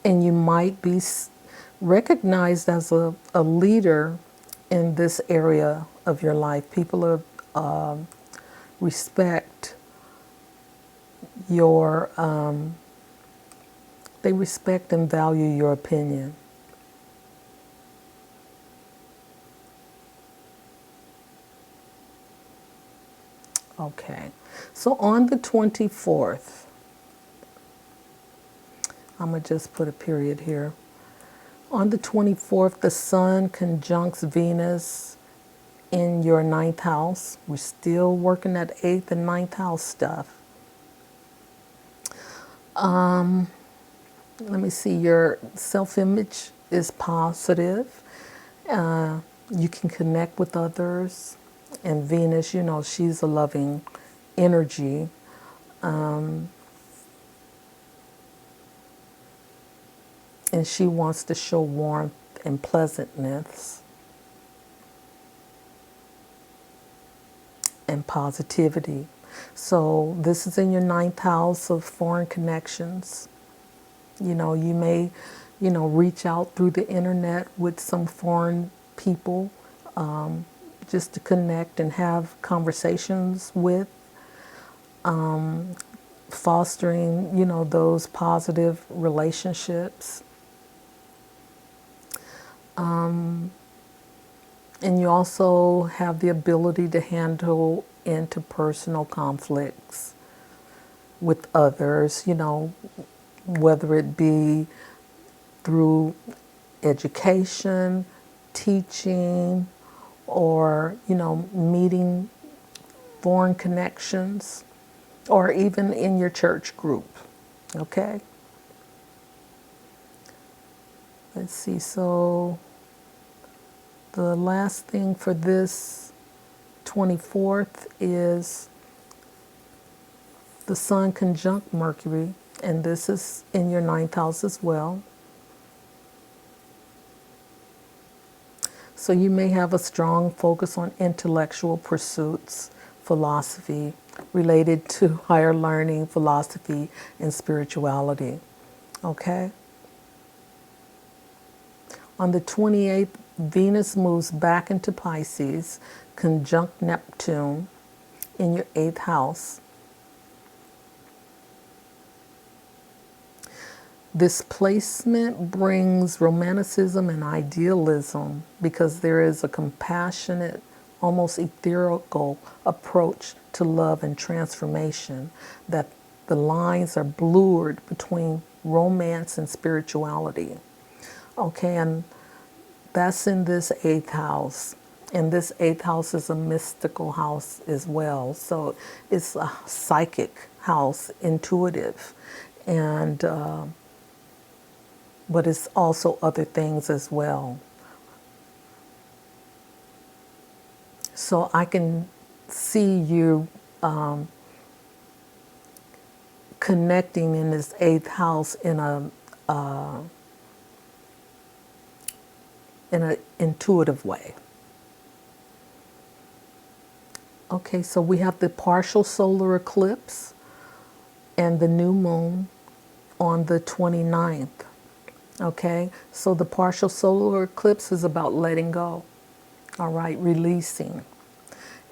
[SPEAKER 1] And you might be recognized as a leader in this area of your life. People respect your, they respect and value your opinion. Okay, so on the 24th, I'm going to just put a period here. On the 24th, the Sun conjuncts Venus in your ninth house. We're still working that eighth and ninth house stuff. Let me see, your self-image is positive. You can connect with others. And Venus, you know, she's a loving energy. And she wants to show warmth and pleasantness and positivity. So this is in your ninth house of foreign connections. You know, you may, you know, reach out through the internet with some foreign people, just to connect and have conversations with, fostering, you know, those positive relationships. And you also have the ability to handle interpersonal conflicts with others, you know, whether it be through education, teaching, or, you know, meeting foreign connections, or even in your church group. Okay? Let's see, so the last thing for this 24th is the Sun conjunct Mercury, and this is in your ninth house as well. So you may have a strong focus on intellectual pursuits, philosophy, related to higher learning, philosophy, and spirituality. Okay? On the 28th, Venus moves back into Pisces, conjunct Neptune in your eighth house. This placement brings romanticism and idealism because there is a compassionate, almost ethereal approach to love and transformation, that the lines are blurred between romance and spirituality. Okay, and that's in this eighth house. And this eighth house is a mystical house as well. So it's a psychic house, intuitive. And but it's also other things as well. So I can see you connecting in this eighth house in an intuitive way. Okay, so we have the partial solar eclipse and the new moon on the 29th. Okay, so the partial solar eclipse is about letting go, all right, releasing.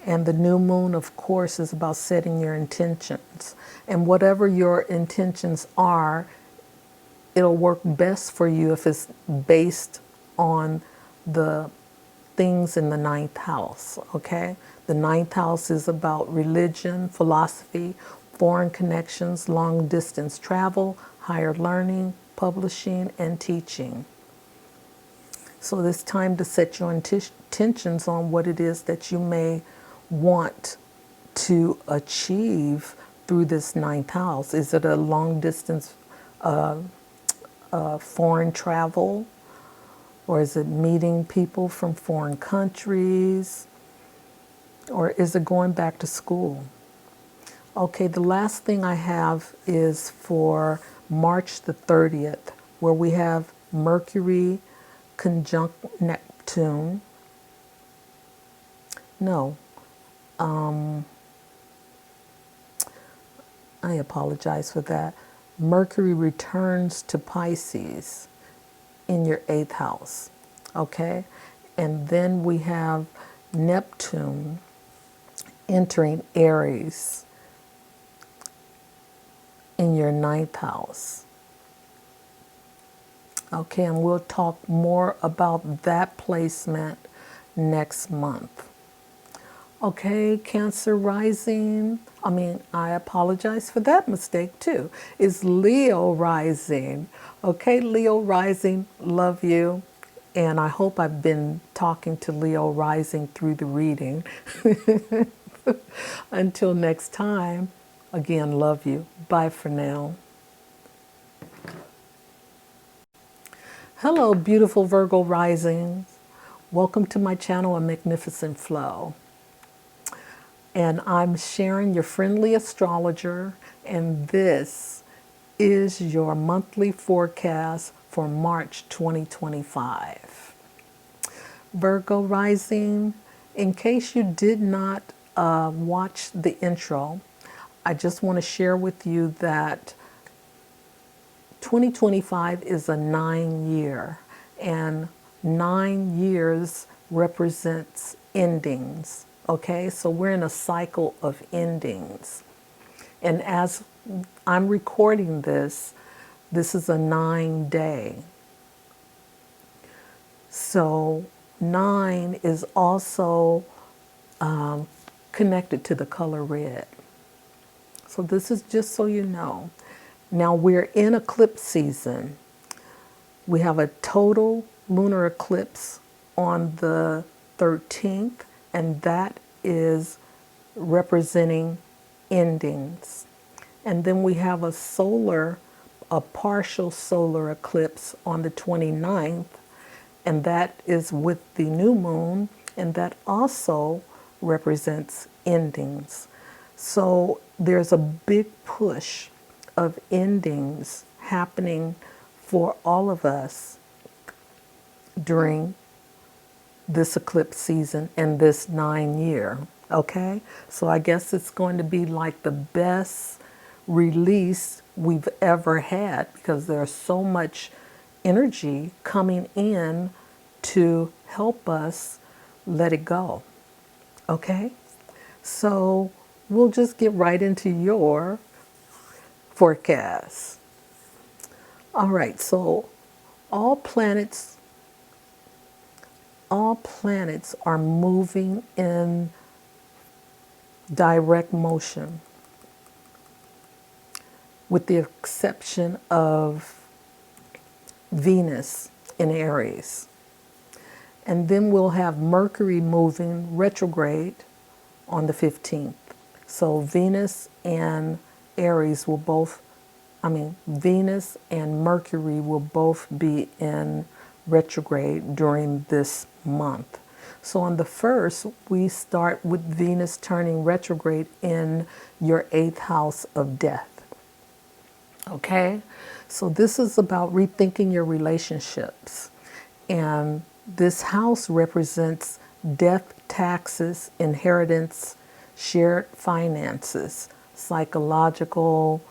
[SPEAKER 1] And the new moon, of course, is about setting your intentions. And whatever your intentions are, it'll work best for you if it's based on the things in the ninth house, okay? The ninth house is about religion, philosophy, foreign connections, long distance travel, higher learning, publishing, and teaching. So it's time to set your intentions on what it is that you may want to achieve through this ninth house. Is it a long distance foreign travel? Or is it meeting people from foreign countries? Or is it going back to school? Okay, the last thing I have is for March the 30th, where we have Mercury conjunct Neptune. No. I apologize for that. Mercury returns to Pisces in your eighth house. Okay? And then we have Neptune entering Aries in your ninth house. Okay, and we'll talk more about that placement next month. Okay, Cancer rising. I apologize for that mistake too. Is Leo rising. Okay, Leo rising, love you. And I hope I've been talking to Leo rising through the reading. Until next time, again, love you. Bye for now. Hello, beautiful Virgo risings. Welcome to my channel, A Magnificent Flow. And I'm Sharon, your friendly astrologer, and this is your monthly forecast for March 2025. Virgo rising, in case you did not watch the intro, I just want to share with you that 2025 is a 9-year, and 9 years represents endings. Okay, so we're in a cycle of endings. And as I'm recording this, this is a 9-day. So 9 is also connected to the color red. So this is just so you know. Now we're in eclipse season. We have a total lunar eclipse on the 13th, and that is representing endings. And then we have a partial solar eclipse on the 29th, and that is with the new moon, and that also represents endings. So there's a big push of endings happening for all of us during this eclipse season and this 9-year. Okay, so I guess it's going to be like the best release we've ever had, because there's so much energy coming in to help us let it go. Okay, so we'll just get right into your forecast. All right, so all planets all planets are moving in direct motion, with the exception of Venus in Aries. And then we'll have Mercury moving retrograde on the 15th. So Venus and Aries will both, Venus and Mercury will both be in retrograde during this month. So on the 1st, we start with Venus turning retrograde in your 8th house of death. Okay? So this is about rethinking your relationships. And this house represents death, taxes, inheritance, shared finances, psychological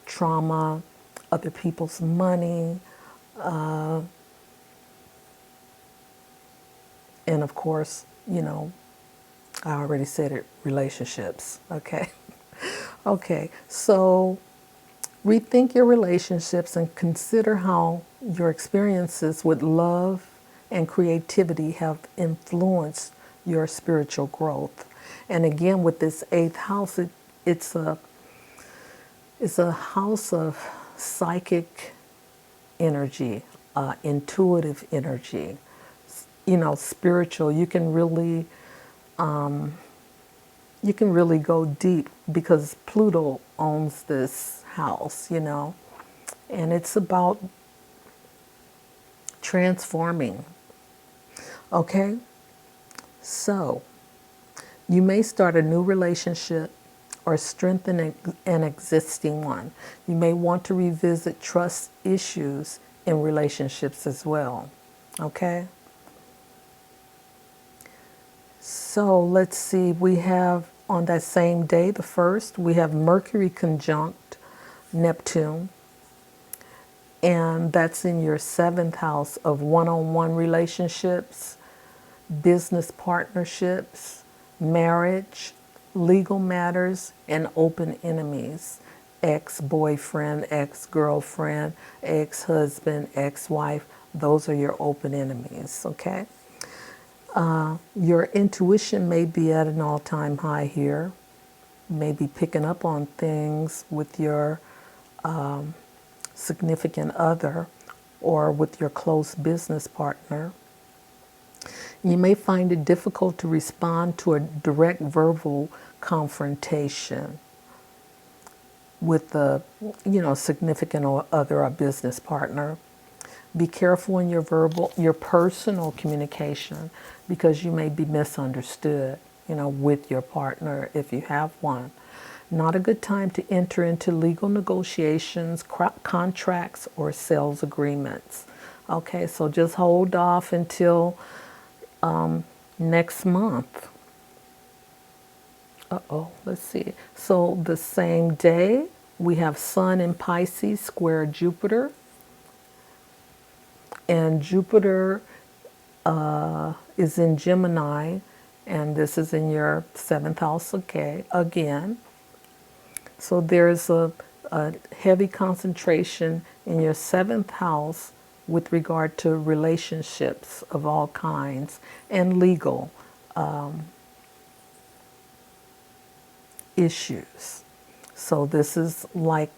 [SPEAKER 1] trauma, other people's money, and of course, I already said it, relationships. Okay. Okay. So rethink your relationships and consider how your experiences with love and creativity have influenced your spiritual growth. And again, with this 8th house, it's a house of psychic energy, intuitive energy, spiritual. You can really go deep, because Pluto owns this house, and it's about transforming. Okay, so you may start a new relationship or strengthen an existing one. You may want to revisit trust issues in relationships as well. Okay, so let's see, we have on that same day, the 1st, we have Mercury conjunct Neptune, and that's in your 7th house of one-on-one relationships, business partnerships, marriage, legal matters, and open enemies. Ex-boyfriend, ex-girlfriend, ex-husband, ex-wife, those are your open enemies, okay? Your intuition may be at an all-time high here. You may be picking up on things with your significant other or with your close business partner. You may find it difficult to respond to a direct verbal confrontation with a, significant other or business partner. Be careful in your personal communication because you may be misunderstood, with your partner if you have one. Not a good time to enter into legal negotiations, contracts, or sales agreements. Okay, so just hold off until next month. Let's see. So the same day, we have Sun in Pisces square Jupiter. And Jupiter is in Gemini, and this is in your seventh house, okay, again. So there's a heavy concentration in your seventh house with regard to relationships of all kinds and legal issues. So this is like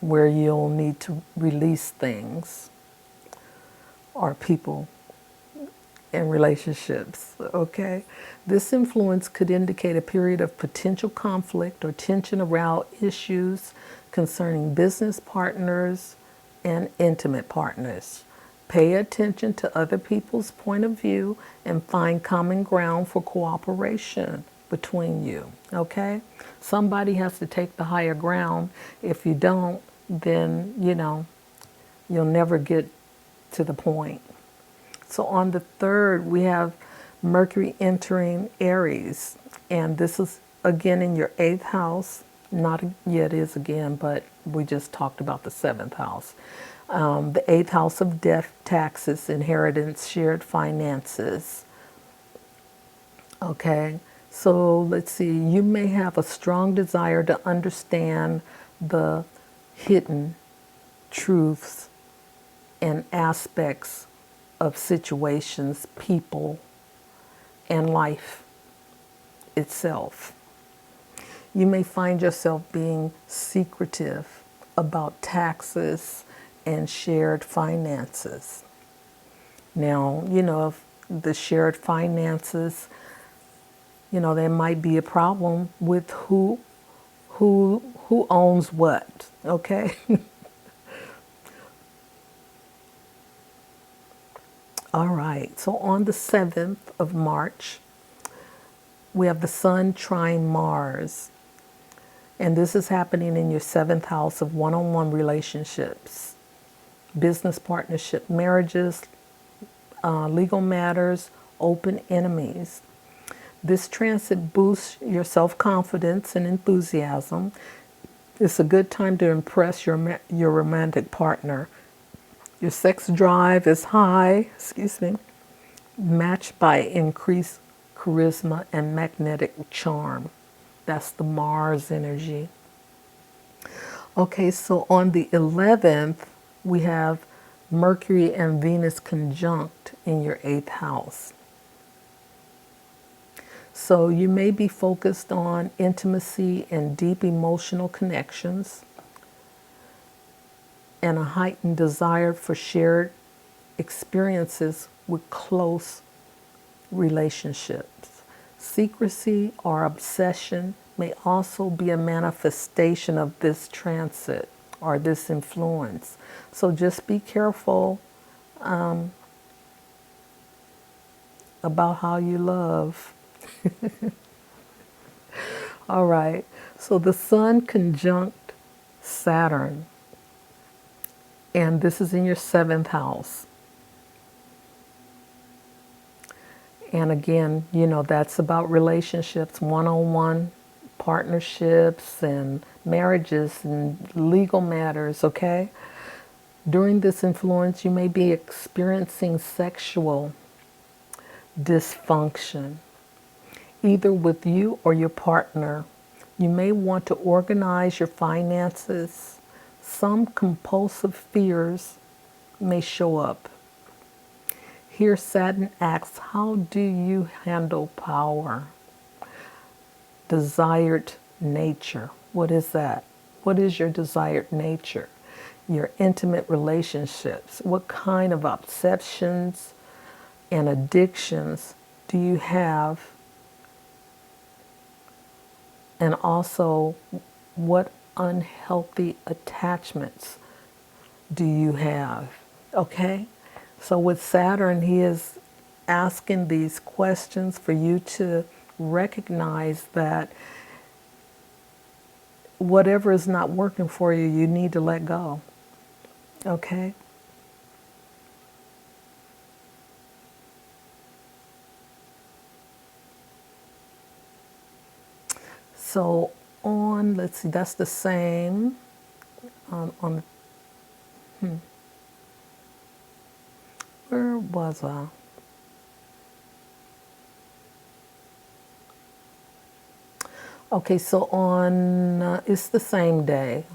[SPEAKER 1] where you'll need to release things or people in relationships, okay? This influence could indicate a period of potential conflict or tension around issues concerning business partners and intimate partners. Pay attention to other people's point of view and find common ground for cooperation between you, okay? Somebody has to take the higher ground. If you don't, then, you'll never get to the point. So on the 3rd, we have Mercury entering Aries. And this is again in your 8th house. Not yet is again, but we just talked about the 7th house. The 8th house of death, taxes, inheritance, shared finances. Okay, so let's see. You may have a strong desire to understand the hidden truths and aspects of situations, people, and life itself. You may find yourself being secretive about taxes and shared finances. Now, if the shared finances, there might be a problem with who owns what, okay? All right, so on the 7th of March, we have the Sun trine Mars. And this is happening in your 7th house of one-on-one relationships, business partnership, marriages, legal matters, open enemies. This transit boosts your self-confidence and enthusiasm. It's a good time to impress your romantic partner. Your sex drive is high, matched by increased charisma and magnetic charm. That's the Mars energy. Okay, so on the 11th, we have Mercury and Venus conjunct in your 8th house. So you may be focused on intimacy and deep emotional connections, and a heightened desire for shared experiences with close relationships. Secrecy or obsession may also be a manifestation of this transit or this influence. So just be careful about how you love. All right, so the Sun conjunct Saturn. And this is in your 7th house. And again, that's about relationships, one-on-one partnerships and marriages and legal matters, okay? During this influence, you may be experiencing sexual dysfunction, either with you or your partner. You may want to organize your finances. Some compulsive fears may show up. Here Saturn asks, how do you handle power? Desired nature. What is that? What is your desired nature? Your intimate relationships. What kind of obsessions and addictions do you have? And also, what unhealthy attachments do you have? Okay? So with Saturn, he is asking these questions for you to recognize that whatever is not working for you, you need to let go. Okay? So on, let's see, that's the same on where was I? Okay, so on, it's the same day.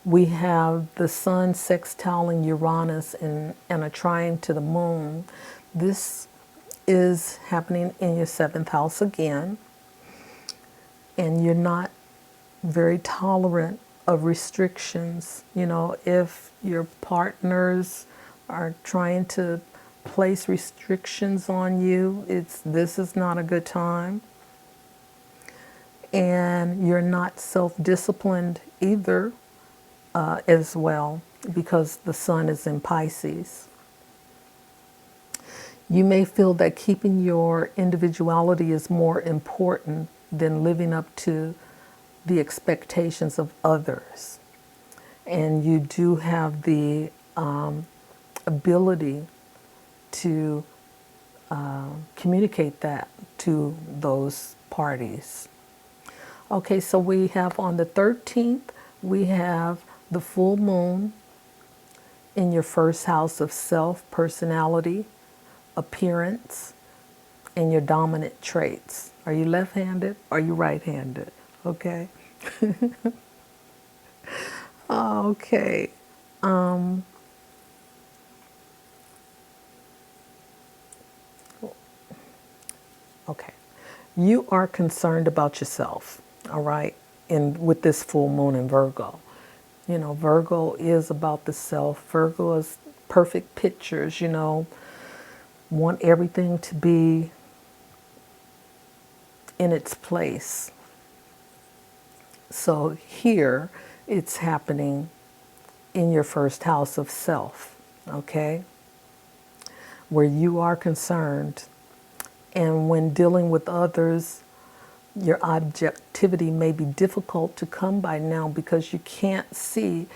[SPEAKER 1] We have the sun sextiling Uranus and a trine to the moon. This is happening in your seventh house again, and you're not very tolerant of restrictions. You know, if your partners are trying to place restrictions on you, this is not a good time. And you're not self-disciplined either, as well, because the sun is in Pisces. You may feel that keeping your individuality is more important than living up to the expectations of others. And you do have the ability to communicate that to those parties. Okay, so we have on the 13th, we have the full moon in your first house of self, personality, appearance, and your dominant traits. Are you left-handed? Are you right-handed? Okay. Okay. Okay. You are concerned about yourself, all right, with this full moon in Virgo. You know, Virgo is about the self. Virgo is perfect pictures, you know, want everything to be in its place. So here it's happening in your first house of self, okay, where you are concerned. And when dealing with others, your objectivity may be difficult to come by now because you can't see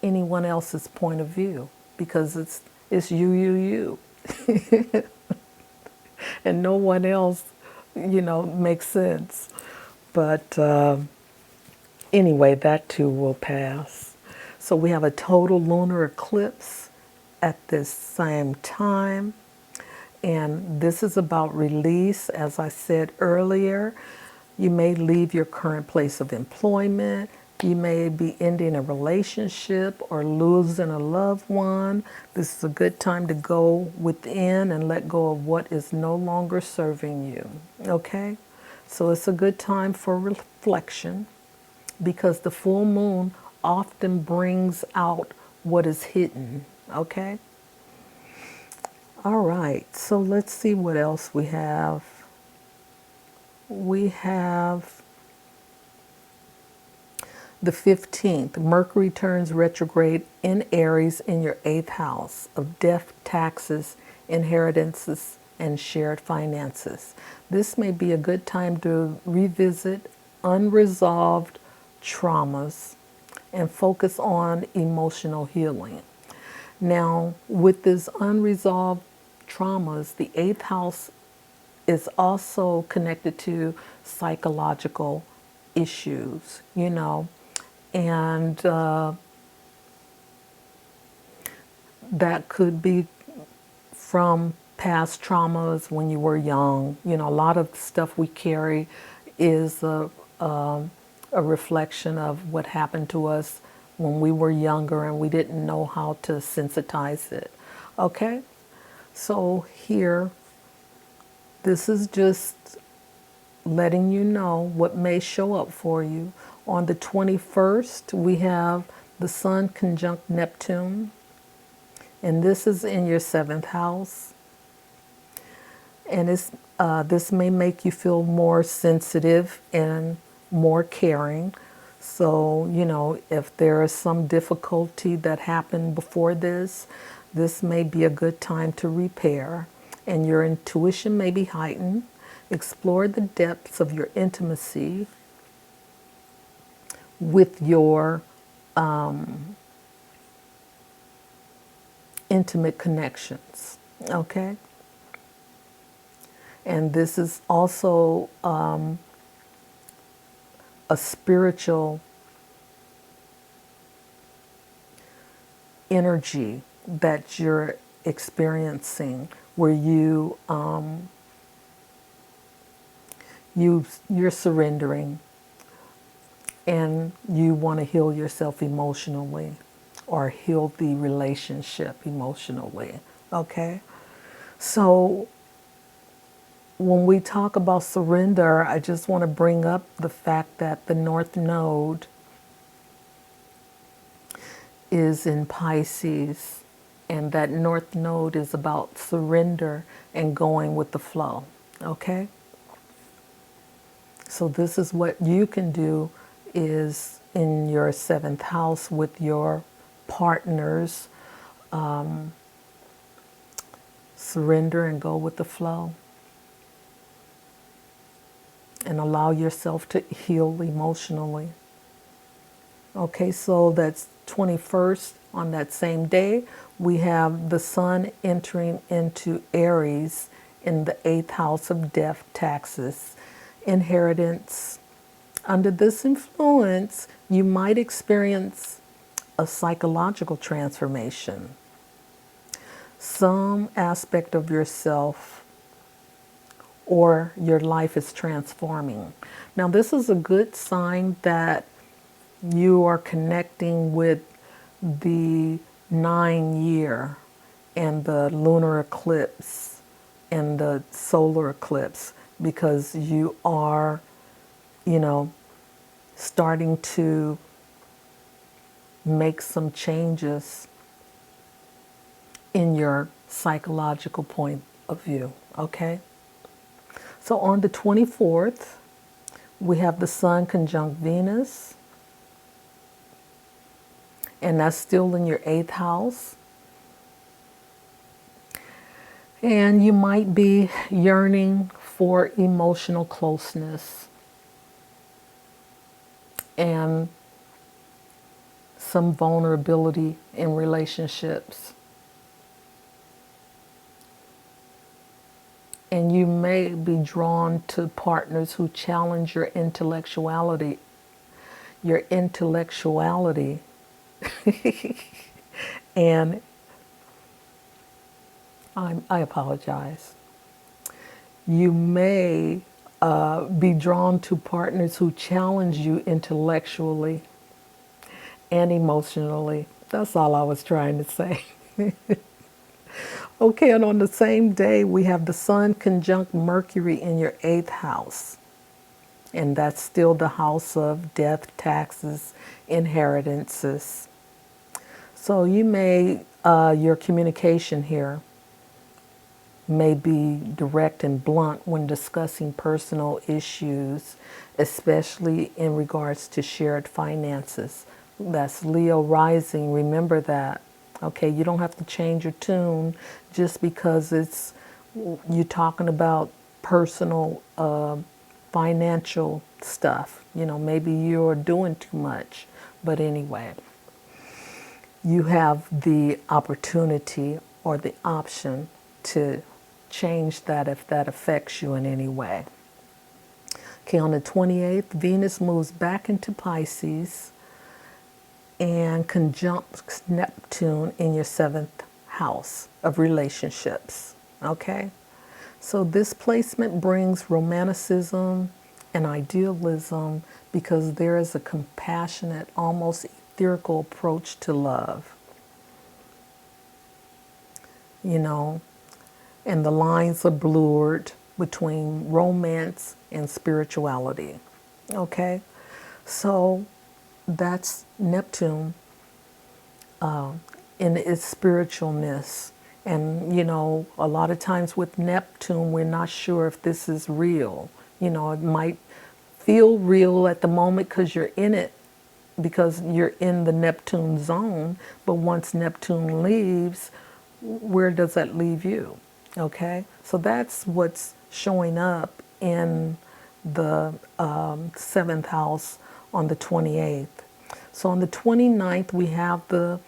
[SPEAKER 1] anyone else's point of view because it's you. And no one else, you know, makes sense. But anyway, that too will pass. So we have a total lunar eclipse at this same time. And this is about release, as I said earlier. You may leave your current place of employment. You may be ending a relationship or losing a loved one. This is a good time to go within and let go of what is no longer serving you. Okay? So it's a good time for reflection because the full moon often brings out what is hidden. Okay? All right, so let's see what else we have. We have the 15th. Mercury turns retrograde in Aries in your 8th house of death, taxes, inheritances, and shared finances. This may be a good time to revisit unresolved traumas and focus on emotional healing. Now, with this unresolved traumas, the 8th house is also connected to psychological issues, you know, and that could be from past traumas when you were young. You know, a lot of stuff we carry is a reflection of what happened to us when we were younger and we didn't know how to sensitize it. Okay? So here, this is just letting you know what may show up for you. On the 21st, we have the Sun conjunct Neptune, and this is in your seventh house. And this may make you feel more sensitive and more caring. So, if there is some difficulty that happened before this may be a good time to repair, and your intuition may be heightened. Explore the depths of your intimacy with your intimate connections, okay? And this is also a spiritual energy that you're experiencing, where you're surrendering and you want to heal yourself emotionally or heal the relationship emotionally. Okay? So when we talk about surrender, I just want to bring up the fact that the North Node is in Pisces, and that North Node is about surrender and going with the flow. Okay? So this is what you can do is in your seventh house with your partners, surrender and go with the flow and allow yourself to heal emotionally. Okay, so that's 21st. On that same day, we have the Sun entering into Aries in the 8th house of death, taxes, inheritance. Under this influence, you might experience a psychological transformation. Some aspect of yourself or your life is transforming. Now, this is a good sign that you are connecting with the 9-year and the lunar eclipse and the solar eclipse, because you are, starting to make some changes in your psychological point of view. Okay? So on the 24th, we have the Sun conjunct Venus, and that's still in your 8th house. And you might be yearning for emotional closeness and some vulnerability in relationships. And you may be drawn to partners who challenge your intellectuality. Your intellectuality. And I apologize. You may be drawn to partners who challenge you intellectually and emotionally. That's all I was trying to say. Okay, and on the same day, we have the Sun conjunct Mercury in your 8th house. And that's still the house of death, taxes, inheritances. So you may, your communication here may be direct and blunt when discussing personal issues, especially in regards to shared finances. That's Leo rising. Remember that. Okay, you don't have to change your tune just because you're talking about personal financial stuff. Maybe you're doing too much. But anyway, you have the opportunity or the option to change that if that affects you in any way. Okay, on the 28th, Venus moves back into Pisces and conjuncts Neptune in your 7th house of relationships. Okay? So this placement brings romanticism and idealism because there is a compassionate, almost etherical approach to love. and the lines are blurred between romance and spirituality. Okay, so that's Neptune in its spiritualness. And, you know, a lot of times with Neptune, we're not sure if this is real. You know, it might feel real at the moment because you're in it, because you're in the Neptune zone. But once Neptune leaves, where does that leave you? Okay, so that's what's showing up in the seventh house on the 28th. So on the 29th, we have the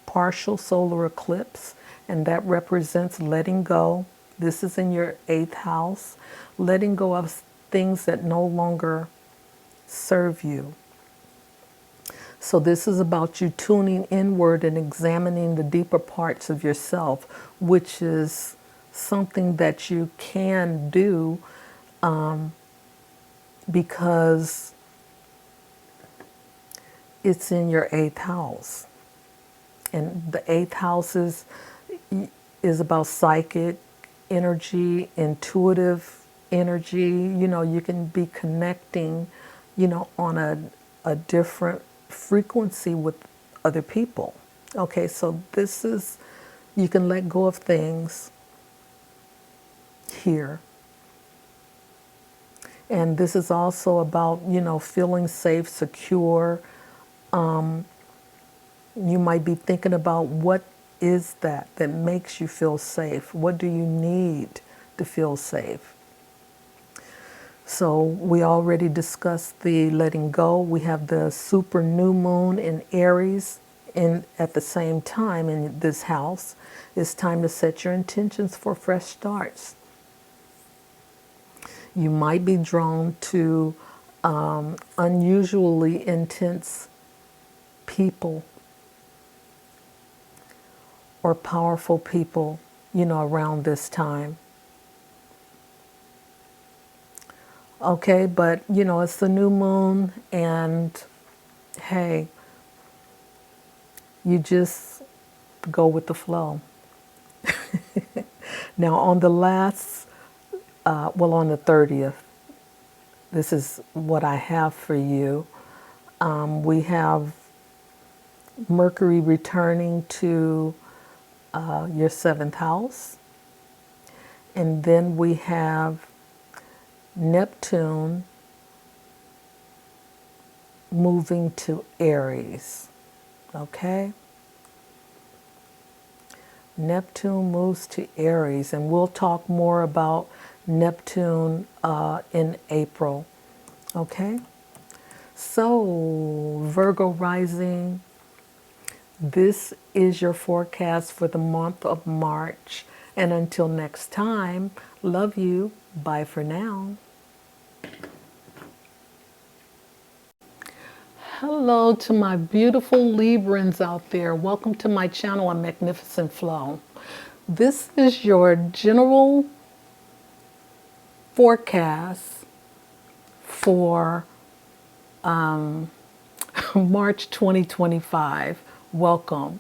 [SPEAKER 1] partial solar eclipse, and that represents letting go. This is in your eighth house, letting go of things that no longer serve you. So this is about you tuning inward and examining the deeper parts of yourself, which is something that you can do because it's in your eighth house. And the eighth house is about psychic energy, intuitive energy. You know, you can be connecting, you know, on a different frequency with other people. Okay, so this is, you can let go of things here. And this is also about, you know, feeling safe, secure. You might be thinking about what is that makes you feel safe? What do you need to feel safe? So we already discussed the letting go. We have the super new moon in Aries at the same time in this house. It's time to set your intentions for fresh starts. You might be drawn to unusually intense people or powerful people, you know, around this time. Okay, but you know, it's the new moon, and hey, you just go with the flow. Now, on the last, on the 30th, this is what I have for you. We have Mercury returning to your seventh house, and then we have Neptune moving to Aries. Okay? Neptune moves to Aries, and we'll talk more about Neptune in April. Okay? So, Virgo rising, this is your forecast for the month of March. And until next time, love you. Bye for now. Hello to my beautiful Librans out there. Welcome to my channel, A Magnificent Flow. This is your general forecast for March 2025. Welcome.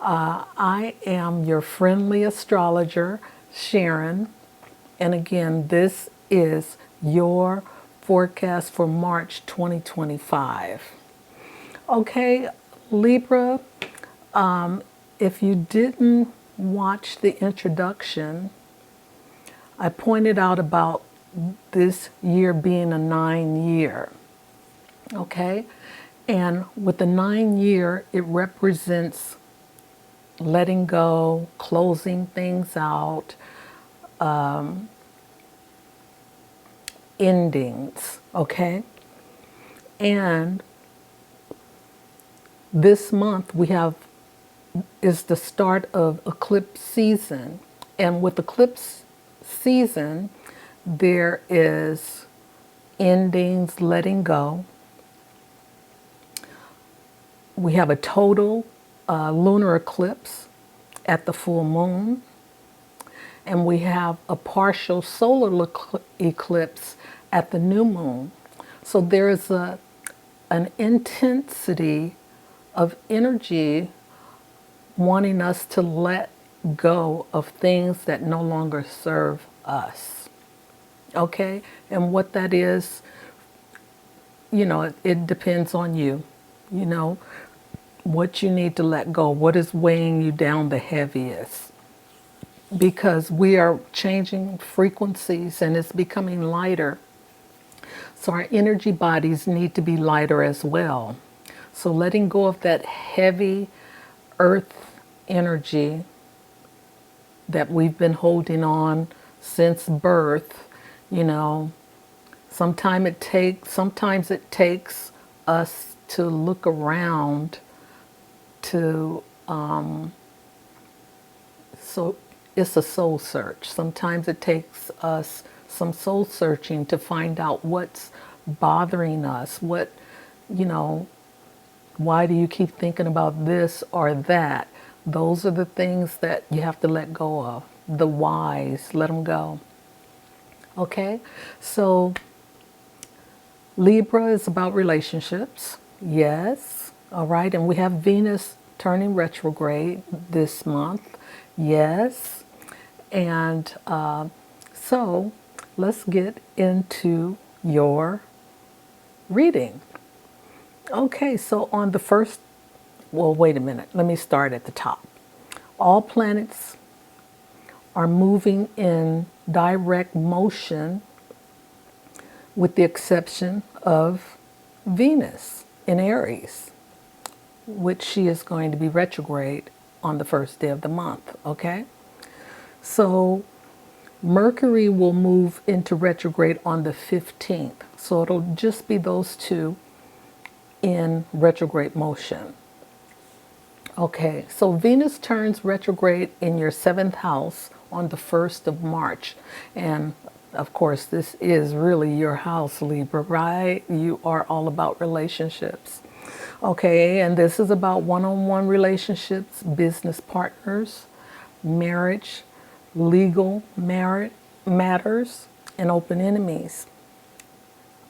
[SPEAKER 1] I am your friendly astrologer, Sharon. And again, this is your forecast for March 2025. Okay, Libra, if you didn't watch the introduction, I pointed out about this year being a 9-year. Okay, and with the 9-year, it represents letting go, closing things out, endings, okay? And this month is the start of eclipse season. And with eclipse season, there is endings, letting go. We have a total lunar eclipse at the full moon. And we have a partial solar eclipse at the new moon. So there is an intensity of energy wanting us to let go of things that no longer serve us. Okay? And what that is, it depends on you. You know, what you need to let go, what is weighing you down the heaviest. Because we are changing frequencies and it's becoming lighter. So our energy bodies need to be lighter as well. So letting go of that heavy earth energy that we've been holding on since birth, you know, sometimes it takes us to look around to so it's a soul search. Sometimes it takes us some soul searching to find out what's bothering us. You know, why do you keep thinking about this or that? Those are the things that you have to let go of. The whys, let them go. Okay? So Libra is about relationships. Yes. All right. And we have Venus turning retrograde this month. Yes. And so let's get into your reading. Okay. So on the first, well, wait a minute. Let me start at the top. All planets are moving in direct motion with the exception of Venus in Aries, which she is going to be retrograde on the first day of the month, okay? So Mercury will move into retrograde on the 15th. So it'll just be those two in retrograde motion. Okay, so Venus turns retrograde in your 7th house on the 1st of March. And of course, this is really your house, Libra, right? You are all about relationships. Okay, and this is about one-on-one relationships, business partners, marriage, legal matters, and open enemies.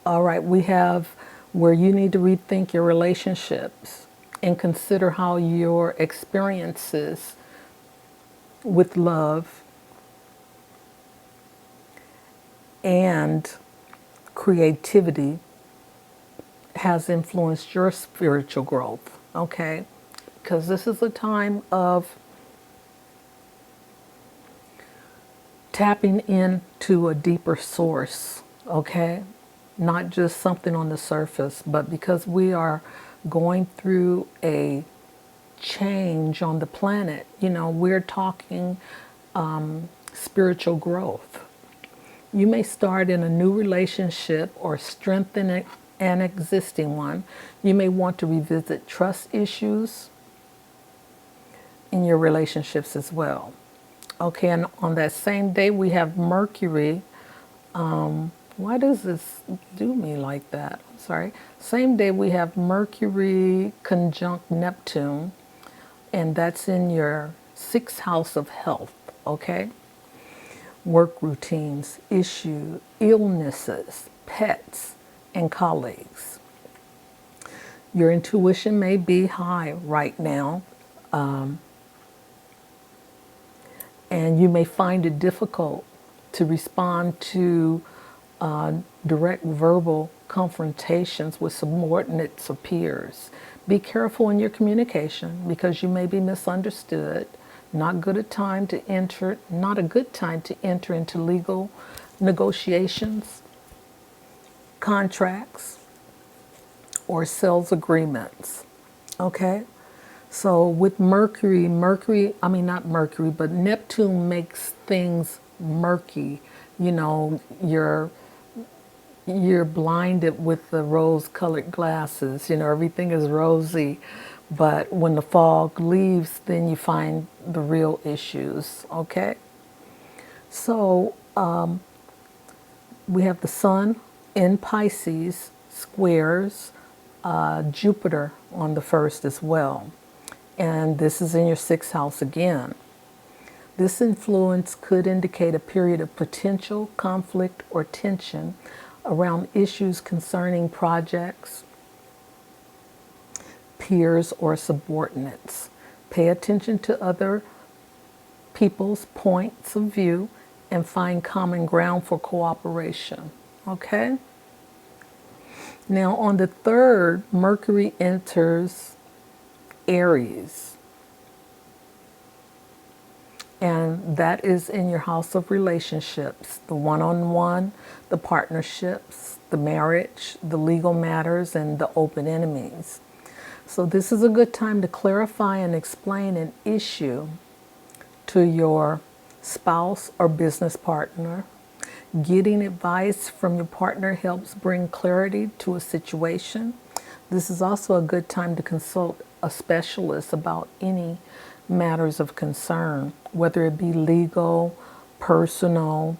[SPEAKER 1] All right, we have where you need to rethink your relationships and consider how your experiences with love and creativity has influenced your spiritual growth, okay? Because this is a time of tapping into a deeper source, okay? Not just something on the surface, but because we are going through a change on the planet, we're talking spiritual growth. You may start in a new relationship or strengthen an existing one. You may want to revisit trust issues in your relationships as well. Okay, and on that same day we have Mercury. Why does this do me like that? I'm sorry. Same day we have Mercury conjunct Neptune, and that's in your 6th house of health, okay? Work routines, illnesses, pets, and colleagues. Your intuition may be high right now, and you may find it difficult to respond to direct verbal confrontations with subordinates or peers. Be careful in your communication because you may be misunderstood. Not a good time to enter into legal negotiations, contracts, or sales agreements. Okay? So with not Mercury, but Neptune makes things murky. You're blinded with the rose-colored glasses. Everything is rosy. But when the fog leaves, then you find the real issues, okay? So we have the Sun in Pisces squares Jupiter on the 1st as well. And this is in your 6th house again. This influence could indicate a period of potential conflict or tension around issues concerning projects, peers, or subordinates. Pay attention to other people's points of view and find common ground for cooperation. Okay? Now, on the 3rd, Mercury enters Aries, and that is in your house of relationships, the one-on-one, the partnerships, the marriage, the legal matters, and the open enemies. So this is a good time to clarify and explain an issue to your spouse or business partner. Getting advice from your partner helps bring clarity to a situation. This is also a good time to consult a specialist about any matters of concern, whether it be legal, personal,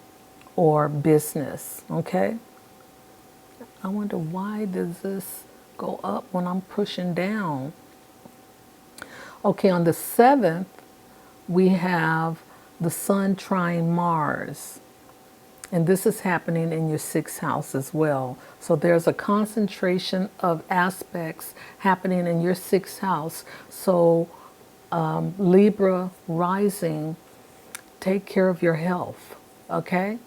[SPEAKER 1] or business. Okay? I wonder, why does this go up when I'm pushing down? Okay, on the 7th, we have the Sun trine Mars. And this is happening in your 6th house as well. So there's a concentration of aspects happening in your 6th house. So Libra rising, take care of your health, okay?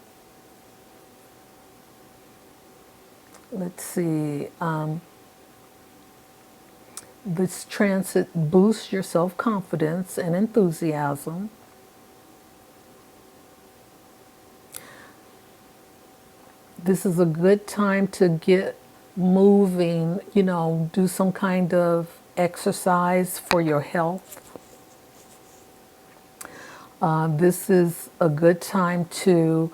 [SPEAKER 1] Let's see. This transit boosts your self-confidence and enthusiasm. This is a good time to get moving, do some kind of exercise for your health. This is a good time to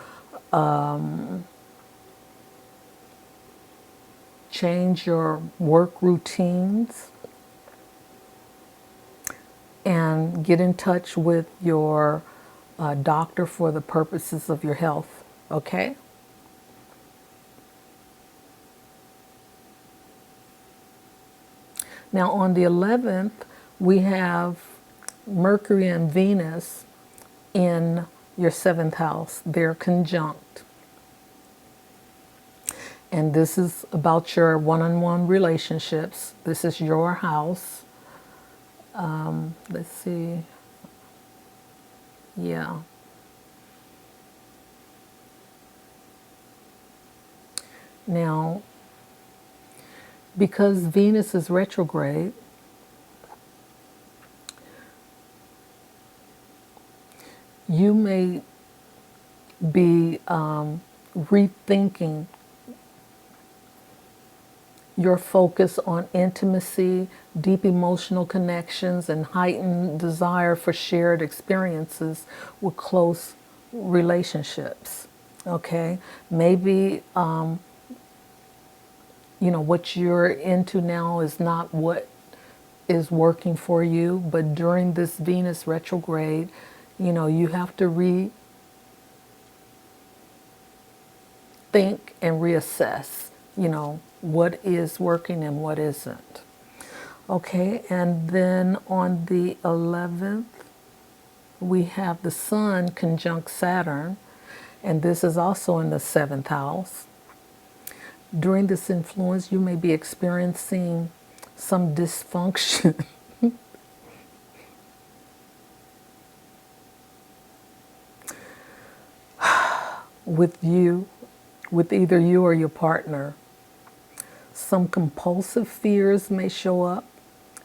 [SPEAKER 1] change your work routines and get in touch with your doctor for the purposes of your health, okay? Now on the 11th, we have Mercury and Venus in your 7th house. They're conjunct. And this is about your one-on-one relationships. This is your house. Let's see. Yeah. Now, because Venus is retrograde, you may be rethinking your focus on intimacy, deep emotional connections, and heightened desire for shared experiences with close relationships. Okay? Maybe what you're into now is not what is working for you, but during this Venus retrograde, you have to rethink and reassess, what is working and what isn't. Okay, and then on the 11th, we have the Sun conjunct Saturn, and this is also in the 7th house. During this influence, you may be experiencing some dysfunction with either you or your partner. Some compulsive fears may show up.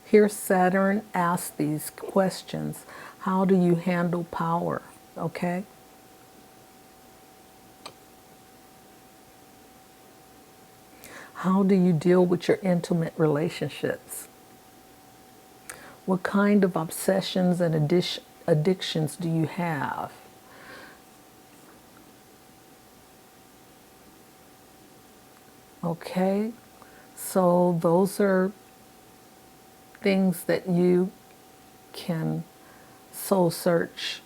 [SPEAKER 1] Here Saturn asks these questions. How do you handle power? Okay? How do you deal with your intimate relationships? What kind of obsessions and addictions do you have? Okay, so those are things that you can soul search,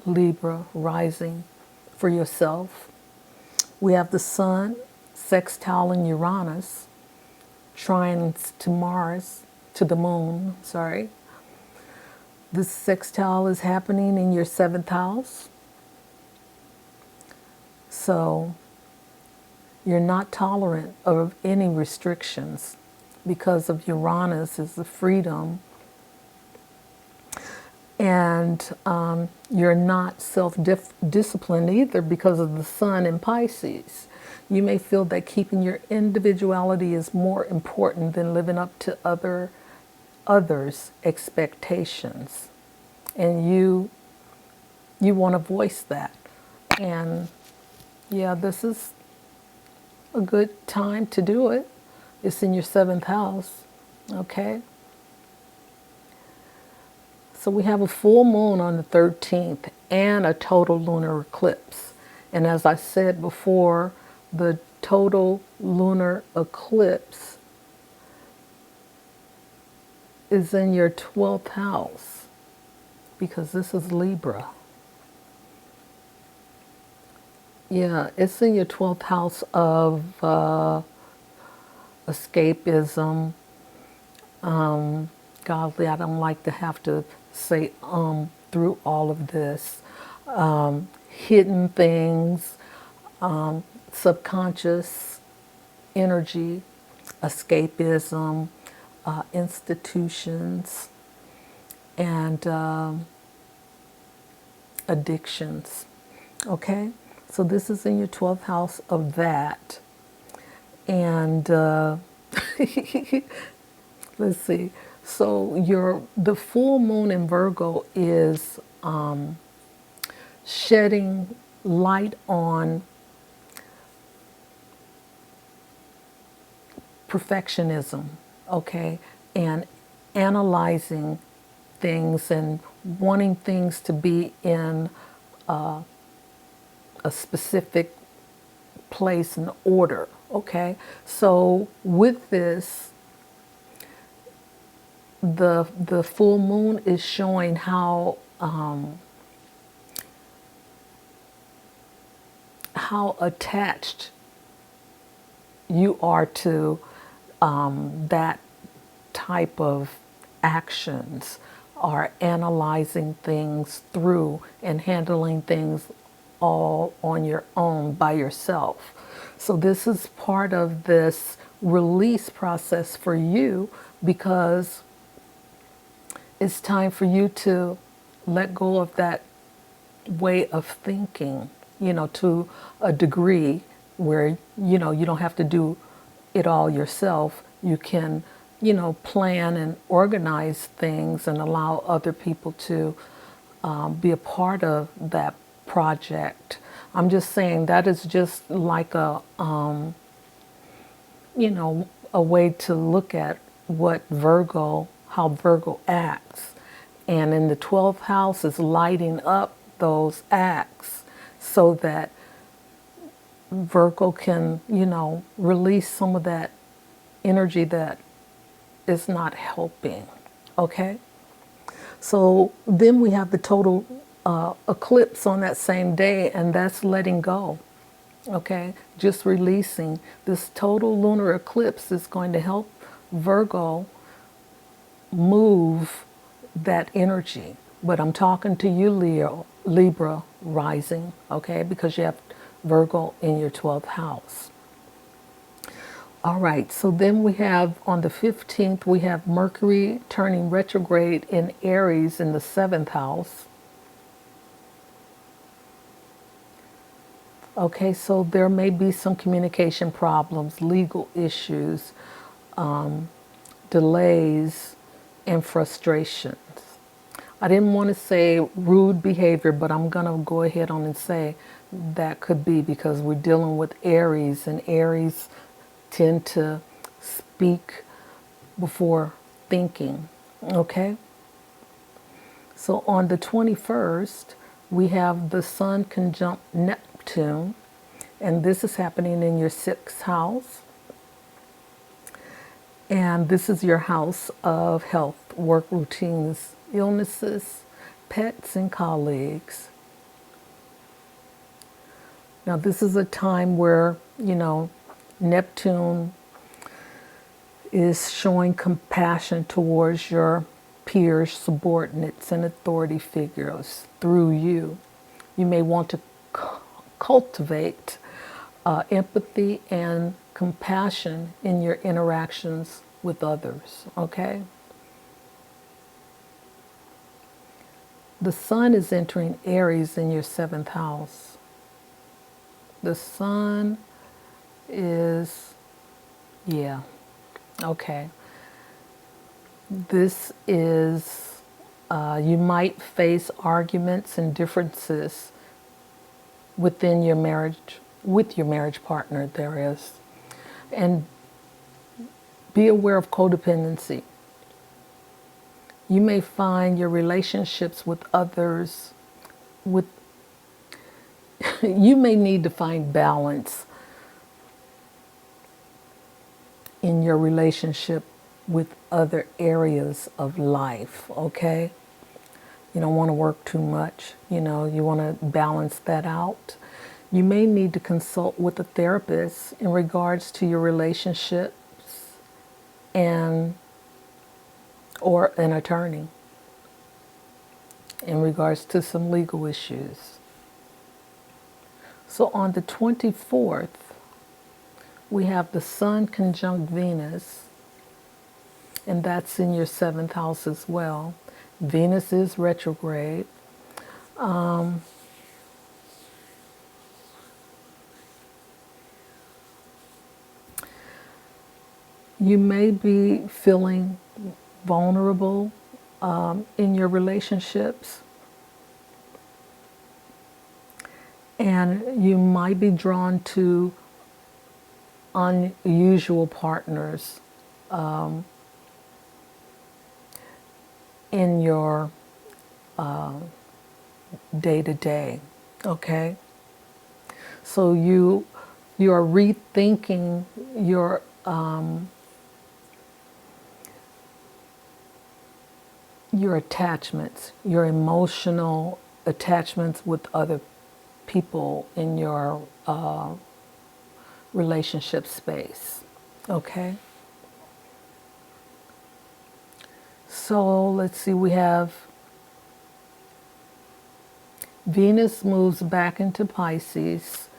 [SPEAKER 1] Libra rising, for yourself. We have the Sun sextile in Uranus, trines to Mars, to the Moon, sorry. This sextile is happening in your 7th house. So you're not tolerant of any restrictions because of Uranus is the freedom. And you're not self-disciplined either because of the sun in Pisces. You may feel that keeping your individuality is more important than living up to others' expectations. And you want to voice that. And yeah, this is a good time to do it. It's in your seventh house. Okay. So we have a full moon on the 13th and a total lunar eclipse. And as I said before, the total lunar eclipse is in your 12th house because this is Libra. Yeah, it's in your 12th house of escapism. Godly, I don't like to have to say through all of this. Hidden things, subconscious energy, escapism, institutions, and addictions. Okay? So this is in your 12th house of that. And let's see. So the full moon in Virgo is shedding light on perfectionism, okay, and analyzing things and wanting things to be in a specific place and order, okay. So with this, the full moon is showing how attached you are to that type of actions, are analyzing things through and handling things all on your own by yourself. So this is part of this release process for you because it's time for you to let go of that way of thinking, to a degree where, you don't have to do it all yourself. You can, plan and organize things and allow other people to be a part of that project. I'm just saying that is just like a way to look at how Virgo acts. And in the 12th house is lighting up those acts so that Virgo can, release some of that energy that is not helping. Okay? So then we have the total eclipse on that same day, and that's letting go. Okay? Just releasing. This total lunar eclipse is going to help Virgo move that energy. But I'm talking to you, Libra rising, okay? Because you have Virgo in your 12th house. All right, so then we have on the 15th, we have Mercury turning retrograde in Aries in the 7th house. Okay, so there may be some communication problems, legal issues, delays, and frustrations. I didn't want to say rude behavior, but I'm going to go ahead on and say that could be because we're dealing with Aries, and Aries tend to speak before thinking. Okay? So on the 21st, we have the Sun conjunct Neptune, and this is happening in your 6th house. And this is your house of health, work routines, illnesses, pets, and colleagues. Now, this is a time where, Neptune is showing compassion towards your peers, subordinates, and authority figures through you. You may want to cultivate empathy and compassion in your interactions with others, okay? The sun is entering Aries in your seventh house. The sun is, yeah, okay. This is, you might face arguments and differences within your marriage, with your marriage partner, there is. And be aware of codependency. You may find your relationships with others, with you may need to find balance in your relationship with other areas of life, okay? You don't want to work too much, you want to balance that out. You may need to consult with a therapist in regards to your relationships and or an attorney in regards to some legal issues. So on the 24th, we have the Sun conjunct Venus, and that's in your seventh house as well. Venus is retrograde. You may be feeling vulnerable in your relationships, and you might be drawn to unusual partners in your day-to-day, okay? So you are rethinking your attachments, your emotional attachments with other people in your relationship space, okay? So let's see, we have Venus moves back into Pisces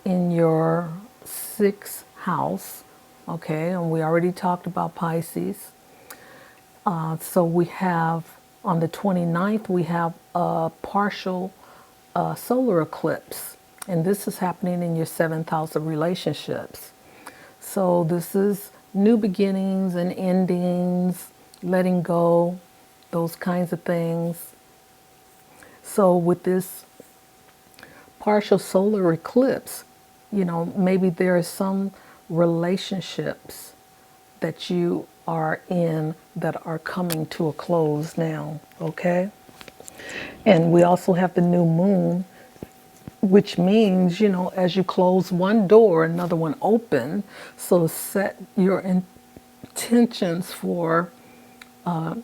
[SPEAKER 1] in your sixth house, okay? And we already talked about Pisces. So we have, on the 29th, we have a partial solar eclipse. And this is happening in your seventh house of relationships. So this is new beginnings and endings, letting go, those kinds of things. So with this partial solar eclipse, maybe there are some relationships that you are in that are coming to a close now, okay? And we also have the new moon, which means, as you close one door, another one open. So set your intentions for, a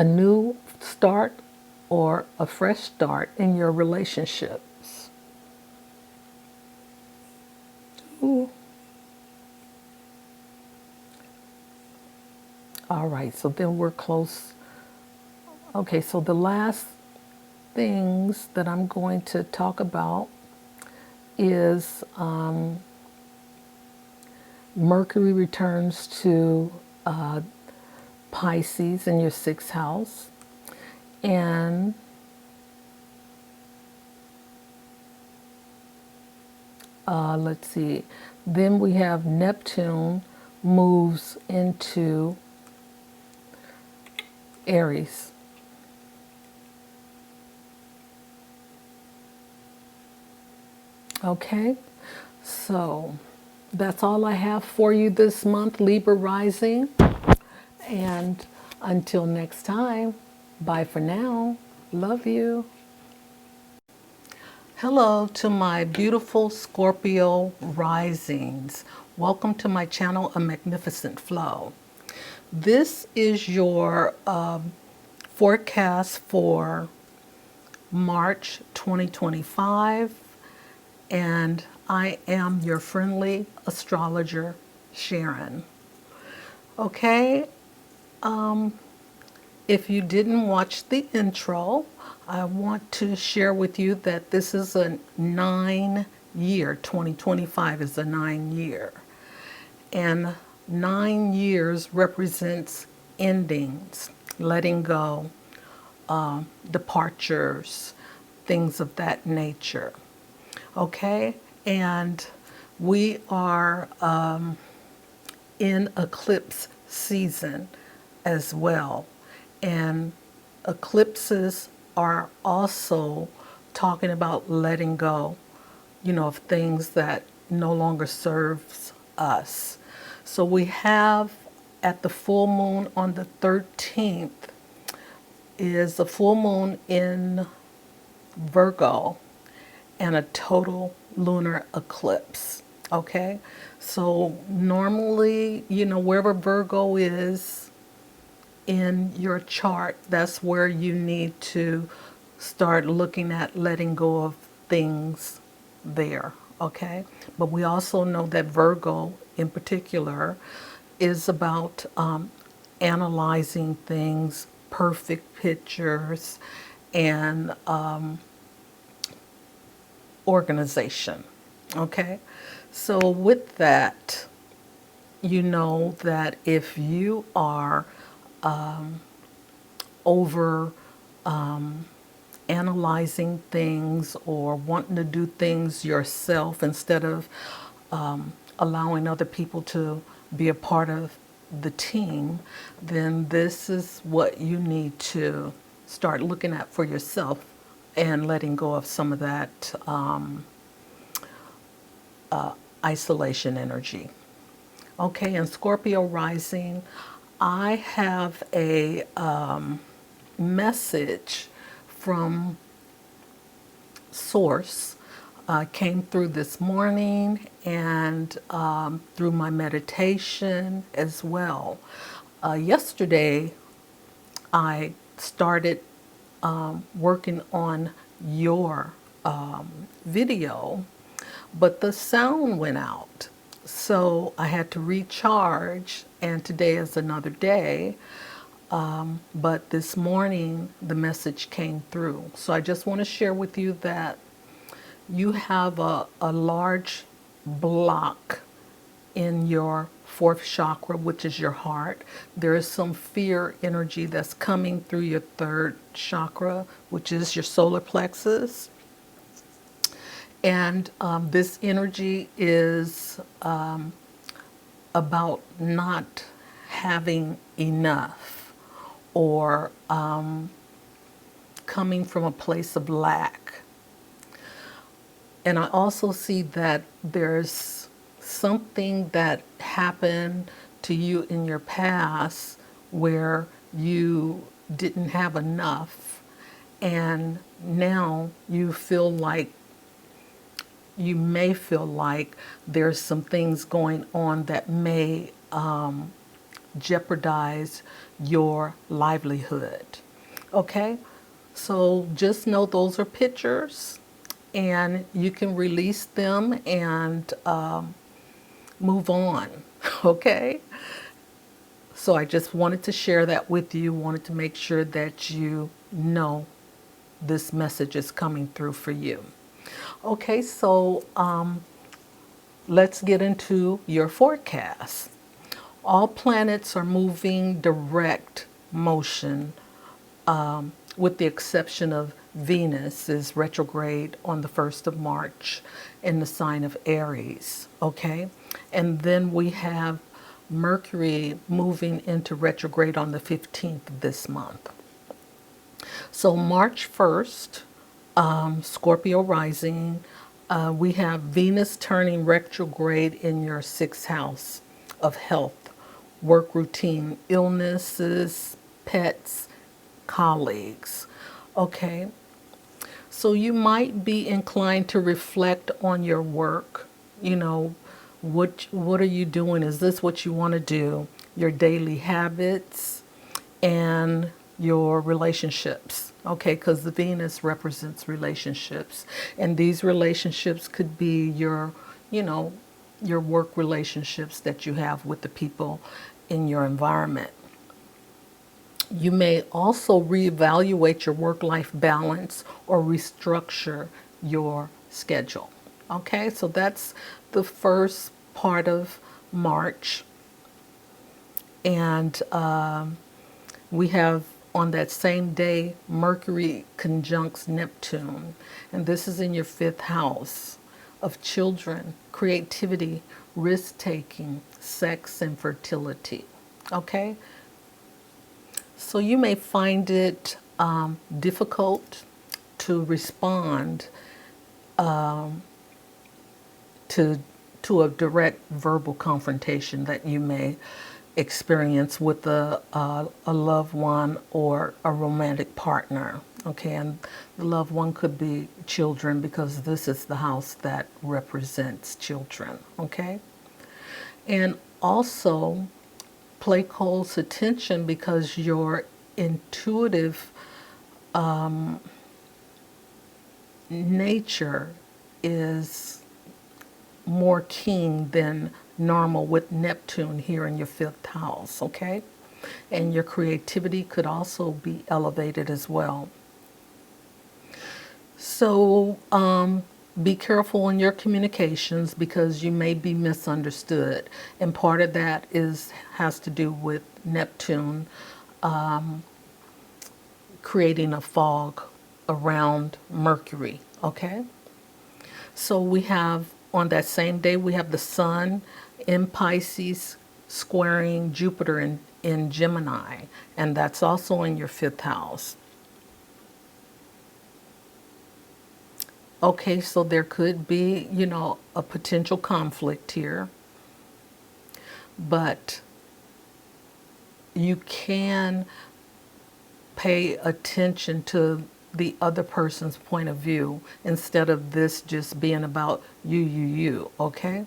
[SPEAKER 1] new start or a fresh start in your relationships. Ooh. All right, so then we're close. Okay, so the last things that I'm going to talk about is Mercury returns to Pisces in your sixth house, and let's see, then we have Neptune moves into Aries. Okay, so that's all I have for you this month, Libra rising. And until next time, bye for now. Love you. Hello to my beautiful Scorpio risings. Welcome to my channel, A Magnificent Flow. This is your forecast for March 2025, and I am your friendly astrologer, Sharon. Okay, if you didn't watch the intro, I want to share with you that this is a 9-year, 2025 is a 9-year. And 9 years represents endings, letting go, departures, things of that nature. Okay? And we are in eclipse season as well. And eclipses are also talking about letting go, of things that no longer serves us. So we have at the full moon on the 13th is a full moon in Virgo and a total lunar eclipse. Okay? So normally, wherever Virgo is in your chart, that's where you need to start looking at letting go of things there. Okay? But we also know that Virgo in particular is about analyzing things, perfect pictures, and organization. Okay? So, with that, you know that if you are over analyzing things or wanting to do things yourself instead of allowing other people to be a part of the team, then this is what you need to start looking at for yourself and letting go of some of that isolation energy. Okay, and Scorpio rising, I have a message from Source. Came through this morning and through my meditation as well. Yesterday, I started working on your video, but the sound went out. So I had to recharge, and today is another day. But this morning, the message came through. So I just want to share with you that you have a large block in your fourth chakra, which is your heart. There is some fear energy that's coming through your third chakra, which is your solar plexus. And this energy is about not having enough or coming from a place of lack. And I also see that there's something that happened to you in your past where you didn't have enough, and now you may feel like there's some things going on that may jeopardize your livelihood. Okay? So just know those are pictures and you can release them and move on. Okay? So I just wanted to share that with you, wanted to make sure that you know this message is coming through for you. Okay, so let's get into your forecast. All planets are moving direct motion, with the exception of Venus is retrograde on the 1st of March in the sign of Aries. Okay, and then we have Mercury moving into retrograde on the 15th of this month. So March 1st, Scorpio rising, we have Venus turning retrograde in your sixth house of health, work routine, illnesses, pets, colleagues. Okay, so you might be inclined to reflect on your work. What are you doing? Is this what you want to do? Your daily habits and your relationships. Okay, because the Venus represents relationships, and these relationships could be your work relationships that you have with the people in your environment. You may also reevaluate your work-life balance or restructure your schedule. Okay, so that's the first part of March. And We have on that same day Mercury conjuncts Neptune, and this is in your fifth house of children, creativity, risk taking, sex, and fertility. Okay? So you may find it difficult to respond to to a direct verbal confrontation that you may experience with a loved one or a romantic partner. Okay, and the loved one could be children because this is the house that represents children. Okay, and also play close attention because your intuitive nature is more keen than normal with Neptune here in your fifth house, okay? And your creativity could also be elevated as well. So be careful in your communications because you may be misunderstood. And part of that has to do with Neptune creating a fog around Mercury, okay? So we have, on that same day, we have the Sun in Pisces squaring Jupiter in Gemini, and that's also in your fifth house. Okay, so there could be, a potential conflict here, but you can pay attention to the other person's point of view instead of this just being about you, okay?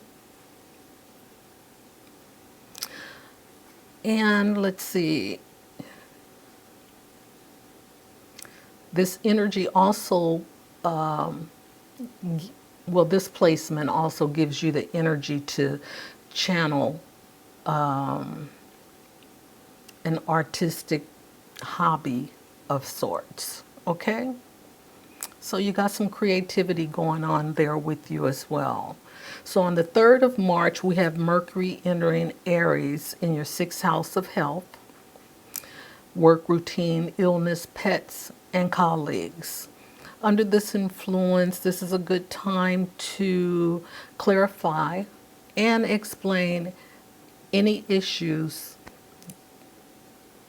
[SPEAKER 1] And let's see. This energy also, this placement also gives you the energy to channel an artistic hobby of sorts, okay? So you got some creativity going on there with you as well. So on the 3rd of March, we have Mercury entering Aries in your 6th house of health, work routine, illness, pets, and colleagues. Under this influence, this is a good time to clarify and explain any issues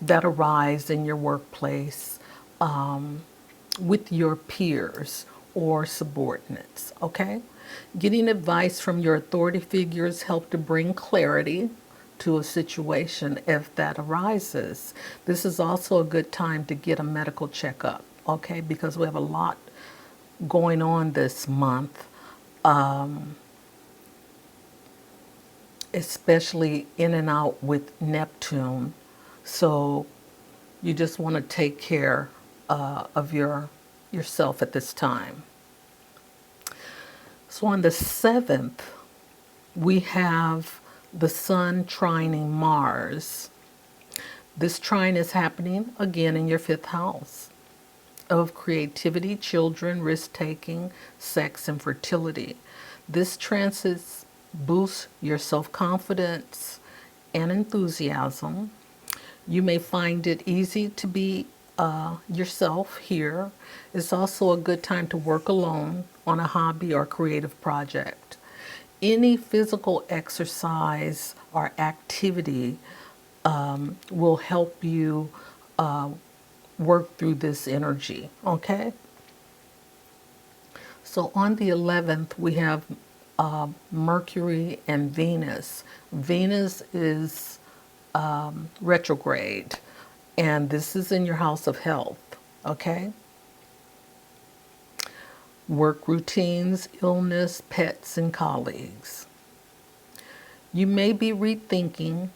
[SPEAKER 1] that arise in your workplace with your peers or subordinates, okay? Getting advice from your authority figures help to bring clarity to a situation if that arises. This is also a good time to get a medical checkup, okay? Because we have a lot going on this month, especially in and out with Neptune. So you just want to take care of yourself at this time. So on the 7th, we have the Sun trining Mars. This trine is happening again in your 5th house of creativity, children, risk-taking, sex, and fertility. This transit boosts your self-confidence and enthusiasm. You may find it easy to be yourself here. It's also a good time to work alone on a hobby or creative project. Any physical exercise or activity will help you work through this energy, okay? So on the 11th, we have Mercury and Venus. Venus is retrograde, and this is in your house of health, okay? Work routines, illness, pets, and colleagues. You may be rethinking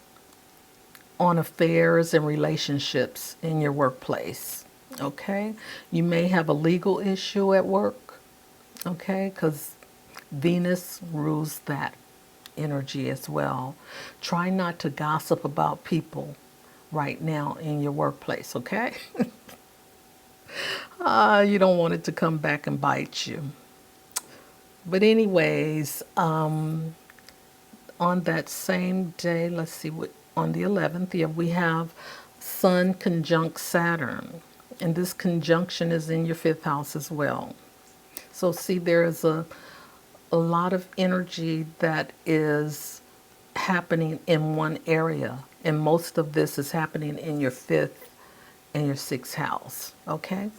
[SPEAKER 1] on affairs and relationships in your workplace, okay? You may have a legal issue at work, okay? Because Venus rules that energy as well. Try not to gossip about people right now in your workplace, okay? You don't want it to come back and bite you. But anyways, on that same day, let's see, on the 11th, yeah, we have Sun conjunct Saturn, and this conjunction is in your fifth house as well. So see, there is a lot of energy that is happening in one area, and most of this is happening in your fifth and your sixth house, okay?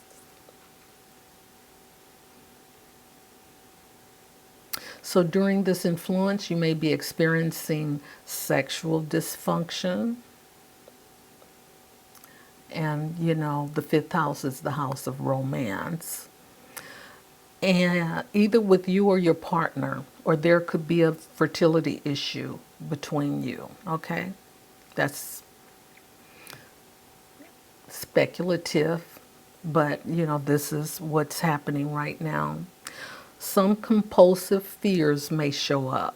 [SPEAKER 1] So during this influence, you may be experiencing sexual dysfunction. And, you know, the fifth house is the house of romance. And either with you or your partner, or there could be a fertility issue between you, okay? That's speculative, but, you know, this is what's happening right now. Some compulsive fears may show up.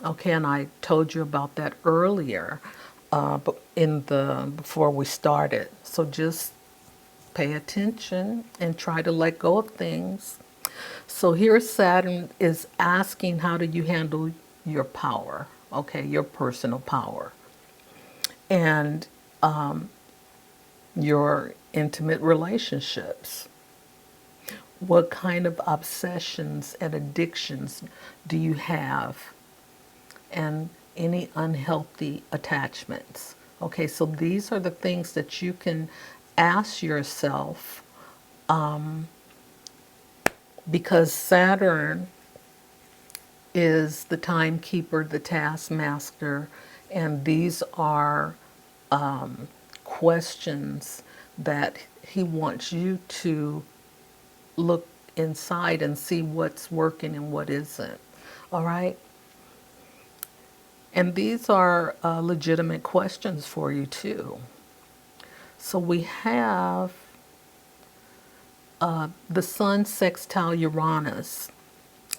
[SPEAKER 1] Okay, and I told you about that earlier, but before we started. So just pay attention and try to let go of things. So here Saturn is asking, how do you handle your power? Okay, your personal power and your intimate relationships. What kind of obsessions and addictions do you have? And any unhealthy attachments. Okay, so these are the things that you can ask yourself, because Saturn is the timekeeper, the taskmaster, and these are questions that he wants you to look inside and see what's working and what isn't. All right? And these are legitimate questions for you too. So we have the Sun sextile Uranus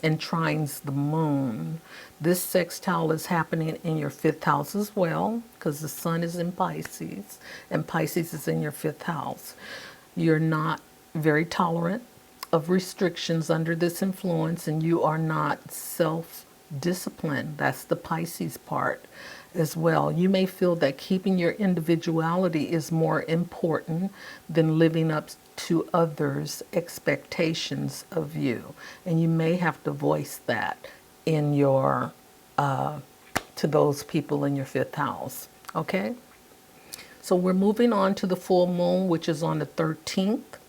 [SPEAKER 1] and trines the Moon. This sextile is happening in your fifth house as well, because the Sun is in Pisces and Pisces is in your fifth house. You're not very tolerant of restrictions under this influence, and you are not self-disciplined. That's the Pisces part as well. You may feel that keeping your individuality is more important than living up to others' expectations of you, and you may have to voice that in your to those people in your fifth house. Okay, so we're moving on to the full moon, which is on the 13th,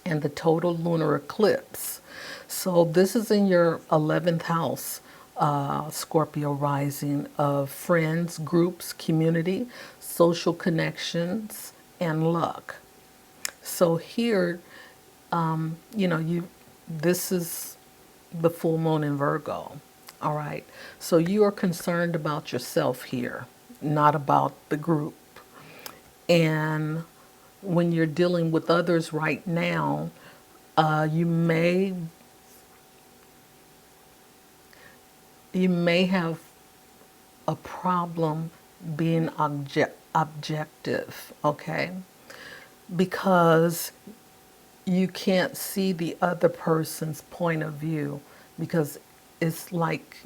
[SPEAKER 1] and the total lunar eclipse. So this is in your 11th house, Scorpio rising, of friends, groups, community, social connections, and luck. So here, this is the full moon in Virgo. All right. So you are concerned about yourself here, not about the group. And when you're dealing with others right now, you may have a problem being objective, okay? Because you can't see the other person's point of view, because it's like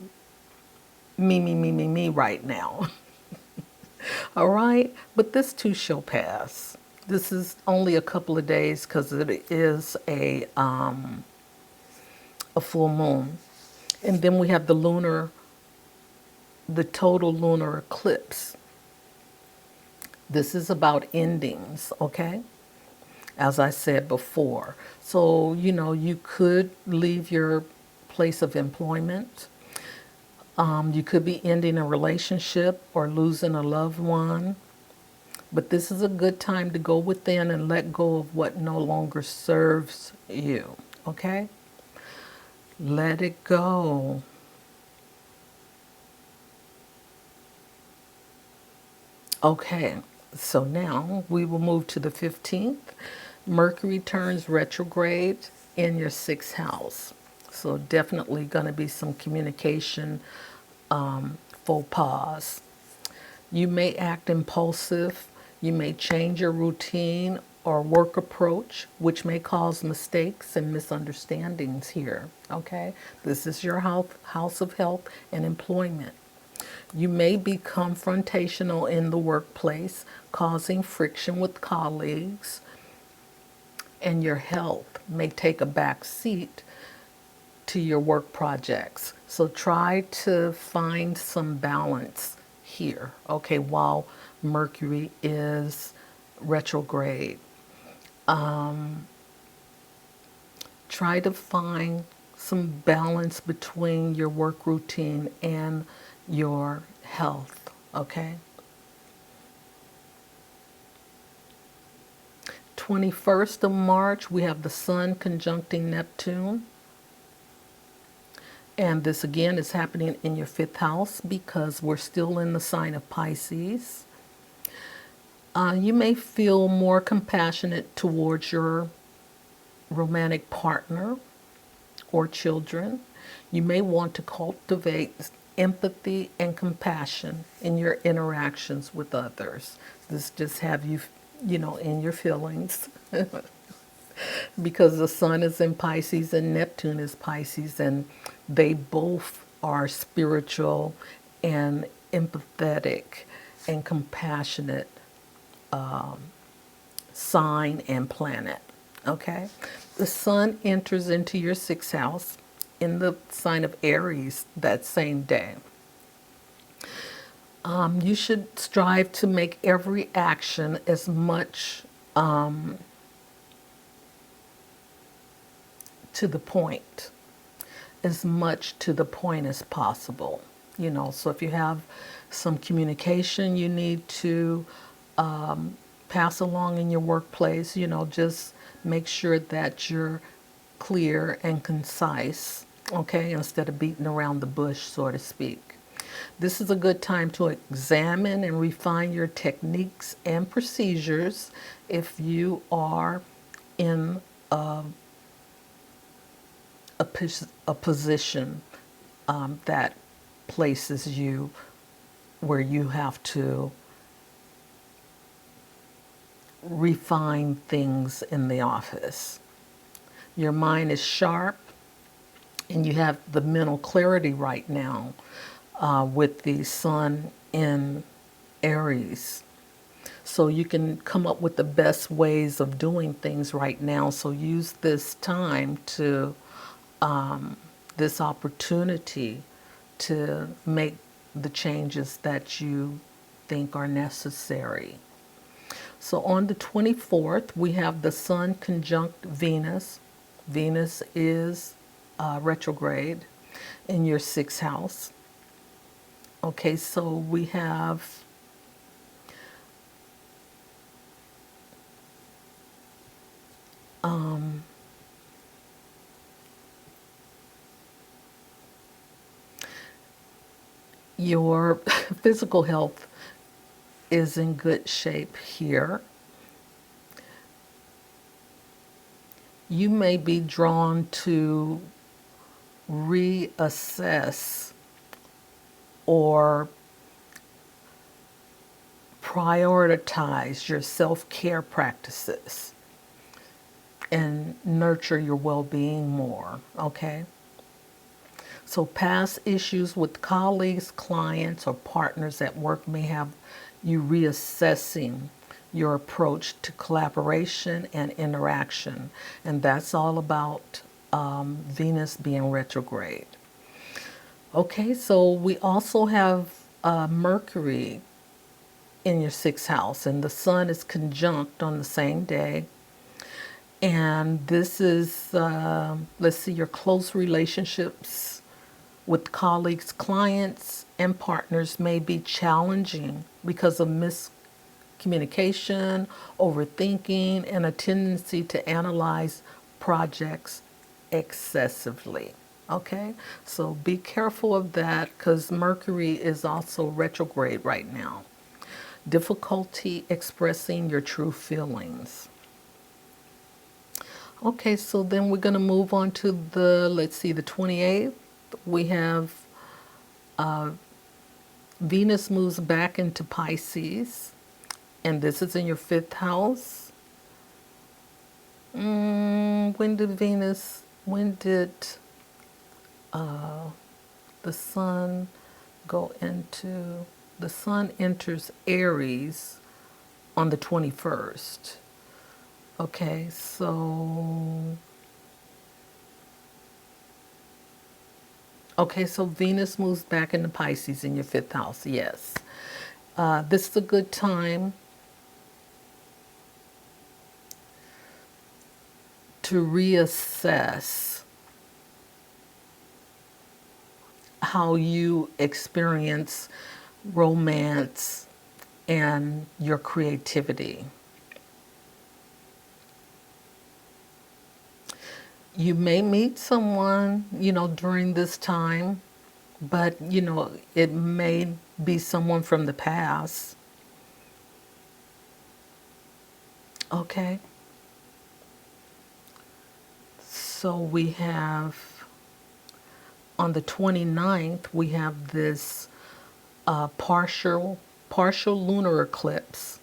[SPEAKER 1] me right now. All right, but this too shall pass. This is only a couple of days because it is a full moon. And then we have the total lunar eclipse. This is about endings, okay? As I said before. So, you could leave your place of employment. You could be ending a relationship or losing a loved one. But this is a good time to go within and let go of what no longer serves you, okay? Let it go. Okay, so now we will move to the 15th. Mercury turns retrograde in your sixth house. So definitely going to be some communication faux pas. You may act impulsive. You may change your routine or work approach, which may cause mistakes and misunderstandings here. Okay, this is your house of health and employment. You may be confrontational in the workplace, causing friction with colleagues, and your health may take a back seat to your work projects. So try to find some balance here, okay, while Mercury is retrograde. Try to find some balance between your work routine and your health, okay? 21st of March, we have the Sun conjuncting Neptune. And this again is happening in your fifth house because we're still in the sign of Pisces. You may feel more compassionate towards your romantic partner or children. You may want to cultivate empathy and compassion in your interactions with others. This just have you, in your feelings. Because the sun is in Pisces and Neptune is Pisces, and they both are spiritual and empathetic and compassionate sign and planet. Okay? The sun enters into your sixth house in the sign of Aries that same day. You should strive to make every action as much to the point, as much to the point as possible. So if you have some communication you need to pass along in your workplace, just make sure that you're clear and concise, okay, instead of beating around the bush, so to speak. This is a good time to examine and refine your techniques and procedures if you are in a position that places you where you have to refine things in the office. Your mind is sharp and you have the mental clarity right now with the sun in Aries. So you can come up with the best ways of doing things right now. So use this time to, this opportunity to make the changes that you think are necessary. So on the 24th, we have the Sun conjunct Venus. Venus is retrograde in your sixth house. Okay, so we have your physical health is in good shape here. You may be drawn to reassess or prioritize your self-care practices and nurture your well-being more, okay? So past issues with colleagues, clients, or partners at work may have you reassessing your approach to collaboration and interaction. And that's all about Venus being retrograde. Okay, so we also have Mercury in your sixth house, and the sun is conjunct on the same day. And this is, let's see, your close relationships with colleagues, clients, and partners may be challenging because of miscommunication, overthinking, and a tendency to analyze projects excessively. Okay, so be careful of that because Mercury is also retrograde right now. Difficulty expressing your true feelings. Okay, so then we're going to move on to the, let's see, the 28th. We have Venus moves back into Pisces, and this is in your fifth house. When did the sun go into, the sun enters Aries on the 21st. Okay, so Venus moves back into Pisces in your fifth house. Yes. This is a good time to reassess how you experience romance and your creativity. You may meet someone, during this time, but, it may be someone from the past. Okay. So we have, on the 29th, we have this partial lunar eclipse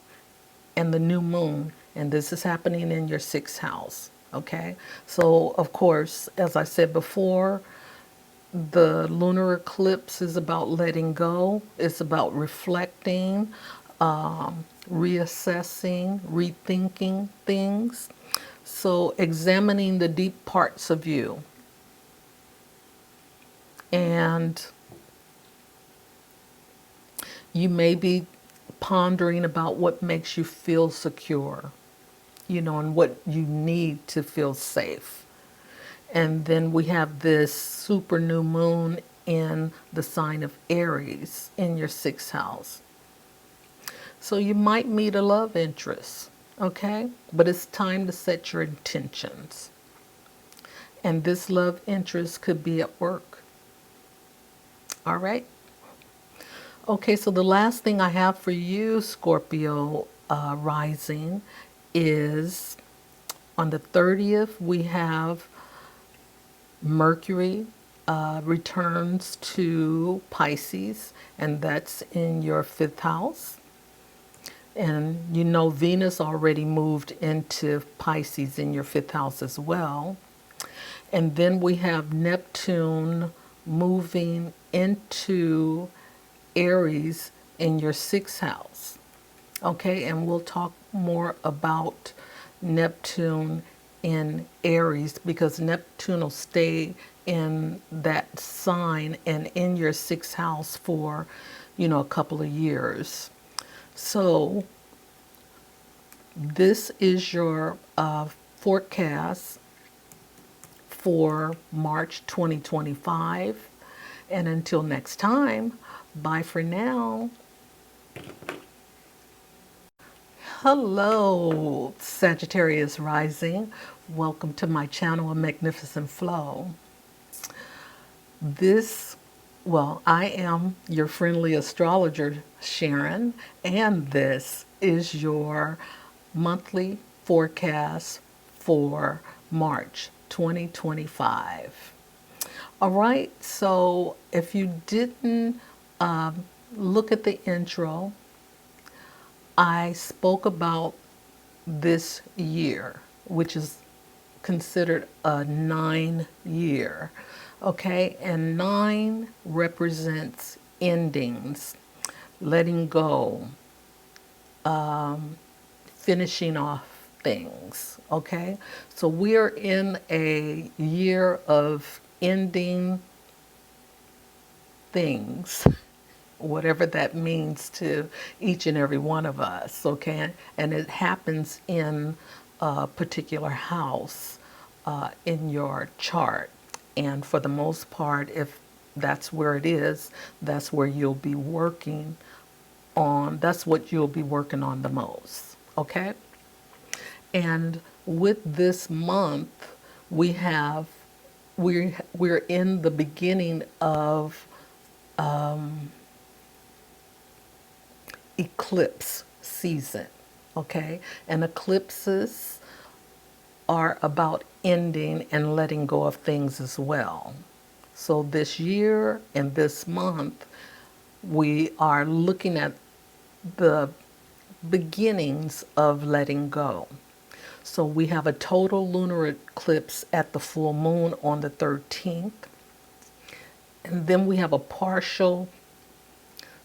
[SPEAKER 1] and the new moon, and this is happening in your sixth house. Okay, so of course, as I said before, the lunar eclipse is about letting go. It's about reflecting, reassessing, rethinking things. So examining the deep parts of you. And you may be pondering about what makes you feel secure, and what you need to feel safe. And then we have this super new moon in the sign of Aries in your sixth house. So you might meet a love interest, okay? But it's time to set your intentions. And this love interest could be at work. All right? Okay, so the last thing I have for you, Scorpio rising, is on the 30th, we have Mercury returns to Pisces, and that's in your fifth house. And Venus already moved into Pisces in your fifth house as well. And then we have Neptune moving into Aries in your sixth house. Okay, and we'll talk more about Neptune in Aries because Neptune will stay in that sign and in your sixth house for, a couple of years. So this is your forecast for March 2025. And until next time, bye for now. Hello, Sagittarius rising. Welcome to my channel, A Magnificent Flow. I am your friendly astrologer, Sharon, and this is your monthly forecast for March 2025. All right, so if you didn't look at the intro, I spoke about this year, which is considered a 9-year. Okay, and 9 represents endings, letting go, finishing off things. Okay, so we're in a year of ending things, whatever that means to each and every one of us, okay? And it happens in a particular house in your chart. And for the most part, if that's where it is, that's where you'll be working on, that's what you'll be working on the most, okay? And with this month, we're in the beginning of eclipse season, okay? And eclipses are about ending and letting go of things as well. So this year and this month, we are looking at the beginnings of letting go. So we have a total lunar eclipse at the full moon on the 13th. And then we have a partial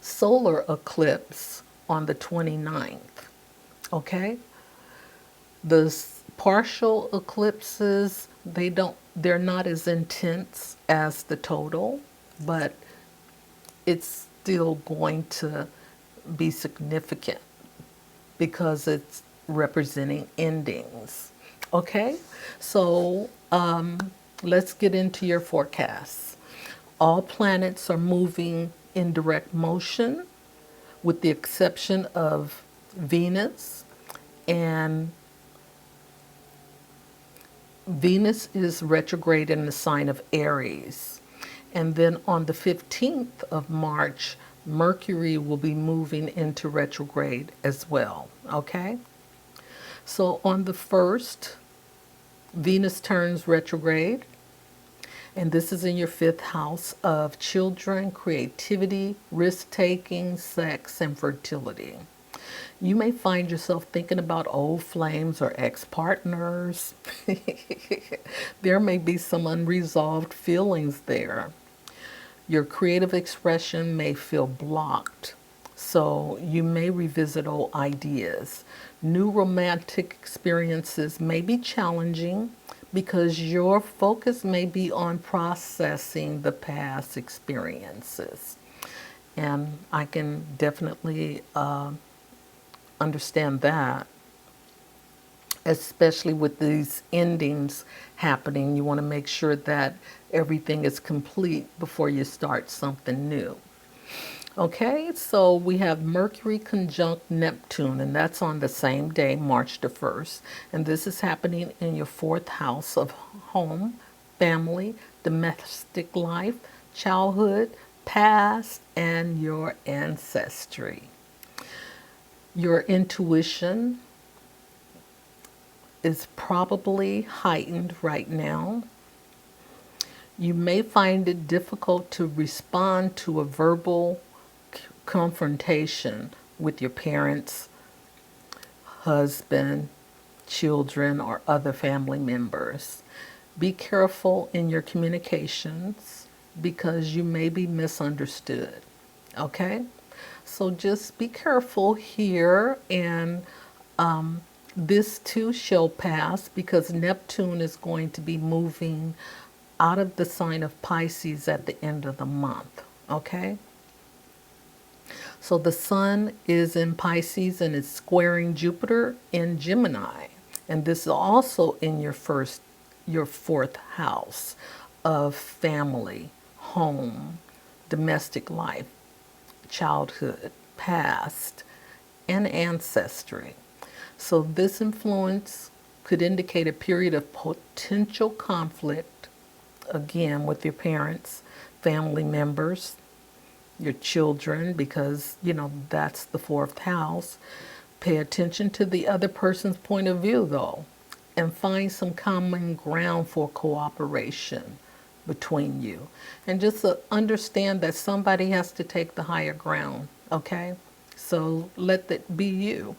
[SPEAKER 1] solar eclipse on the 29th. Okay? The partial eclipses, they're not as intense as the total, but it's still going to be significant because it's representing endings. Okay, so let's get into your forecasts. All planets are moving in direct motion, with the exception of Venus. And Venus is retrograde in the sign of Aries. And then on the 15th of March, Mercury will be moving into retrograde as well. Okay? So on the 1st, Venus turns retrograde, and this is in your 5th house of children, creativity, risk taking, sex, and fertility. You may find yourself thinking about old flames or ex partners. There may be some unresolved feelings there. Your creative expression may feel blocked, so you may revisit old ideas. New romantic experiences may be challenging because your focus may be on processing the past experiences. And I can definitely understand that, especially with these endings happening. You want to make sure that everything is complete before you start something new. Okay, so we have Mercury conjunct Neptune, and that's on the same day, March the 1st. And this is happening in your 4th house of home, family, domestic life, childhood, past, and your ancestry. Your intuition is probably heightened right now. You may find it difficult to respond to a verbal confrontation with your parents, husband, children, or other family members. Be careful in your communications because you may be misunderstood. Okay? So just be careful here, and this too shall pass because Neptune is going to be moving out of the sign of Pisces at the end of the month. Okay? So the sun is in Pisces and it's squaring Jupiter in Gemini. And this is also in your 4th house of family, home, domestic life, childhood, past, and ancestry. So this influence could indicate a period of potential conflict, again, with your parents, family members, your children, because, that's the 4th house. Pay attention to the other person's point of view, though, and find some common ground for cooperation between you. And just understand that somebody has to take the higher ground, okay? So let that be you.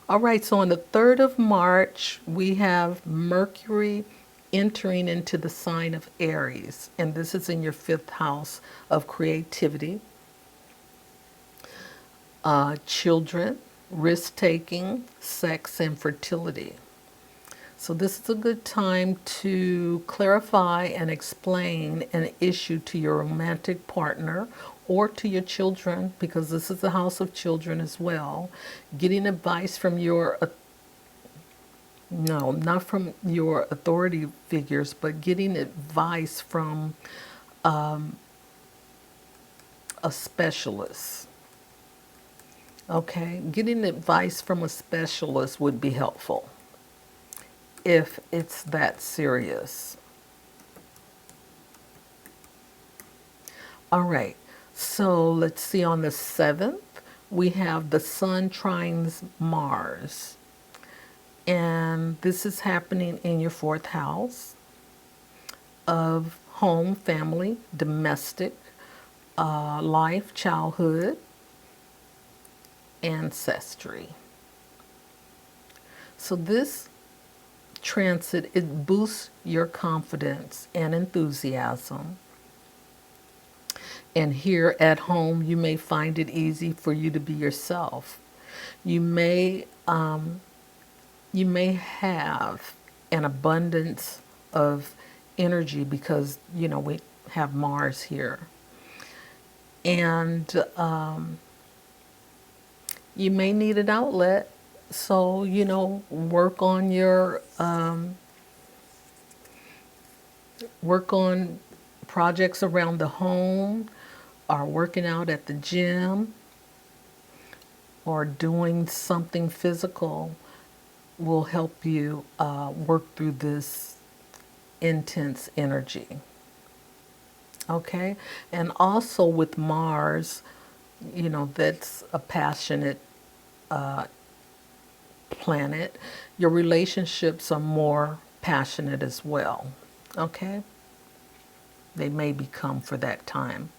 [SPEAKER 1] All right, so on the 3rd of March, we have Mercury entering into the sign of Aries, and this is in your 5th house of creativity, children, risk taking, sex, and fertility. So this is a good time to clarify and explain an issue to your romantic partner or to your children, because this is the house of children as well. Getting advice from not from your authority figures, but getting advice from a specialist. Okay, getting advice from a specialist would be helpful if it's that serious. All right, so let's see, on the 7th, we have the Sun trines Mars. And this is happening in your 4th house of home, family, domestic, life, childhood, ancestry. So this transit, it boosts your confidence and enthusiasm. And here at home, you may find it easy for you to be yourself. You may you may have an abundance of energy because we have Mars here, and you may need an outlet. So work on projects around the home, or working out at the gym, or doing something physical will help you work through this intense energy. Okay? And also with Mars, that's a passionate planet. Your relationships are more passionate as well. Okay? They may become for that time.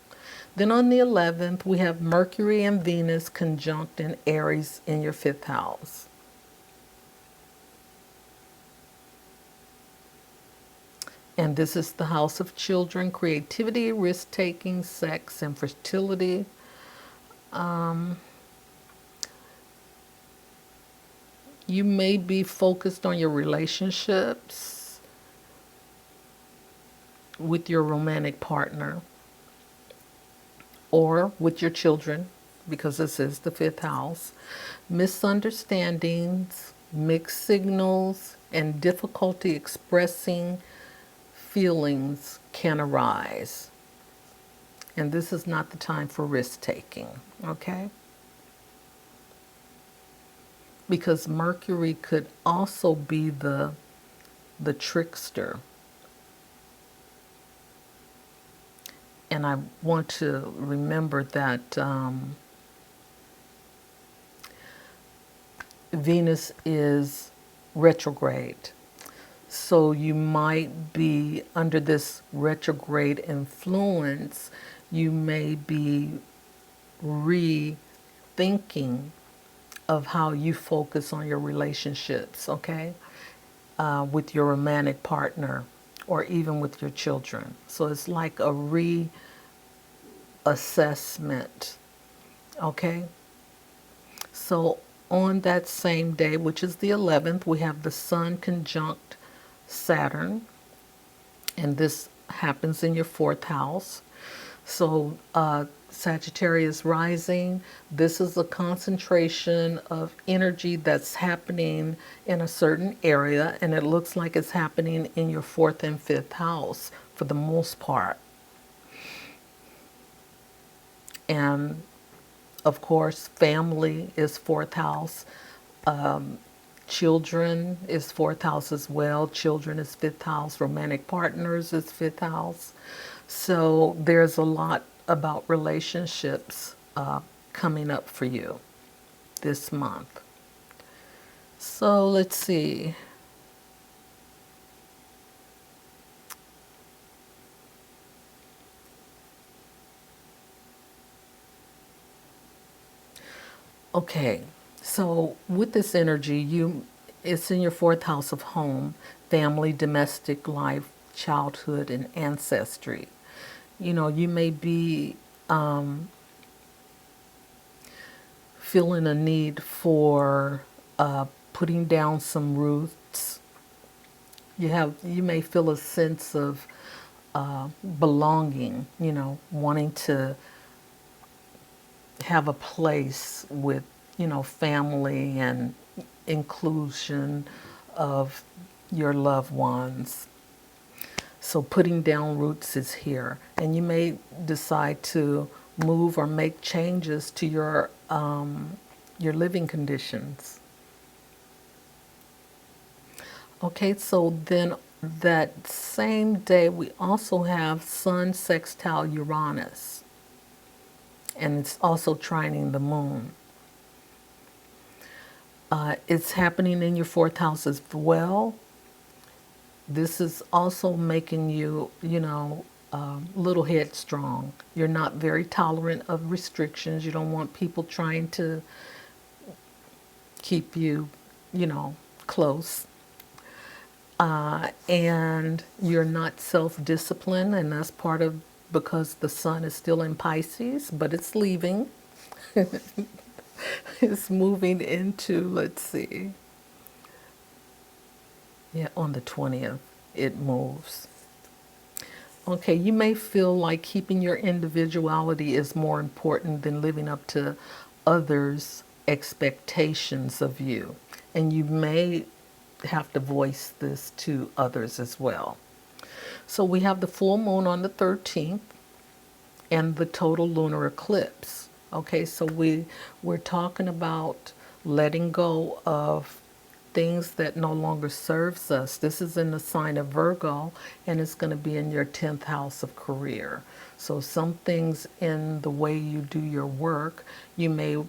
[SPEAKER 1] Then on the 11th, we have Mercury and Venus conjunct in Aries in your fifth house. And this is the house of children, creativity, risk taking, sex, and fertility. You may be focused on your relationships with your romantic partner or with your children, because this is the fifth house. Misunderstandings, mixed signals, and difficulty expressing feelings can arise. And this is not the time for risk taking, okay? Because Mercury could also be the trickster. And I want to remember that Venus is retrograde. So you might be under this retrograde influence, you may be rethinking of how you focus on your relationships, okay? With your romantic partner or even with your children. So it's like a reassessment, okay? So on that same day, which is the 11th, we have the Sun conjunct Saturn, and this happens in your fourth house. So Sagittarius rising, this is a concentration of energy that's happening in a certain area, and it looks like it's happening in your fourth and fifth house for the most part. And of course, family is fourth house. Children is fourth house as well. Children is fifth house. Romantic partners is fifth house. So there's a lot about relationships coming up for you this month. So let's see. Okay, so with this energy, it's in your fourth house of home, family, domestic life, childhood, and ancestry. You may be feeling a need for putting down some roots. You may feel a sense of belonging, wanting to have a place with, family and inclusion of your loved ones. So putting down roots is here, and you may decide to move or make changes to your living conditions. Okay, so then that same day we also have Sun sextile Uranus, and it's also trining the moon. It's happening in your fourth house as well. This is also making you, little headstrong. You're not very tolerant of restrictions. You don't want people trying to keep you, close. And you're not self-disciplined, and that's part of because the sun is still in Pisces, but it's leaving. It's moving into, let's see, yeah, on the 20th, it moves. Okay, you may feel like keeping your individuality is more important than living up to others' expectations of you. And you may have to voice this to others as well. So we have the full moon on the 13th and the total lunar eclipse. Okay, so we're talking about letting go of things that no longer serves us. This is in the sign of Virgo, and it's going to be in your 10th house of career. So some things in the way you do your work, you may,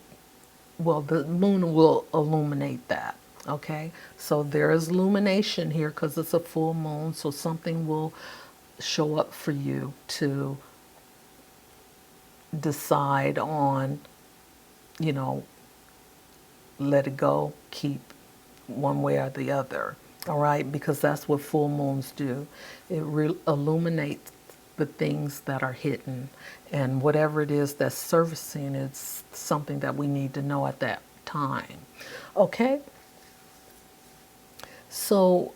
[SPEAKER 1] well, the moon will illuminate that. Okay, so there is illumination here because it's a full moon, so something will show up for you to decide on, you know, let it go, keep one way or the other. All right, because that's what full moons do. It illuminates the things that are hidden, and whatever it is that's servicing, it's something that we need to know at that time. Okay, so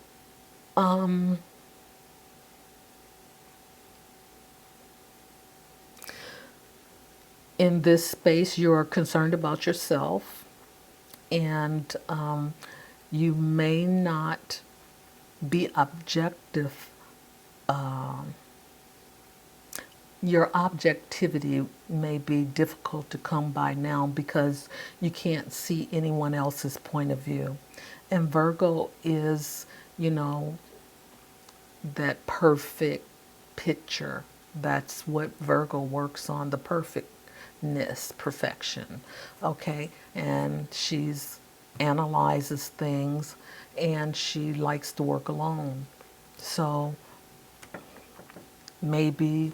[SPEAKER 1] in this space, you're concerned about yourself, and you may not be objective. Your objectivity may be difficult to come by now because you can't see anyone else's point of view. And Virgo is, you know, that perfect picture. That's what Virgo works on, the perfectness, perfection. Okay? And she's analyzes things, and she likes to work alone. So maybe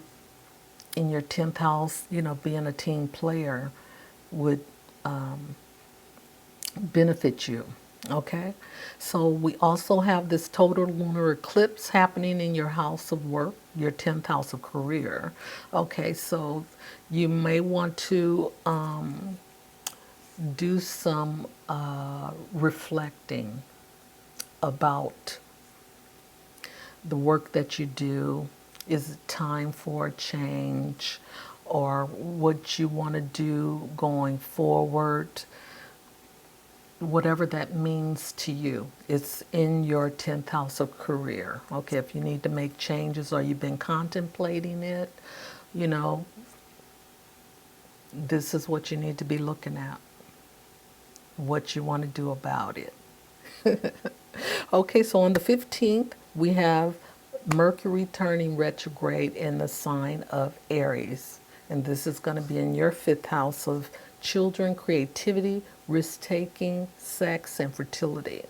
[SPEAKER 1] in your 10th house, you know, being a team player would benefit you. Okay, so we also have this total lunar eclipse happening in your house of work, your 10th house of career. Okay, so you may want to do some reflecting about the work that you do. Is it time for a change, or what you want to do going forward? Whatever that means to you. It's in your 10th house of career. Okay, if you need to make changes or you've been contemplating it, you know, this is what you need to be looking at. What you want to do about it. Okay, so on the 15th, we have Mercury turning retrograde in the sign of Aries. And this is going to be in your 5th house of children, creativity, risk-taking, sex, and fertility.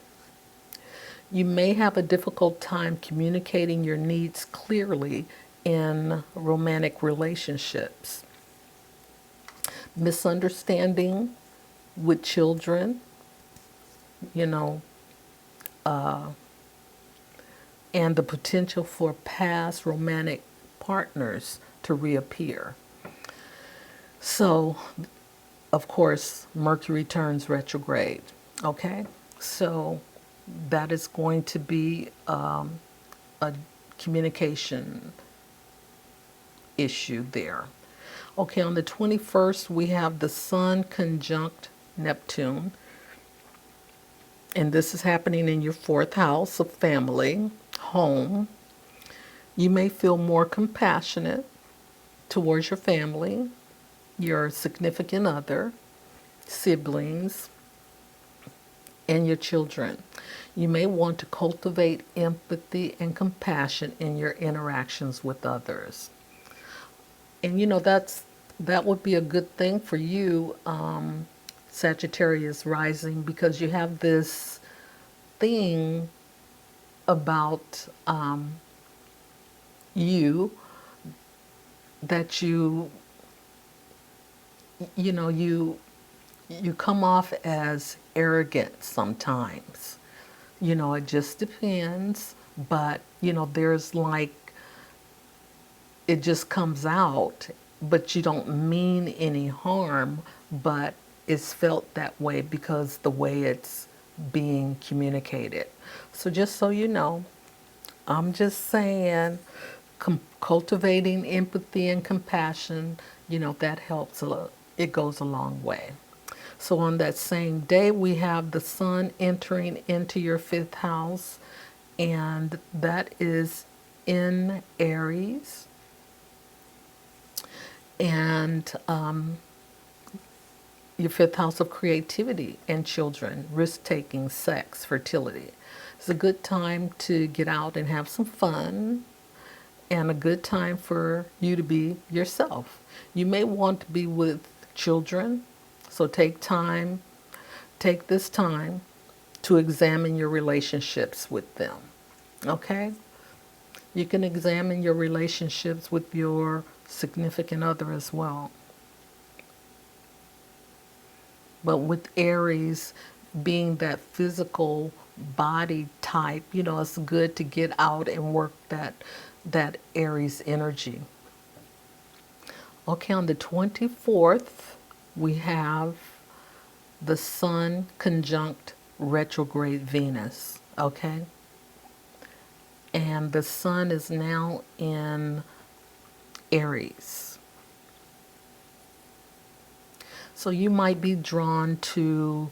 [SPEAKER 1] You may have a difficult time communicating your needs clearly in romantic relationships. Misunderstanding with children, you know, and the potential for past romantic partners to reappear. So, of course, Mercury turns retrograde. Okay, so that is going to be a communication issue there. Okay, on the 21st, we have the Sun conjunct Neptune, and this is happening in your 4th house of family, home. You may feel more compassionate towards your family, your significant other, siblings, and your children. You may want to cultivate empathy and compassion in your interactions with others. And you know, that would be a good thing for you, Sagittarius rising, because you have this thing about you that you know, you come off as arrogant sometimes. You know, it just depends, but you know, there's like it just comes out, but you don't mean any harm, but it's felt that way because the way it's being communicated. So just so you know, I'm just saying, cultivating empathy and compassion, that helps a lot. It goes a long way. So on that same day, we have the sun entering into your fifth house, and that is in Aries. And your fifth house of creativity and children, risk taking, sex, fertility. It's a good time to get out and have some fun, and a good time for you to be yourself. You may want to be with children, so take this time to examine your relationships with them. Okay? You can examine your relationships with your significant other as well. But with Aries being that physical body type, it's good to get out and work that Aries energy. Okay, on the 24th, we have the Sun conjunct retrograde Venus. Okay? And the Sun is now in Aries. So you might be drawn to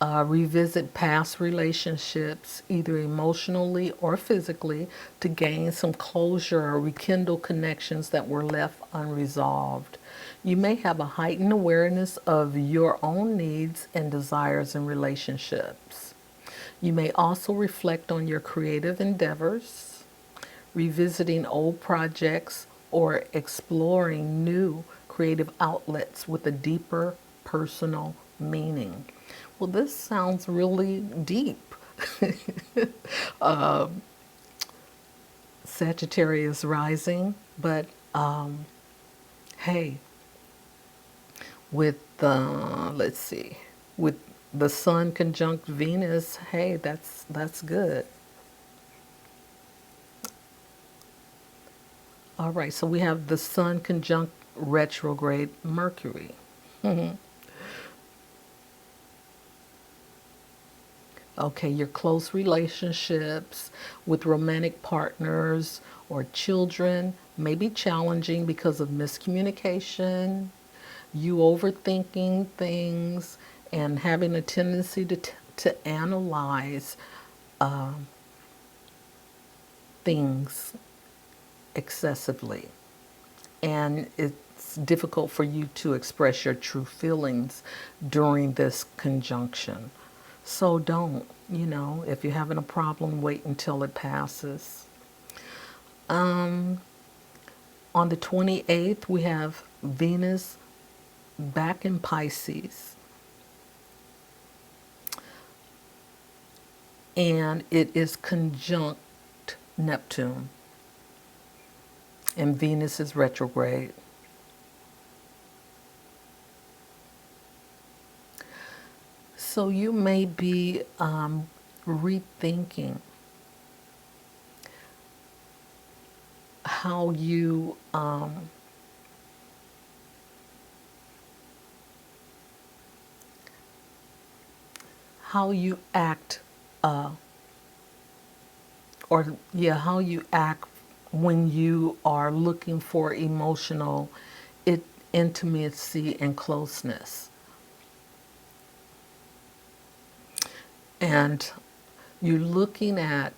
[SPEAKER 1] revisit past relationships, either emotionally or physically, to gain some closure or rekindle connections that were left unresolved. You may have a heightened awareness of your own needs and desires in relationships. You may also reflect on your creative endeavors, revisiting old projects, or exploring new creative outlets with a deeper personal meaning. Well, this sounds really deep. Sagittarius rising, but hey, with let's see, with the Sun conjunct Venus, hey, that's good. All right, so we have the Sun conjunct retrograde Mercury. Okay, your close relationships with romantic partners or children may be challenging because of miscommunication, you overthinking things, and having a tendency to analyze things excessively. And it's difficult for you to express your true feelings during this conjunction. So don't, if you're having a problem, wait until it passes. On the 28th, we have Venus back in Pisces. And it is conjunct Neptune. And Venus is retrograde. So you may be rethinking how you act, how you act when you are looking for emotional intimacy and closeness. And you're looking at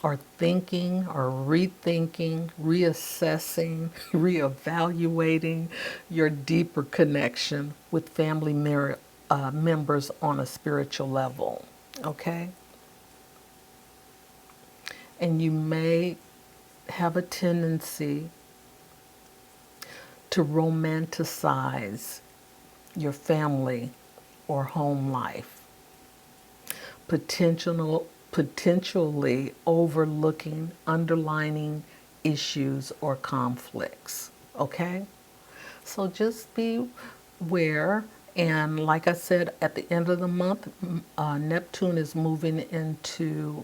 [SPEAKER 1] or thinking or rethinking, reassessing, reevaluating your deeper connection with family members on a spiritual level. Okay? And you may have a tendency to romanticize your family or home life, potentially overlooking underlying issues or conflicts. Okay? So just be aware. And like I said, at the end of the month, Neptune is moving into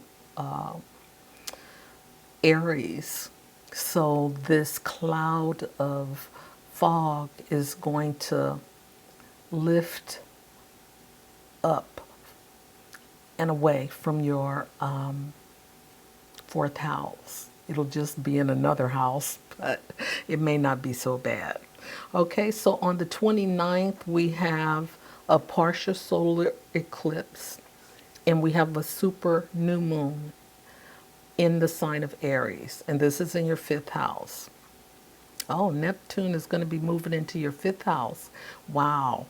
[SPEAKER 1] Aries. So this cloud of fog is going to lift up and away from your fourth house. It'll just be in another house, but it may not be so bad. Okay, so on the 29th, we have a partial solar eclipse and we have a super new moon in the sign of Aries, and this is in your fifth house. Oh, Neptune is going to be moving into your fifth house. Wow.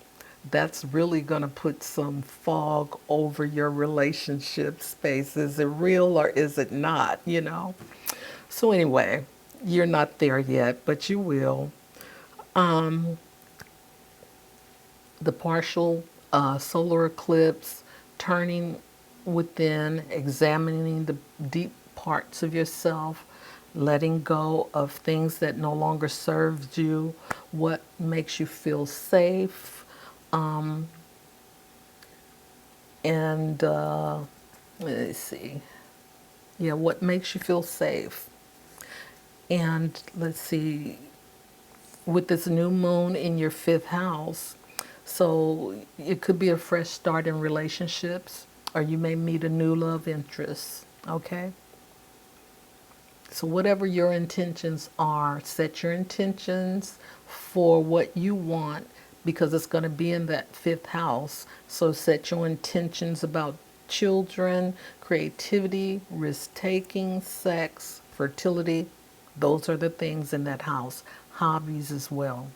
[SPEAKER 1] That's really going to put some fog over your relationship space. Is it real or is it not? So, anyway, you're not there yet, but you will. The partial solar eclipse, turning within, examining the deep parts of yourself, letting go of things that no longer serves you, what makes you feel safe, and let's see, yeah, what makes you feel safe. And let's see, with this new moon in your fifth house, so it could be a fresh start in relationships, or you may meet a new love interest. Okay, so whatever your intentions are, set your intentions for what you want, because it's going to be in that fifth house. So set your intentions about children, creativity, risk taking, sex, fertility. Those are the things in that house. Hobbies as well.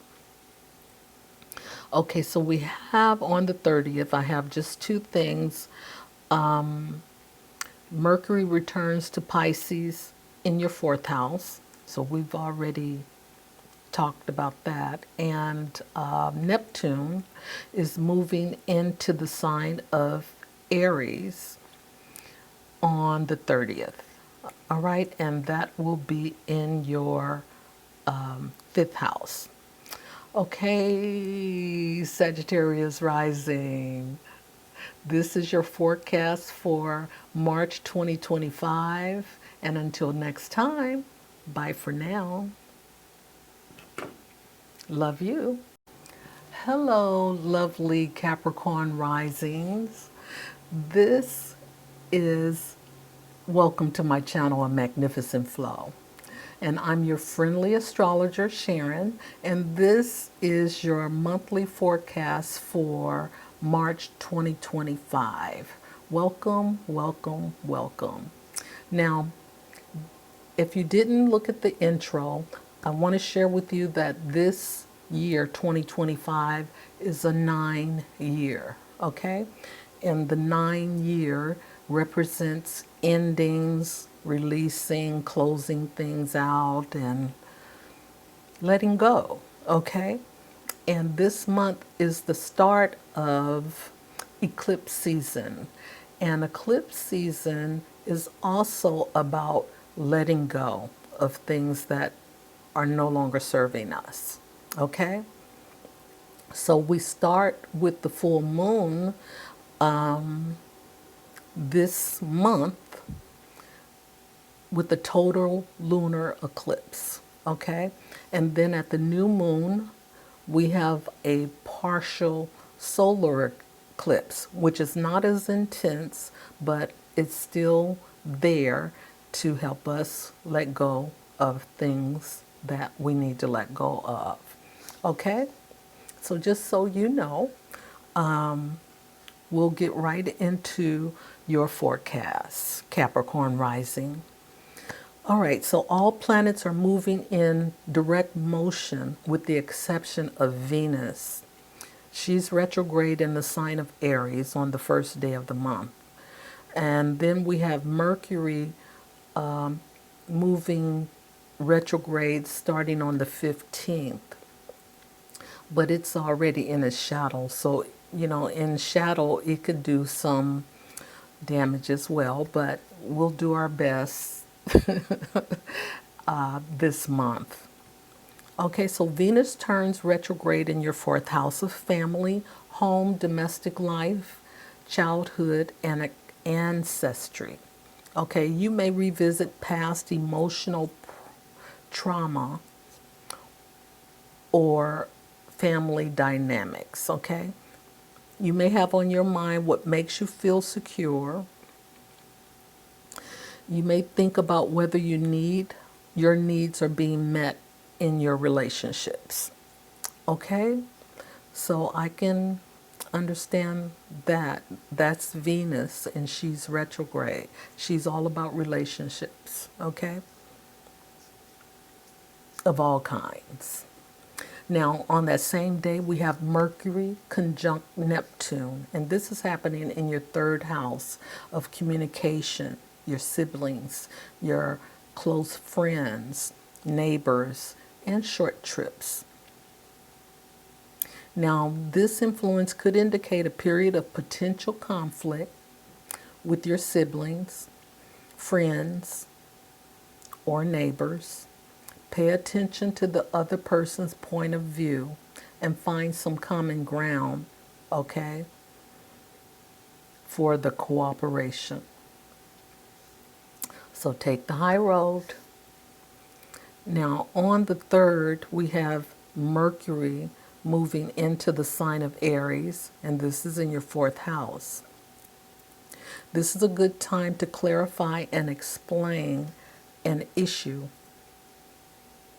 [SPEAKER 1] Okay, so we have on the 30th, I have just two things. Mercury returns to Pisces in your fourth house. So we've already talked about that. And Neptune is moving into the sign of Aries on the 30th. All right, and that will be in your fifth house. Okay, Sagittarius rising. This is your forecast for March 2025. And until next time, bye for now. Love you. Hello, lovely Capricorn risings. This is welcome to my channel, A Magnificent Flow. And I'm your friendly astrologer, Sharon, and this is your monthly forecast for March 2025. Welcome, welcome, welcome. Now, if you didn't look at the intro, I want to share with you that this year, 2025, is a 9-year, okay? And the 9-year represents endings, releasing, closing things out, and letting go, okay? And this month is the start of eclipse season. And eclipse season is also about letting go of things that are no longer serving us, okay? So we start with the full moon this month with the total lunar eclipse, okay? And then at the new moon, we have a partial solar eclipse, which is not as intense, but it's still there to help us let go of things that we need to let go of, okay? So just so you know, we'll get right into your forecast, Capricorn rising. All right, so all planets are moving in direct motion with the exception of Venus. She's retrograde in the sign of Aries on the first day of the month. And then we have Mercury moving retrograde starting on the 15th. But it's already in a shadow. So, in shadow, it could do some damage as well, but we'll do our best this month. Okay, so Venus turns retrograde in your fourth house of family, home, domestic life, childhood, and ancestry. Okay, you may revisit past emotional trauma or family dynamics, okay? You may have on your mind what makes you feel secure. You may think about whether your needs are being met in your relationships. Okay? So I can understand that. That's Venus and she's retrograde. She's all about relationships, okay? Of all kinds. Now, on that same day, we have Mercury conjunct Neptune, and this is happening in your third house of communication, your siblings, your close friends, neighbors, and short trips. Now, this influence could indicate a period of potential conflict with your siblings, friends, or neighbors. Pay attention to the other person's point of view and find some common ground, okay, for the cooperation. So take the high road. Now, on the 3rd, we have Mercury moving into the sign of Aries, and this is in your 4th house. This is a good time to clarify and explain an issue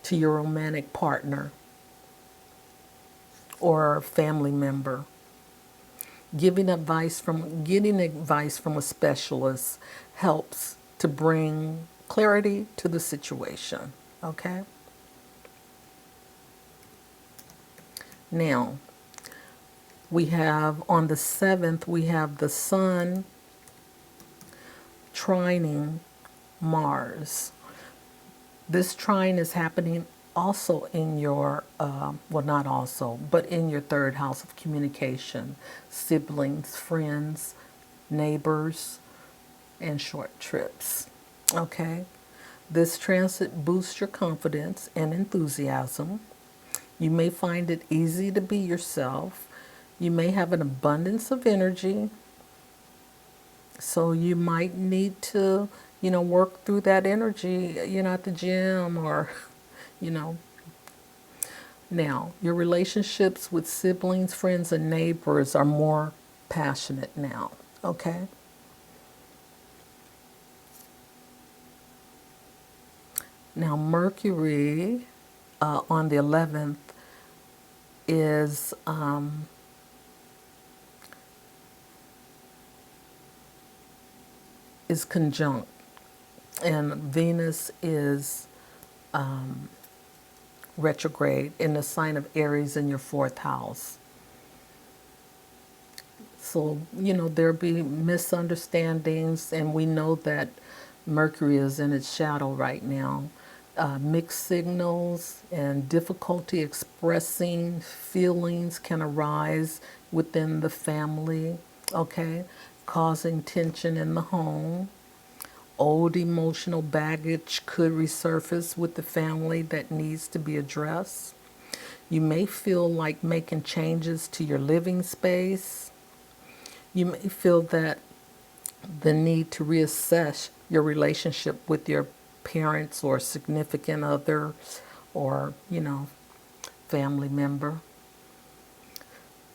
[SPEAKER 1] to your romantic partner or family member. Getting advice from a specialist helps to bring clarity to the situation, okay? Now, we have on the 7th, we have the Sun trining Mars. This trine is happening also in your, well, not also, but in your 3rd house of communication, siblings, friends, neighbors, and short trips. Okay? This transit boosts your confidence and enthusiasm. You may find it easy to be yourself. You may have an abundance of energy. So you might need to, work through that energy, at the gym or, you know. Now, your relationships with siblings, friends, and neighbors are more passionate now, okay? Now, Mercury on the 11th is conjunct, and Venus is retrograde in the sign of Aries in your 4th house. So, there'll be misunderstandings, and we know that Mercury is in its shadow right now. Mixed signals and difficulty expressing feelings can arise within the family, okay, causing tension in the home. Old emotional baggage could resurface with the family that needs to be addressed. You may feel like making changes to your living space. You may feel that the need to reassess your relationship with your parents or significant other or, family member.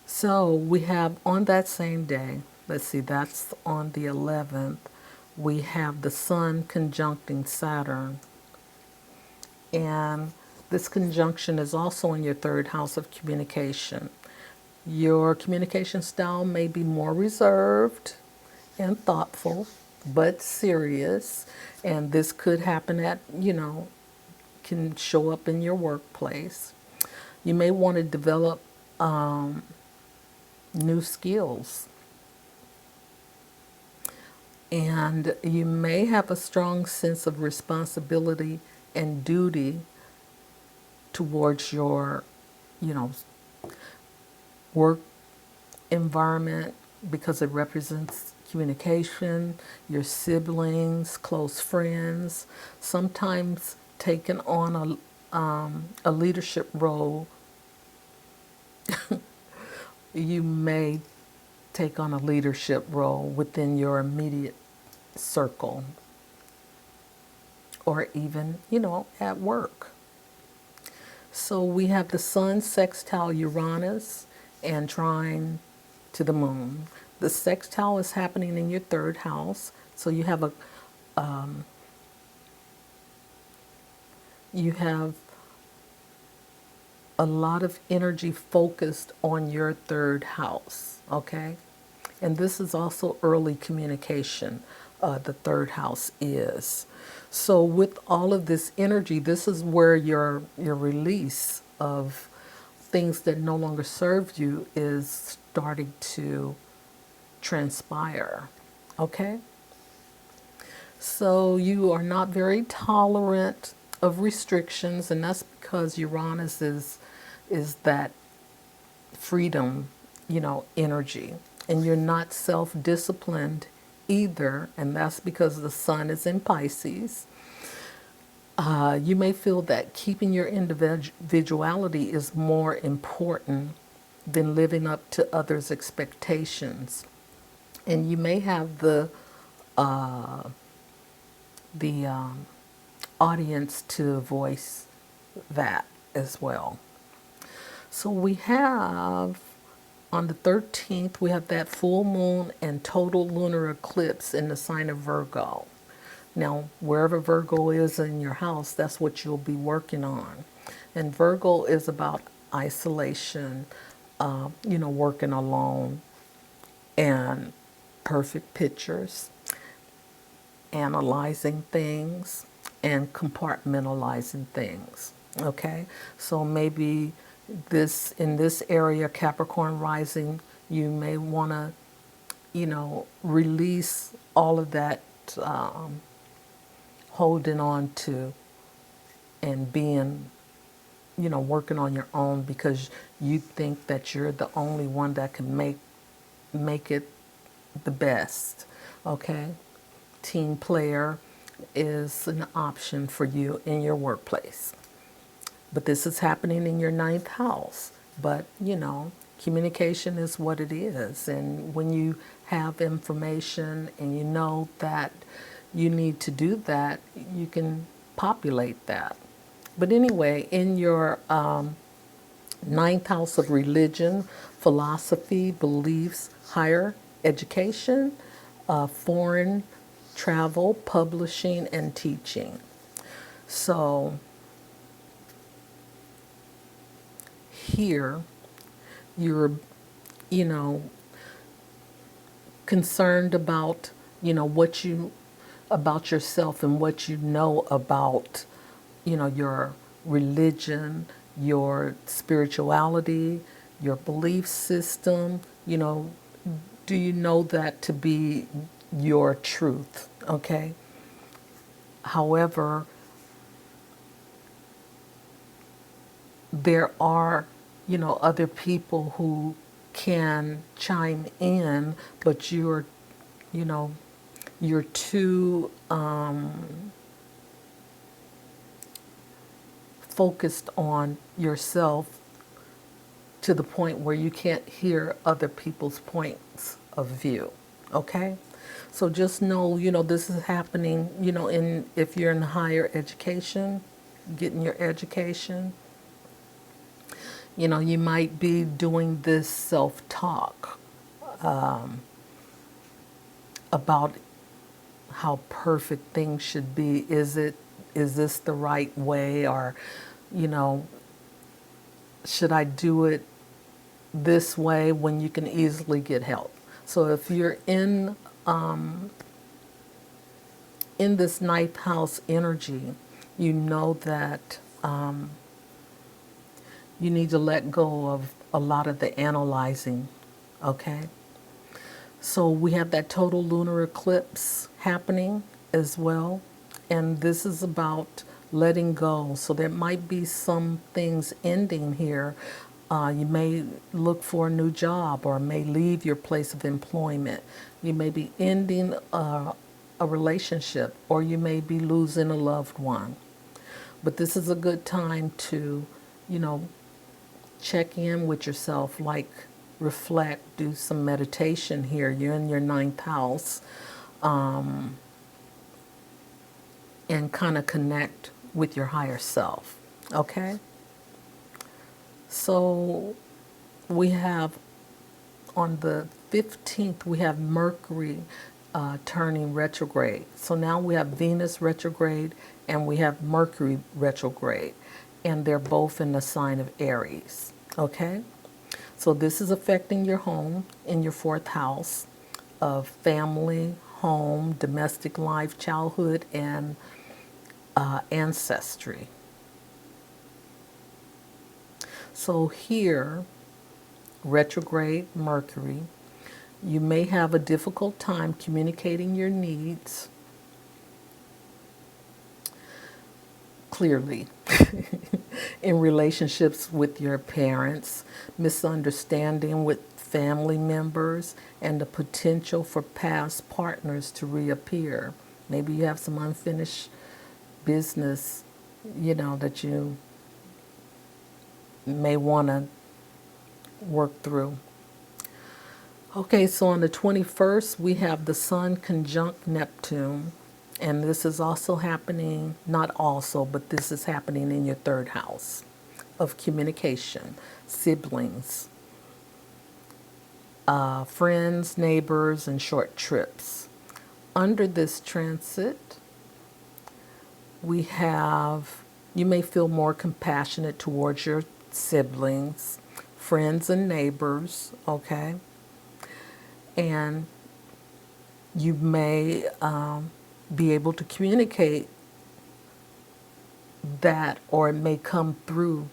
[SPEAKER 1] So we have on that same day, let's see, that's on the 11th, we have the Sun conjuncting Saturn. And this conjunction is also in your 3rd house of communication. Your communication style may be more reserved and thoughtful, but serious. And this could happen can show up in your workplace. You may want to develop new skills. And you may have a strong sense of responsibility and duty towards your, work environment because it represents communication, your siblings, close friends, sometimes taking on a leadership role. You may take on a leadership role within your immediate circle or even, at work. So we have the sun sextile Uranus and trine to the moon. The sextile is happening in your third house. So you have a lot of energy focused on your third house, okay? And this is also early communication, the third house is. So with all of this energy, this is where your release of things that no longer serve you is starting to transpire, okay? So you are not very tolerant of restrictions, and that's because Uranus is that freedom, energy. And you're not self-disciplined either, and that's because the sun is in Pisces. You may feel that keeping your individuality is more important than living up to others' expectations. And you may have the audience to voice that as well. So we have on the 13th, we have that full moon and total lunar eclipse in the sign of Virgo. Now, wherever Virgo is in your house, that's what you'll be working on. And Virgo is about isolation, working alone, and perfect pictures, analyzing things, and compartmentalizing things. Okay, so maybe in this area, Capricorn rising, you may want to, release all of that holding on to and being, working on your own because you think that you're the only one that can make it the best. Okay, team player is an option for you in your workplace. But this is happening in your ninth house. But, communication is what it is. And when you have information and you know that you need to do that, you can populate that. But anyway, in your ninth house of religion, philosophy, beliefs, higher education, foreign travel, publishing, and teaching. So here you're, concerned about, about yourself and what you know about, your religion, your spirituality, your belief system, do you know that to be your truth? Okay. However, there are, other people who can chime in, but you know, you're too focused on yourself to the point where you can't hear other people's points of view. Okay? So just know, this is happening, if you're in higher education, getting your education, you might be doing this self-talk about how perfect things should be. Is this the right way? Or, should I do it this way when you can easily get help? So if you're in this ninth house energy, you know that you need to let go of a lot of the analyzing, okay? So we have that total lunar eclipse happening as well. And this is about letting go. So there might be some things ending here. You may look for a new job or may leave your place of employment. You may be ending a relationship, or you may be losing a loved one. But this is a good time to, check in with yourself, like reflect, do some meditation here. You're in your ninth house. And and kind of connect with your higher self. Okay? So we have on the 15th, we have Mercury turning retrograde. So now we have Venus retrograde and we have Mercury retrograde. And they're both in the sign of Aries. Okay? So this is affecting your home in your fourth house of family, home, domestic life, childhood, and ancestry. So here, retrograde Mercury, you may have a difficult time communicating your needs clearly in relationships with your parents, misunderstanding with family members, and the potential for past partners to reappear. Maybe you have some unfinished business, that you may want to work through. Okay, so on the 21st, we have the Sun conjunct Neptune. And this is also happening, not also, but this is happening in your third house of communication, siblings, friends, neighbors, and short trips. Under this transit, you may feel more compassionate towards your siblings, friends, and neighbors, okay? And you may be able to communicate that, or it may come through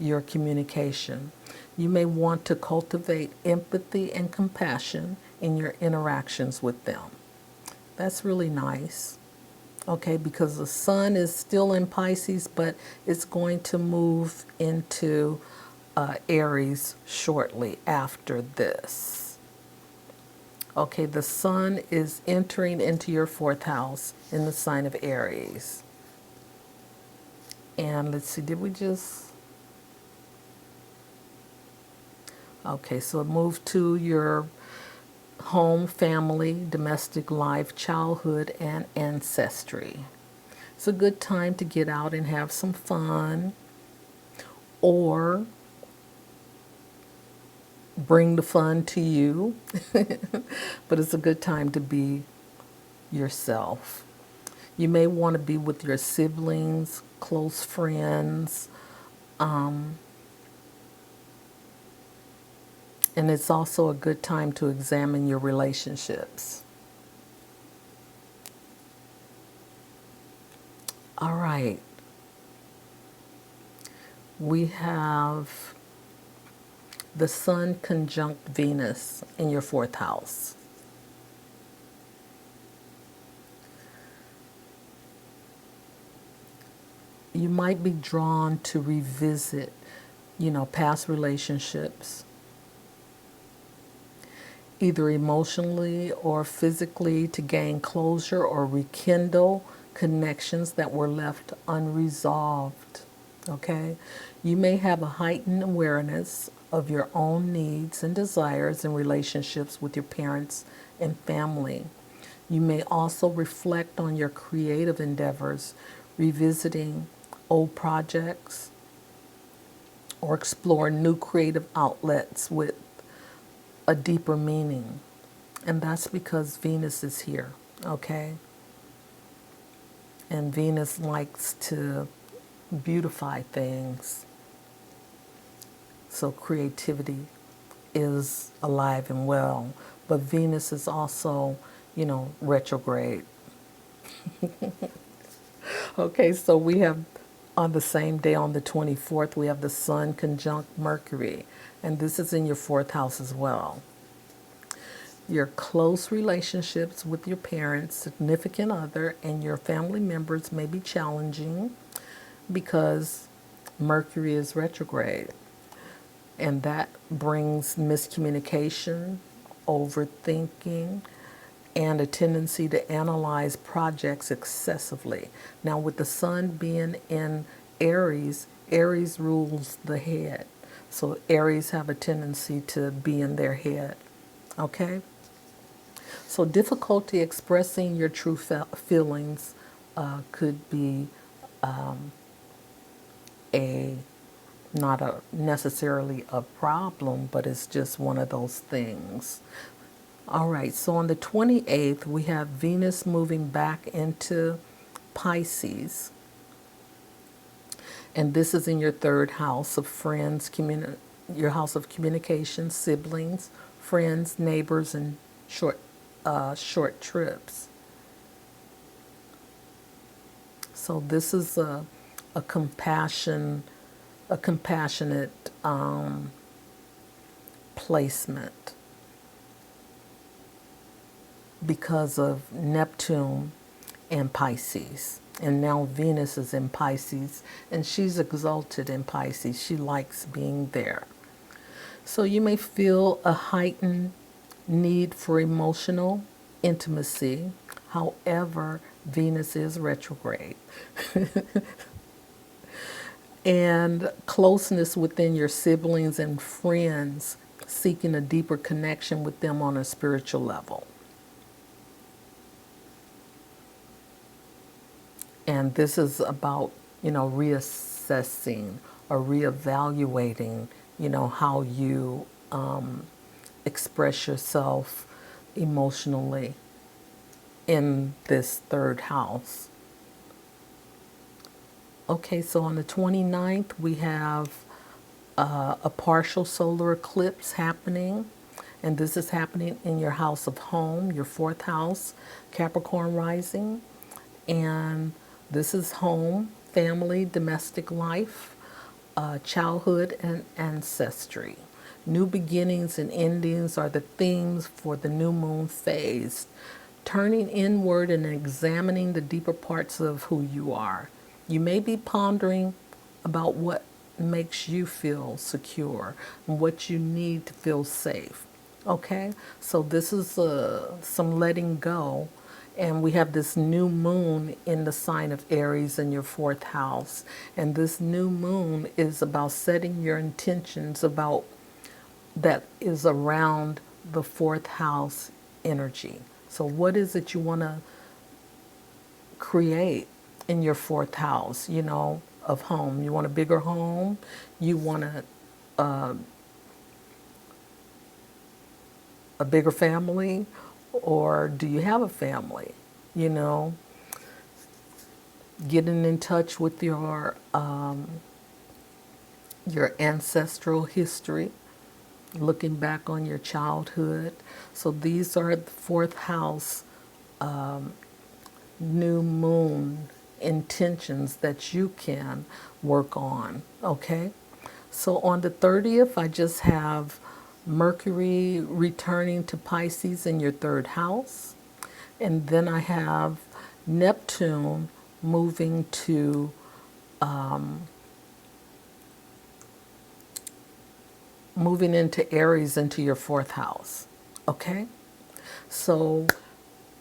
[SPEAKER 1] your communication. You may want to cultivate empathy and compassion in your interactions with them. That's really nice, okay, because the sun is still in Pisces, but it's going to move into Aries shortly after this. Okay, the sun is entering into your fourth house in the sign of Aries. And let's see, did we just... Okay, so it moved to your home, family, domestic life, childhood, and ancestry. It's a good time to get out and have some fun, or bring the fun to you. But it's a good time to be yourself. You may want to be with your siblings, close friends, and it's also a good time to examine your relationships. All right. We have the Sun conjunct Venus in your fourth house. You might be drawn to revisit, past relationships, either emotionally or physically, to gain closure or rekindle connections that were left unresolved. Okay? You may have a heightened awareness of your own needs and desires in relationships with your parents and family. You may also reflect on your creative endeavors, revisiting old projects, or explore new creative outlets with a deeper meaning. And that's because Venus is here, okay? And Venus likes to beautify things. So creativity is alive and well. But Venus is also, retrograde. Okay, so we have on the same day, on the 24th, we have the Sun conjunct Mercury. And this is in your fourth house as well. Your close relationships with your parents, significant other, and your family members may be challenging because Mercury is retrograde. And that brings miscommunication, overthinking, and a tendency to analyze projects excessively. Now, with the sun being in Aries, Aries rules the head. So Aries have a tendency to be in their head. Okay? So difficulty expressing your true feelings could be a not a necessarily a problem, but it's just one of those things. All right, so on the 28th, we have Venus moving back into Pisces. And this is in your third house of friends, your house of communication, siblings, friends, neighbors, and short trips. So this is a compassionate placement because of Neptune and Pisces. And now Venus is in Pisces, and she's exalted in Pisces. She likes being there. So you may feel a heightened need for emotional intimacy. However, Venus is retrograde. And closeness within your siblings and friends, seeking a deeper connection with them on a spiritual level. And this is about, reassessing or reevaluating, how you express yourself emotionally in this third house. Okay, so on the 29th, we have a partial solar eclipse happening. And this is happening in your house of home, your fourth house, Capricorn rising. And this is home, family, domestic life, childhood, and ancestry. New beginnings and endings are the themes for the new moon phase, turning inward and examining the deeper parts of who you are. You may be pondering about what makes you feel secure and what you need to feel safe. Okay, so this is some letting go. And we have this new moon in the sign of Aries in your fourth house. And this new moon is about setting your intentions about that is around the fourth house energy. So what is it you want to create in your fourth house, of home? You want a bigger home? You want a bigger family? Or do you have a family? Getting in touch with your ancestral history, looking back on your childhood. So these are the fourth house new moon intentions that you can work on. Okay, so on the 30th, I just have Mercury returning to Pisces in your third house, and then I have Neptune moving to moving into Aries into your fourth house. Okay, so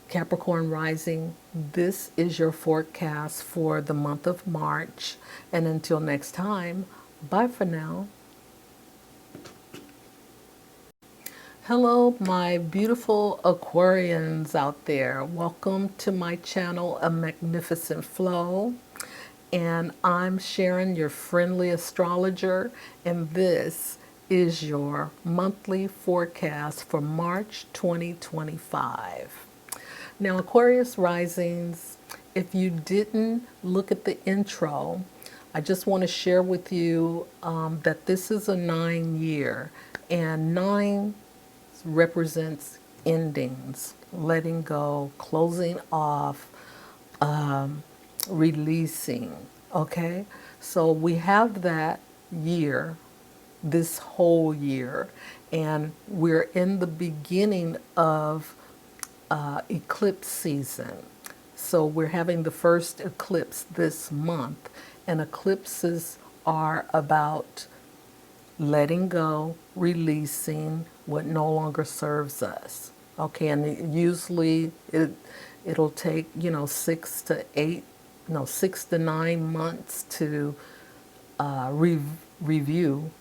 [SPEAKER 1] Capricorn rising, this is your forecast for the month of March. And until next time, bye for now. Hello, my beautiful Aquarians out there. Welcome to my channel, A Magnificent Flow. And I'm Sharon, your friendly astrologer. And this is your monthly forecast for March 2025. Now, Aquarius risings, if you didn't look at the intro, I just want to share with you that this is a 9-year, and 9 represents endings, letting go, closing off, releasing. Okay, so we have that year, this whole year, and we're in the beginning of eclipse season. So we're having the first eclipse this month, and eclipses are about letting go, releasing what no longer serves us. Okay, and usually it'll take 6 to 9 months to review.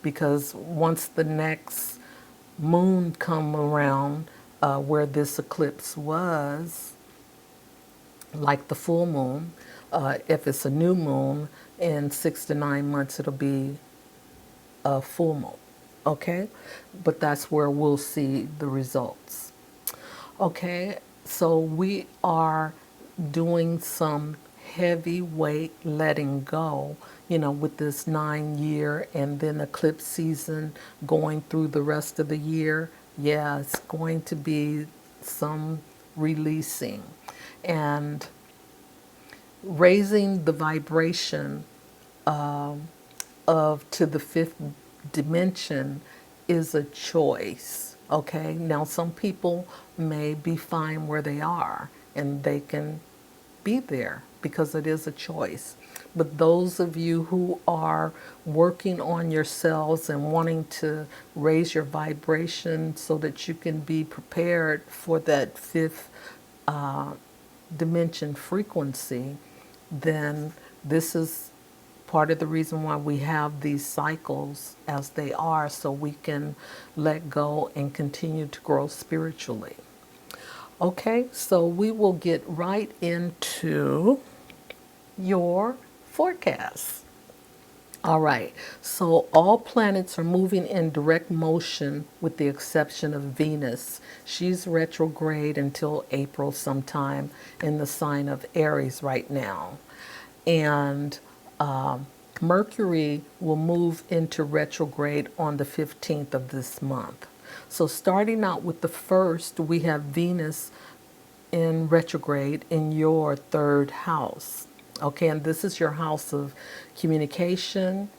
[SPEAKER 1] Because once the next moon come around, where this eclipse was, like the full moon. If it's a new moon, in 6 to 9 months, it'll be a full moon. Okay? But that's where we'll see the results. Okay? So we are doing some heavyweight letting go, with this 9 year and then eclipse season going through the rest of the year. Yeah, it's going to be some releasing and raising the vibration of to the fifth dimension is a choice. Okay, now some people may be fine where they are and they can be there because it is a choice. But those of you who are working on yourselves and wanting to raise your vibration so that you can be prepared for that fifth dimension frequency, then this is part of the reason why we have these cycles as they are, so we can let go and continue to grow spiritually. Okay, so we will get right into your forecast. All right, so all planets are moving in direct motion with the exception of Venus. She's retrograde until April sometime in the sign of Aries right now. And Mercury will move into retrograde on the 15th of this month. So starting out with the first, we have Venus in retrograde in your third house. Okay, and this is your house of communication,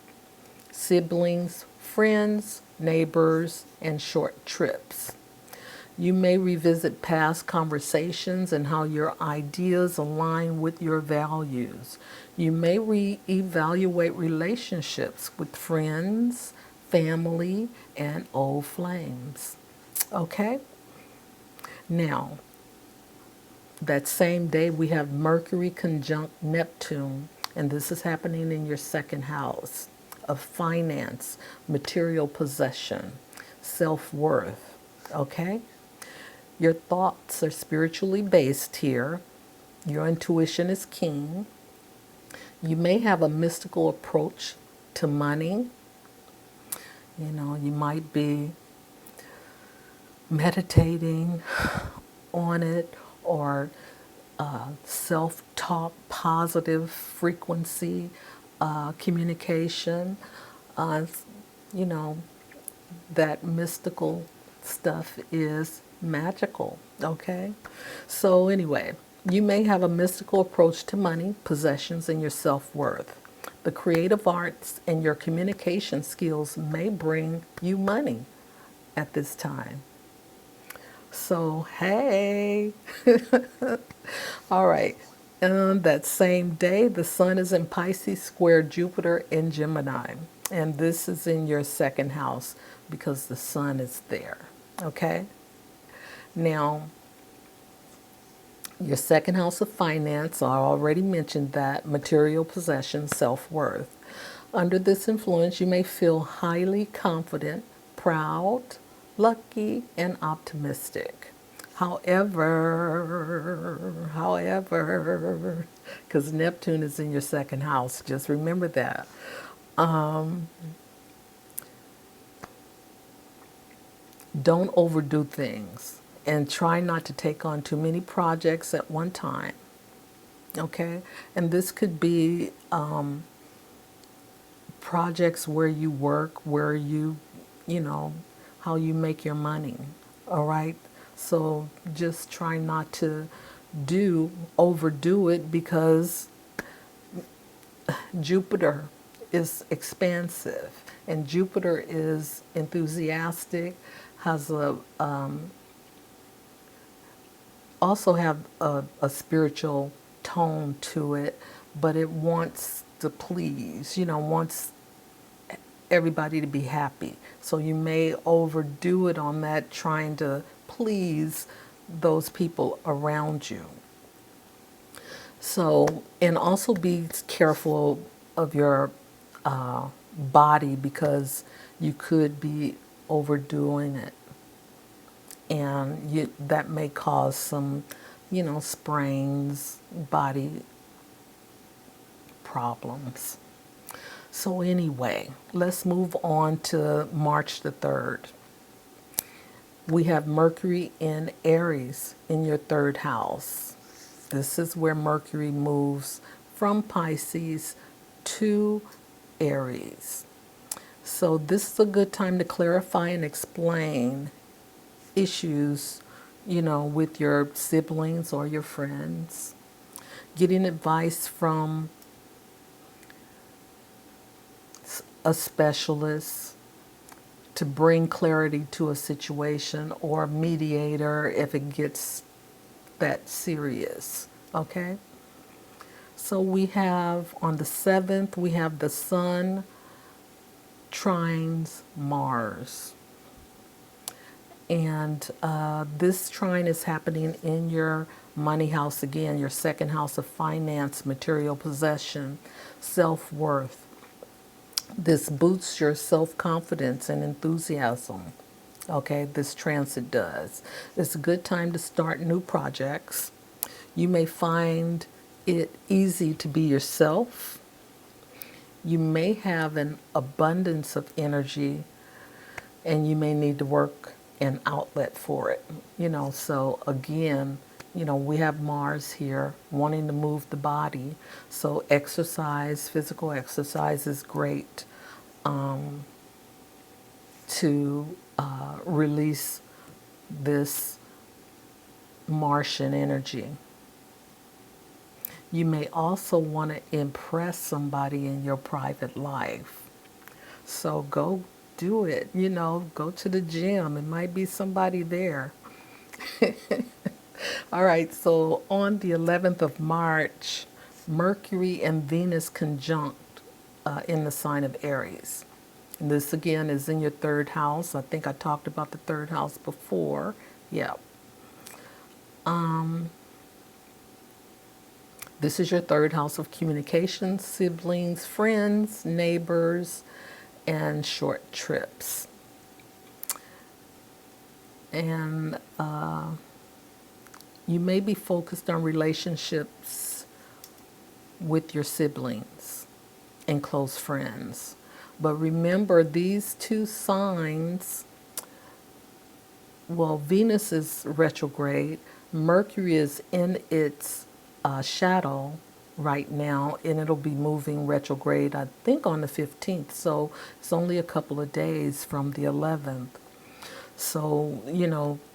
[SPEAKER 1] siblings, friends, neighbors, and short trips. You may revisit past conversations and how your ideas align with your values. You may re-evaluate relationships with friends, family, and old flames. Okay? Now, that same day we have Mercury conjunct Neptune, and this is happening in your second house of finance, material possession, self-worth. Okay? Your thoughts are spiritually based here. Your intuition is keen. You may have a mystical approach to money. You might be meditating on it, or self-talk, positive frequency communication. Uh, you know, that mystical stuff is magical, okay? So anyway, you may have a mystical approach to money, possessions, and your self-worth. The creative arts and your communication skills may bring you money at this time. So, hey. All right. On that same day, the sun is in Pisces square Jupiter in Gemini. And this is in your second house because the sun is there. Okay? Now, your second house of finance, I already mentioned that, material possessions, self-worth. Under this influence, you may feel highly confident, proud, lucky, and optimistic. However, because Neptune is in your second house, just remember that. Don't overdo things and try not to take on too many projects at one time. Okay? And this could be projects where you work, where you know, how you make your money. All right? So just try not to overdo it, because Jupiter is expansive and Jupiter is enthusiastic, has also have a spiritual tone to it, but it wants to please, wants everybody to be happy. So you may overdo it on that, trying to please those people around you. So, and also be careful of your body, because you could be overdoing it, and that may cause some sprains, body problems. So anyway, let's move on to March the 3rd. We have Mercury in Aries in your third house. This is where Mercury moves from Pisces to Aries. So this is a good time to clarify and explain issues, with your siblings or your friends. Getting advice from a specialist to bring clarity to a situation, or a mediator if it gets that serious. Okay? So we have on the 7th, we have the Sun trines Mars. And this trine is happening in your money house again, your second house of finance, material possession, self-worth. This boosts your self-confidence and enthusiasm. Okay, this transit does. It's a good time to start new projects. You may find it easy to be yourself. You may have an abundance of energy, and you may need to work an outlet for it. So again, we have Mars here wanting to move the body. So exercise, physical exercise is great to release this Martian energy. You may also want to impress somebody in your private life. So go do it, go to the gym. It might be somebody there. All right, so on the 11th of March, Mercury and Venus conjunct in the sign of Aries. And this again is in your third house. I think I talked about the third house before. Yeah. This is your third house of communication, siblings, friends, neighbors, and short trips. And you may be focused on relationships with your siblings and close friends. But remember, these two signs, well, Venus is retrograde, Mercury is in its shadow right now, and it'll be moving retrograde, I think, on the 15th. So it's only a couple of days from the 11th. So,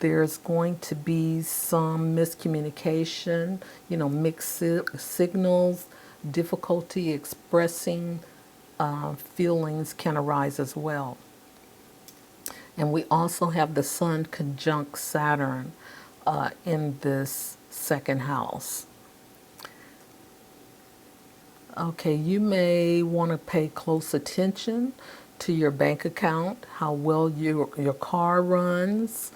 [SPEAKER 1] there's going to be some miscommunication, mixed signals, difficulty expressing feelings can arise as well. And we also have the Sun conjunct Saturn in this second house. Okay, you may want to pay close attention to your bank account, how well your car runs,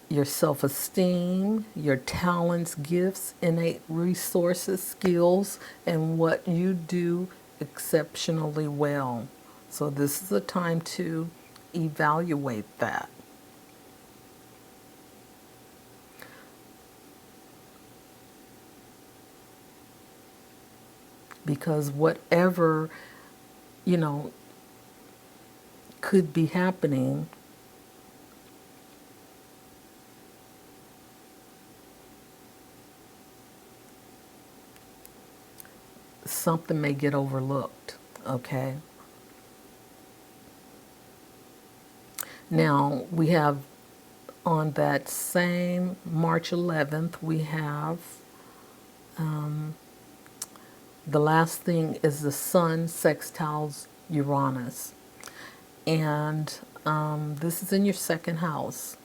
[SPEAKER 1] your self-esteem, your talents, gifts, innate resources, skills, and what you do exceptionally well. So this is a time to evaluate that. Because whatever, could be happening, something may get overlooked, okay? Now, we have on that same March 11th, we have the last thing is the Sun sextiles Uranus. And this is in your second house.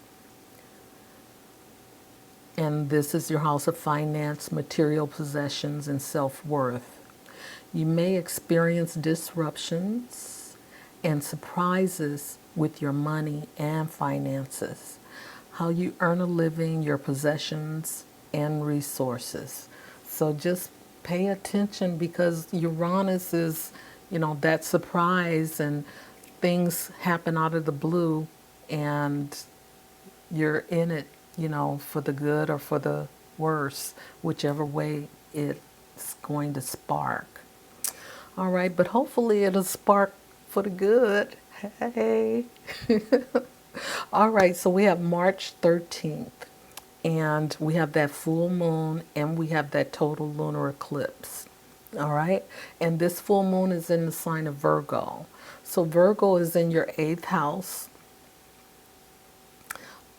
[SPEAKER 1] And this is your house of finance, material possessions, and self-worth. You may experience disruptions and surprises with your money and finances, how you earn a living, your possessions, and resources. So just pay attention, because Uranus is, that surprise, and things happen out of the blue and you're in it, for the good or for the worse, whichever way it's going to spark. All right, but hopefully it'll spark for the good. Hey. All right, so we have March 13th, and we have that full moon, and we have that total lunar eclipse. All right, and this full moon is in the sign of Virgo. So Virgo is in your eighth house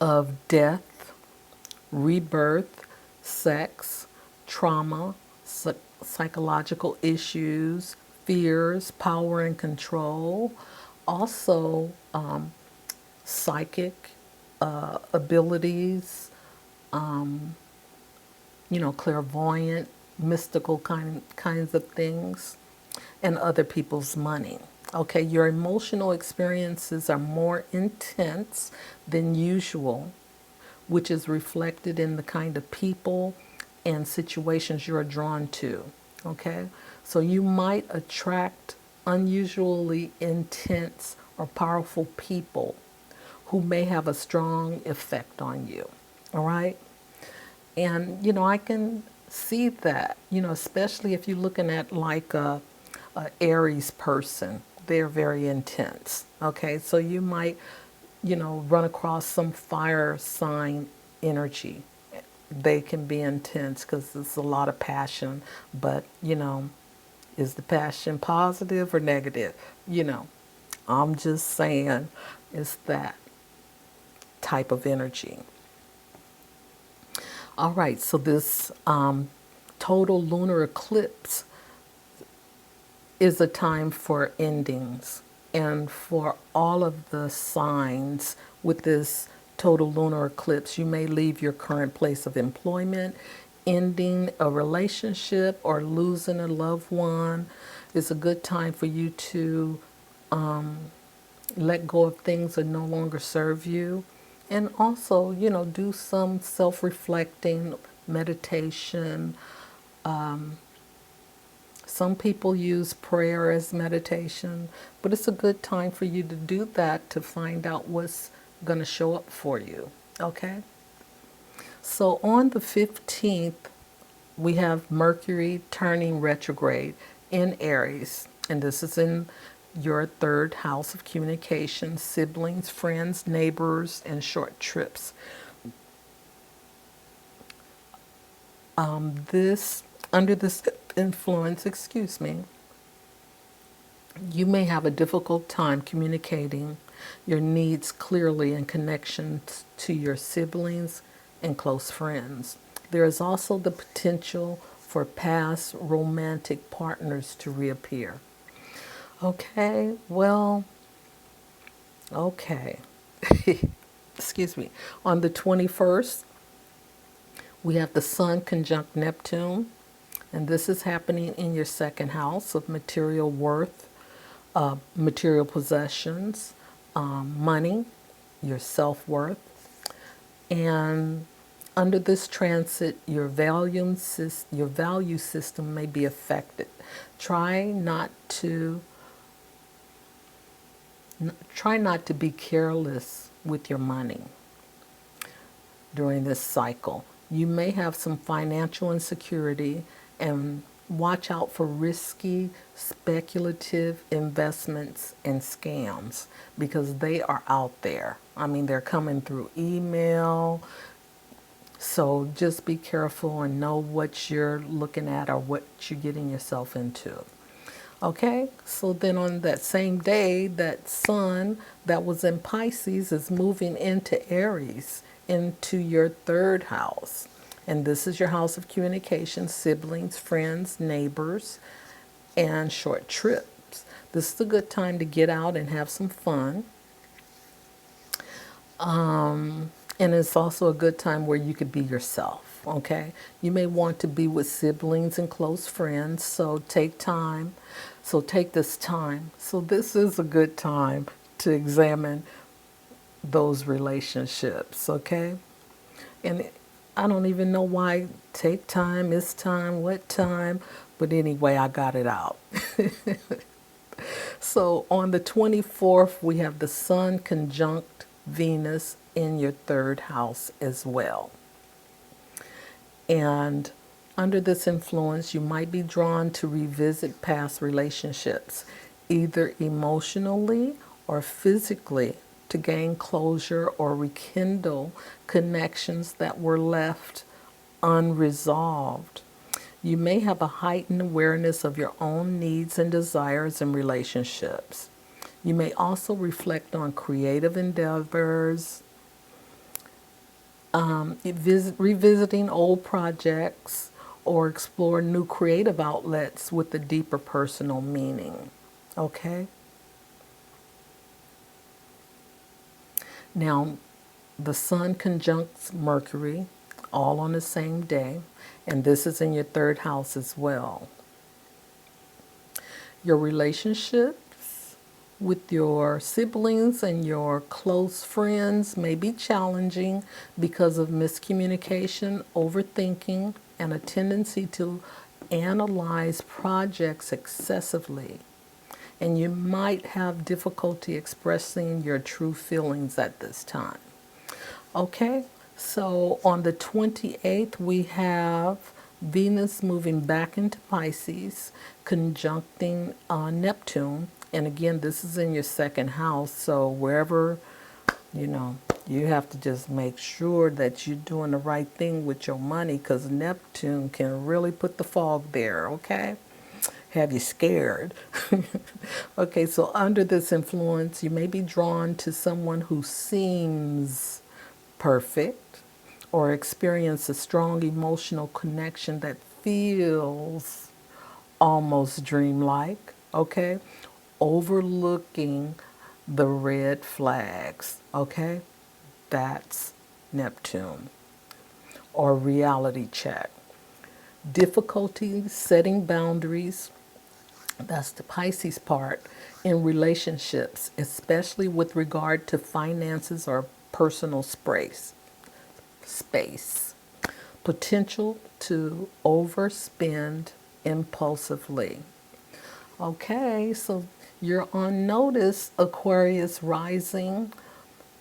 [SPEAKER 1] of death, rebirth, sex, trauma, psychological issues, fears, power and control, also psychic abilities, clairvoyant, mystical kinds of things, and other people's money. Okay, your emotional experiences are more intense than usual, which is reflected in the kind of people and situations you're drawn to. Okay, so you might attract unusually intense or powerful people who may have a strong effect on you. All right, and I can see that, especially if you're looking at like a Aries person. They're very intense. Okay, so you might, run across some fire sign energy. They can be intense because there's a lot of passion, but is the passion positive or negative? I'm just saying it's that type of energy. All right, so this total lunar eclipse is a time for endings. And for all of the signs with this total lunar eclipse, you may leave your current place of employment, ending a relationship, or losing a loved one. It's a good time for you to let go of things that no longer serve you. And also, do some self reflecting, meditation. Some people use prayer as meditation, but it's a good time for you to do that to find out what's going to show up for you. Okay? So on the 15th, we have Mercury turning retrograde in Aries, and this is in your third house of communication, siblings, friends, neighbors, and short trips. This under this influence, you may have a difficult time communicating your needs clearly in connection to your siblings and close friends. There is also the potential for past romantic partners to reappear. Okay, well, okay. Excuse me. On the 21st, we have the Sun conjunct Neptune, and this is happening in your second house of material worth, material possessions, money, your self-worth. And under this transit, your value system may be affected. Try not to be careless with your money during this cycle. You may have some financial insecurity, and watch out for risky, speculative investments and scams because they are out there. I mean, they're coming through email. So just be careful and know what you're looking at or what you're getting yourself into. Okay, so then on that same day, that sun that was in Pisces is moving into Aries, into your third house. And this is your house of communication, siblings, friends, neighbors, and short trips. This is a good time to get out and have some fun. And it's also a good time where you could be yourself, okay? You may want to be with siblings and close friends, so take time. So take this time. So this is a good time to examine those relationships, okay? And I don't even know why take time, is time, what time, but anyway, I got it out. So on the 24th, we have the Sun conjunct Venus in your third house as well. And under this influence, you might be drawn to revisit past relationships, either emotionally or physically, to gain closure or rekindle connections that were left unresolved. You may have a heightened awareness of your own needs and desires in relationships. You may also reflect on creative endeavors, revisiting old projects, or explore new creative outlets with a deeper personal meaning. Okay? Now, the Sun conjuncts Mercury all on the same day, and this is in your third house as well. Your relationships with your siblings and your close friends may be challenging because of miscommunication, overthinking, and a tendency to analyze projects excessively. And you might have difficulty expressing your true feelings at this time. Okay, so on the 28th, we have Venus moving back into Pisces, conjuncting Neptune. And again, this is in your second house. So wherever, you have to just make sure that you're doing the right thing with your money, because Neptune can really put the fog there, okay? Have you scared. Okay, so under this influence, you may be drawn to someone who seems perfect or experience a strong emotional connection that feels almost dreamlike, okay? Overlooking the red flags, okay? That's Neptune. Or reality check. Difficulty setting boundaries, that's the Pisces part, in relationships, especially with regard to finances or personal space. Potential to overspend impulsively. Okay, so you're on notice, Aquarius rising.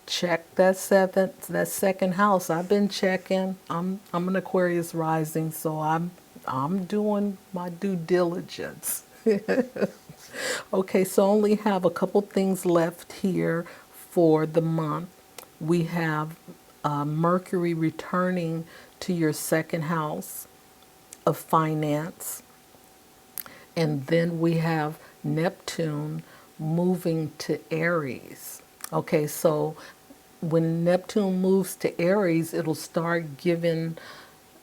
[SPEAKER 1] Check that second house. I've been checking. I'm an Aquarius rising, so I'm doing my due diligence. Okay, so I only have a couple things left here for the month. We have Mercury returning to your second house of finance. And then we have Neptune moving to Aries. Okay, so when Neptune moves to Aries, it'll start giving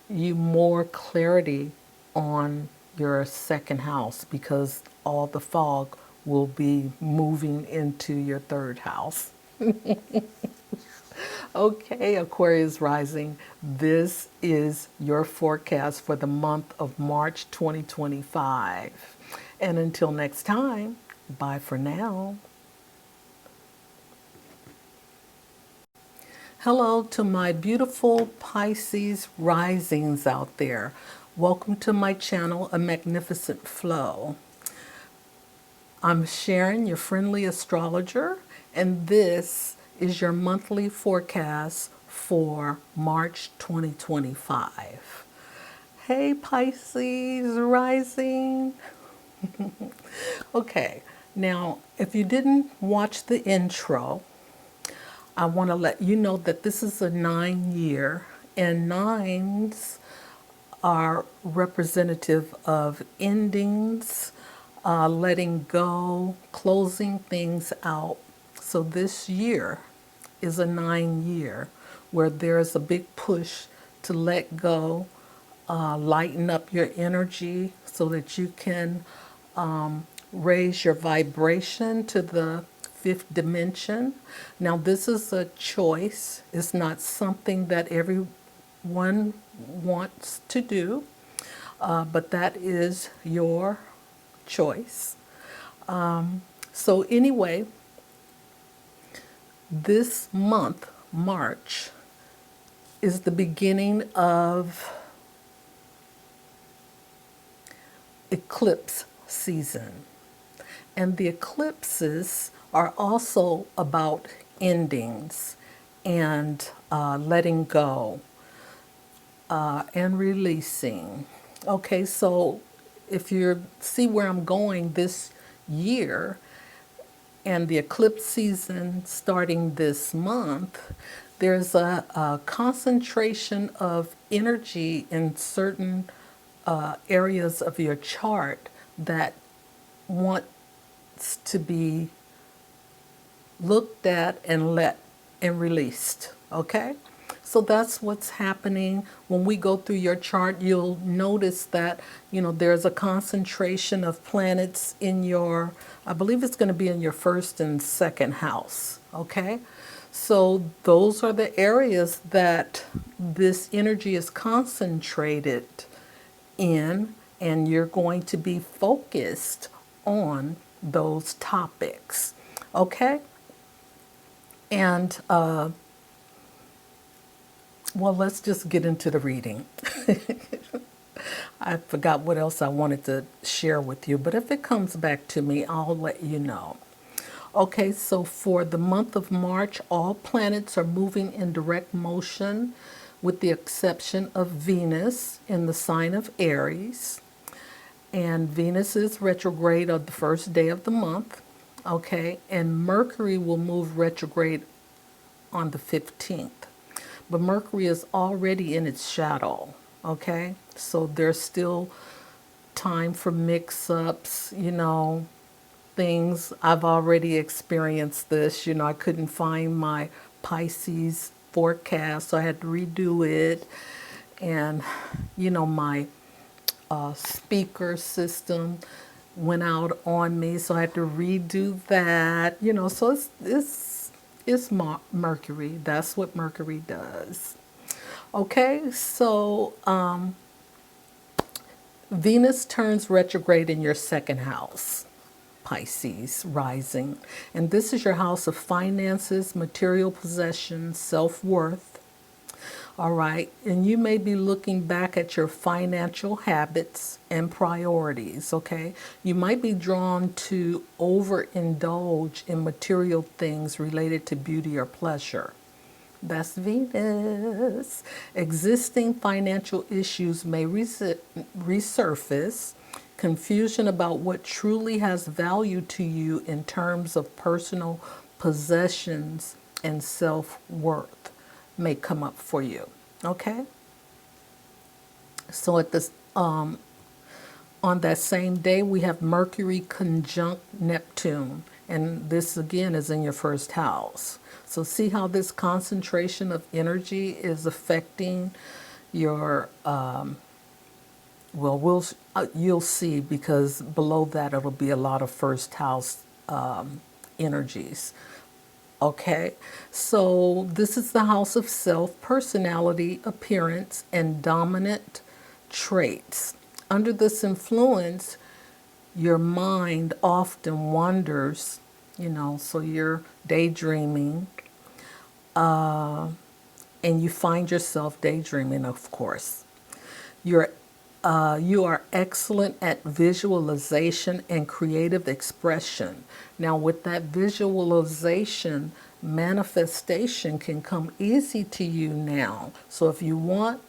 [SPEAKER 1] you more clarity on your second house, because all the fog will be moving into your third house. Okay, Aquarius rising, this is your forecast for the month of March 2025. And until next time, bye for now. Hello to my beautiful Pisces risings out there. Welcome to my channel, A Magnificent Flow. I'm Sharon, your friendly astrologer, and this is your monthly forecast for March 2025. Hey Pisces rising. Okay, now if you didn't watch the intro, I want to let you know that this is a 9-year, and nines are representative of endings, letting go, closing things out. So this year is a 9-year where there's a big push to let go, lighten up your energy so that you can raise your vibration to the fifth dimension. Now, this is a choice. It's not something that everyone wants to do, but that is your choice. So anyway, this month, March, is the beginning of eclipse season. And the eclipses are also about endings and letting go and releasing. Okay, so if you see where I'm going this year and the eclipse season starting this month, there's a concentration of energy in certain areas of your chart that wants to be looked at and let and released. Okay? So that's what's happening when we go through your chart. You'll notice that, there's a concentration of planets in your, I believe it's going to be in your first and second house. Okay? So those are the areas that this energy is concentrated in, and you're going to be focused on those topics. Okay? And, well, let's just get into the reading. I forgot what else I wanted to share with you, but if it comes back to me, I'll let you know. Okay, so for the month of March, all planets are moving in direct motion with the exception of Venus in the sign of Aries. And Venus is retrograde on the first day of the month. Okay, and Mercury will move retrograde on the 15th. But Mercury is already in its shadow, okay? So there's still time for mix-ups, things. I've already experienced this. I couldn't find my Pisces forecast, so I had to redo it. And, my speaker system went out on me, so I had to redo that. So it's Mercury. That's what Mercury does. Okay, so Venus turns retrograde in your second house, Pisces rising. And this is your house of finances, material possessions, self-worth. All right, and you may be looking back at your financial habits and priorities, okay? You might be drawn to overindulge in material things related to beauty or pleasure. That's Venus. Existing financial issues may resurface. Confusion about what truly has value to you in terms of personal possessions and self-worth may come up for you. Okay? So at this on that same day we have Mercury conjunct Neptune, and this again is in your first house. So see how this concentration of energy is affecting your you'll see, because below that it'll be a lot of first house energies. Okay, so this is the house of self, personality, appearance, and dominant traits. Under this influence, your mind often wanders, so you're daydreaming, and you find yourself daydreaming, of course. You are excellent at visualization and creative expression. Now, with that visualization, manifestation can come easy to you now. So if you want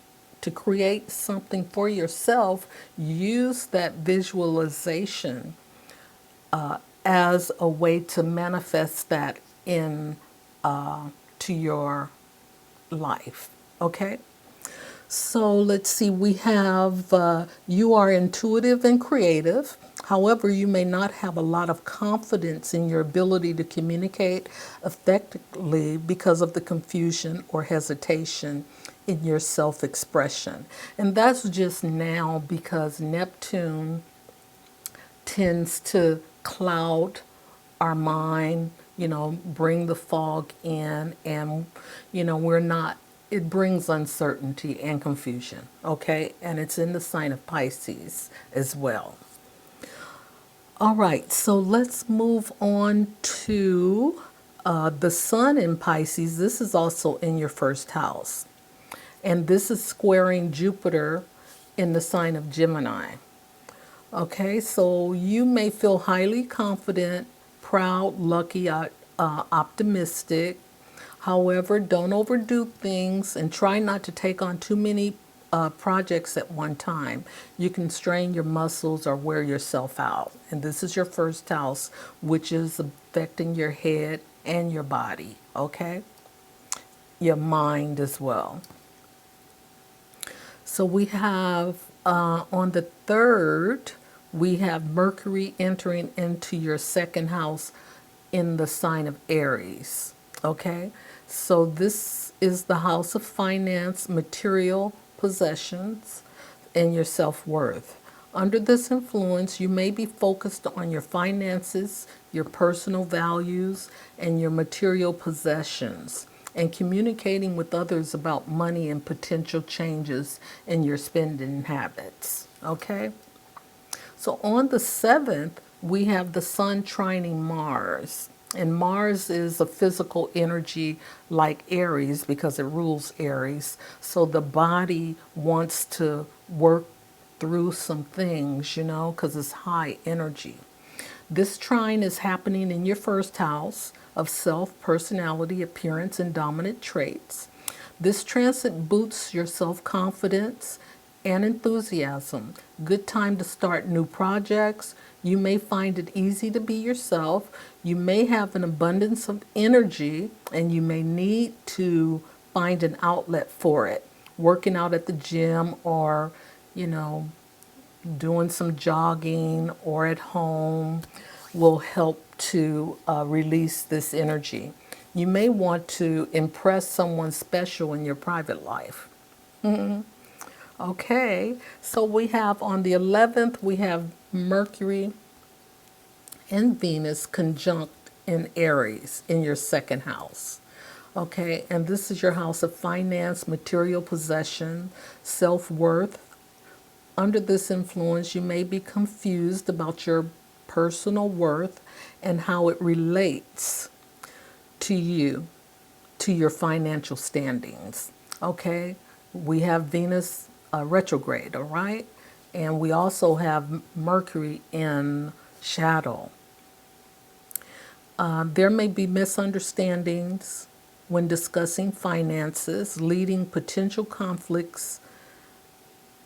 [SPEAKER 1] to create something for yourself, use that visualization as a way to manifest that in to your life. Okay? So let's see, we have you are intuitive and creative. However, you may not have a lot of confidence in your ability to communicate effectively because of the confusion or hesitation in your self-expression. And that's just now because Neptune tends to cloud our mind, bring the fog in, and, we're not, it brings uncertainty and confusion, okay? And it's in the sign of Pisces as well. All right, so let's move on to the sun in Pisces. This is also in your first house. And this is squaring Jupiter in the sign of Gemini. Okay, so you may feel highly confident, proud, lucky, optimistic. However, don't overdo things and try not to take on too many projects at one time. You can strain your muscles or wear yourself out. And this is your first house, which is affecting your head and your body, okay? Your mind as well. So we have on the 3rd, we have Mercury entering into your second house in the sign of Aries. Okay, so this is the house of finance, material possessions, and your self worth. Under this influence, you may be focused on your finances, your personal values, and your material possessions, and communicating with others about money and potential changes in your spending habits. Okay? So on the 7th, we have the Sun trining Mars. And Mars is a physical energy like Aries because it rules Aries. So the body wants to work through some things, because it's high energy. This trine is happening in your first house of self, personality, appearance, and dominant traits. This transit boosts your self confidence and enthusiasm. Good time to start new projects. You may find it easy to be yourself. You may have an abundance of energy and you may need to find an outlet for it. Working out at the gym or, doing some jogging or at home will help to release this energy. You may want to impress someone special in your private life. Okay, so we have on the 11th, we have Mercury and Venus conjunct in Aries in your second house. Okay, and this is your house of finance, material possession, self worth. Under this influence, you may be confused about your personal worth and how it relates to you, to your financial standings. Okay, we have Venus retrograde, all right? And we also have Mercury in shadow. There may be misunderstandings when discussing finances, leading potential conflicts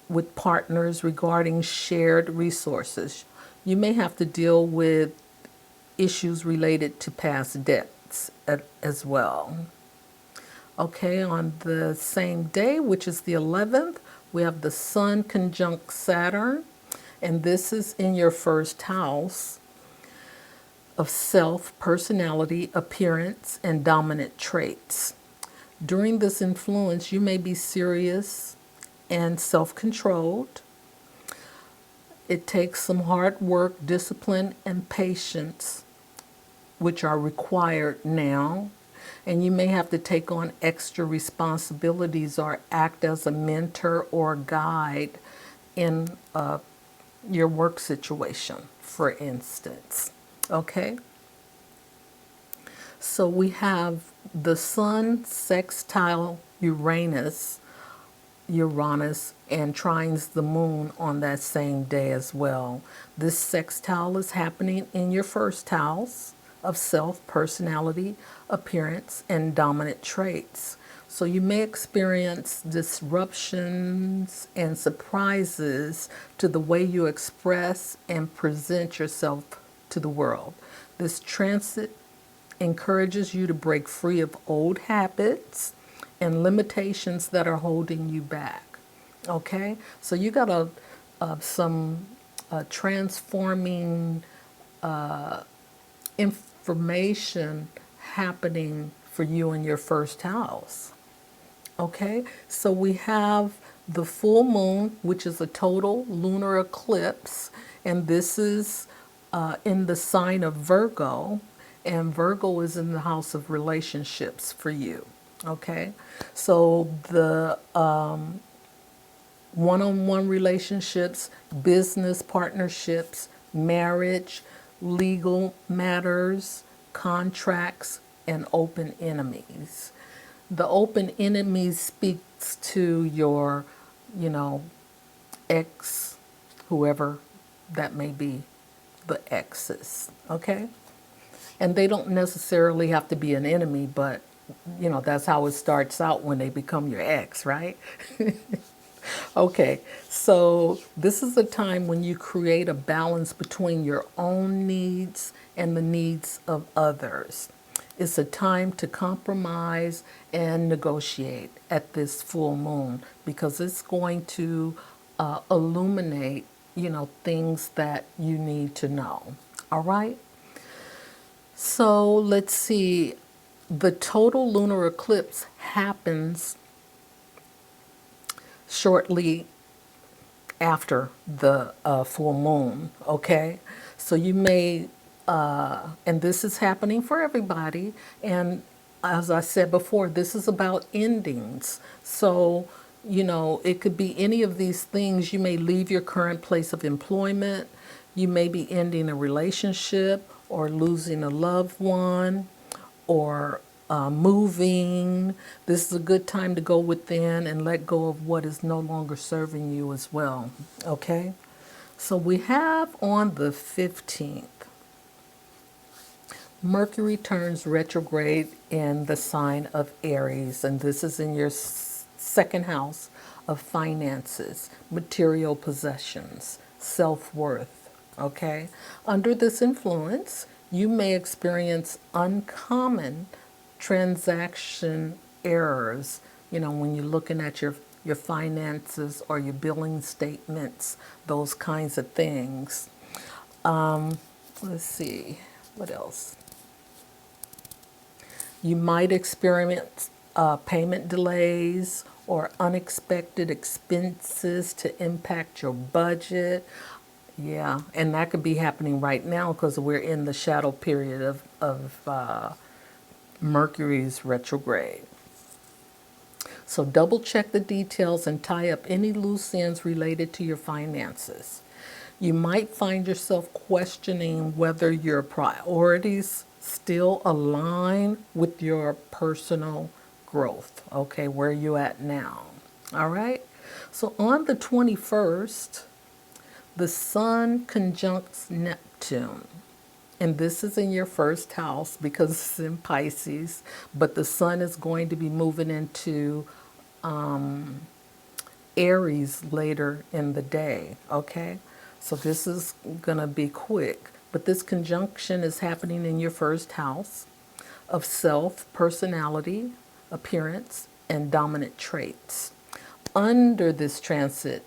[SPEAKER 1] with partners regarding shared resources. You may have to deal with issues related to past debts as well. Okay, on the same day, which is the 11th, we have the Sun conjunct Saturn, and this is in your first house of self, personality, appearance, and dominant traits. During this influence, you may be serious and self-controlled. It takes some hard work, discipline, and patience, which are required now. And you may have to take on extra responsibilities or act as a mentor or guide in your work situation, for instance. Okay? So we have the Sun sextile Uranus, and trines the moon on that same day as well. This sextile is happening in your first house of self, personality, appearance, and dominant traits. So you may experience disruptions and surprises to the way you express and present yourself to the world. This transit encourages you to break free of old habits and limitations that are holding you back. Okay, so you got some transforming information happening for you in your first house. Okay, so we have the full moon, which is a total lunar eclipse, and this is in the sign of Virgo, and Virgo is in the house of relationships for you. Okay, so the one-on-one relationships, business partnerships, marriage, legal matters, contracts, and open enemies. The open enemies speaks to your, ex, whoever that may be, the exes, okay? And they don't necessarily have to be an enemy, but That's how it starts out when they become your ex, right? Okay, so this is a time when you create a balance between your own needs and the needs of others. It's a time to compromise and negotiate at this full moon because it's going to illuminate, things that you need to know. All right? So let's see. The total lunar eclipse happens shortly after the full moon, okay? So you may, and this is happening for everybody, and as I said before, this is about endings. So, it could be any of these things. You may leave your current place of employment, you may be ending a relationship or losing a loved one or moving. This is a good time to go within and let go of what is no longer serving you as well. Okay? So we have on the 15th, Mercury turns retrograde in the sign of Aries, and this is in your second house of finances, material possessions, self worth. Okay? Under this influence, you may experience uncommon transaction errors, when you're looking at your finances or your billing statements, those kinds of things. Let's see, what else? You might experience payment delays or unexpected expenses to impact your budget. Yeah, and that could be happening right now because we're in the shadow period of Mercury's retrograde. So double check the details and tie up any loose ends related to your finances. You might find yourself questioning whether your priorities still align with your personal growth. Okay, where are you at now? All right. So on the 21st, the Sun conjuncts Neptune. And this is in your first house because it's in Pisces, but the Sun is going to be moving into Aries later in the day, okay? So this is going to be quick, but this conjunction is happening in your first house of self, personality, appearance, and dominant traits. Under this transit,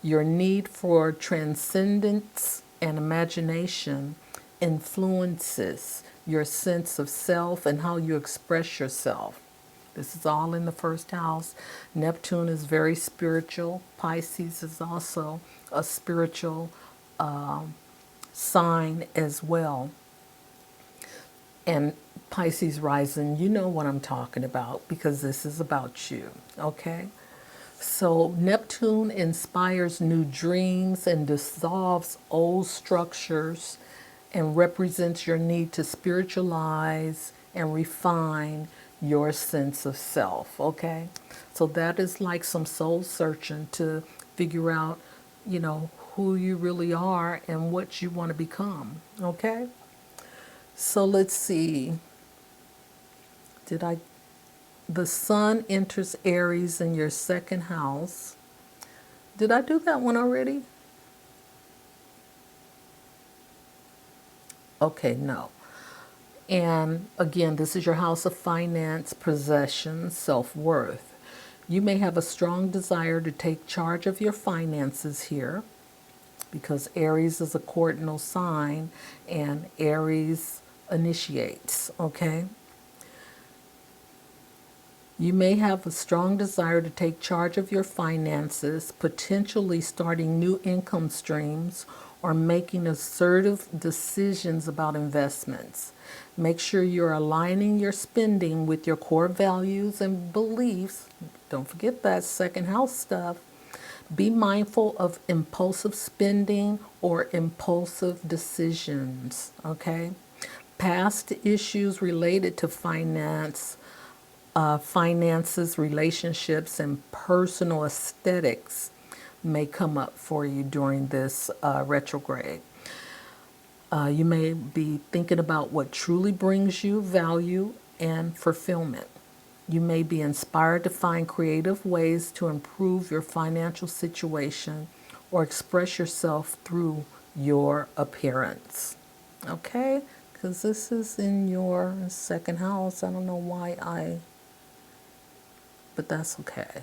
[SPEAKER 1] your need for transcendence and imagination influences your sense of self and how you express yourself. This is all in the first house. Neptune is very spiritual. Pisces is also a spiritual sign as well. And Pisces rising, you know what I'm talking about because this is about you, okay? So Neptune inspires new dreams and dissolves old structures and represents your need to spiritualize and refine your sense of self, okay? So that is like some soul searching to figure out, who you really are and what you want to become, okay? So let's see. The Sun enters Aries in your second house. Did I do that one already? Okay, no. And again, this is your house of finance, possessions, self-worth. You may have a strong desire to take charge of your finances here because Aries is a cardinal sign and Aries initiates, okay? You may have a strong desire to take charge of your finances, potentially starting new income streams or making assertive decisions about investments. Make sure you're aligning your spending with your core values and beliefs. Don't forget that second house stuff. Be mindful of impulsive spending or impulsive decisions, okay? Past issues related to finances, relationships, and personal aesthetics may come up for you during this retrograde. You may be thinking about what truly brings you value and fulfillment. You may be inspired to find creative ways to improve your financial situation or express yourself through your appearance. Okay? Because this is in your second house. I don't know why but that's okay.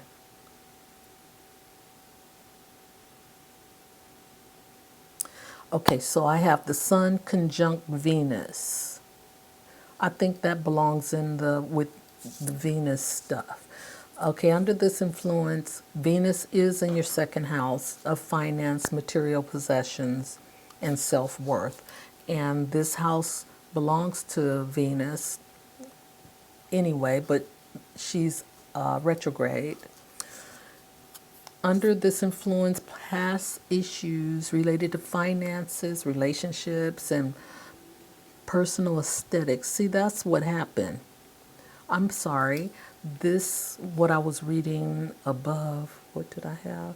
[SPEAKER 1] Okay, so I have the Sun conjunct Venus. I think that belongs in the with the Venus stuff. Okay, under this influence, Venus is in your second house of finance, material possessions, and self-worth. And this house belongs to Venus anyway, but she's retrograde. Under this influence, past issues related to finances, relationships, and personal aesthetics. See, that's what happened. I'm sorry. This, what I was reading above, what did I have?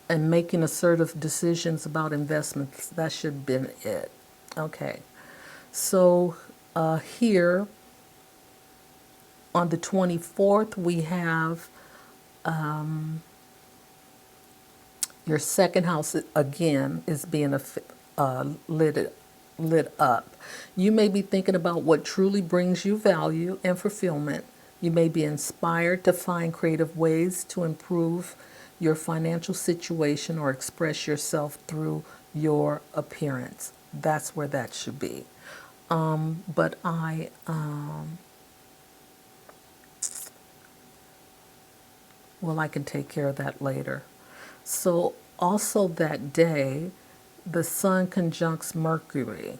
[SPEAKER 1] And making assertive decisions about investments. That should have been it. Okay. So here on the 24th, we have your second house again is being lit up. You may be thinking about what truly brings you value and fulfillment. You may be inspired to find creative ways to improve your financial situation or express yourself through your appearance. That's where that should be. But I can take care of that later. So also that day, the Sun conjuncts Mercury,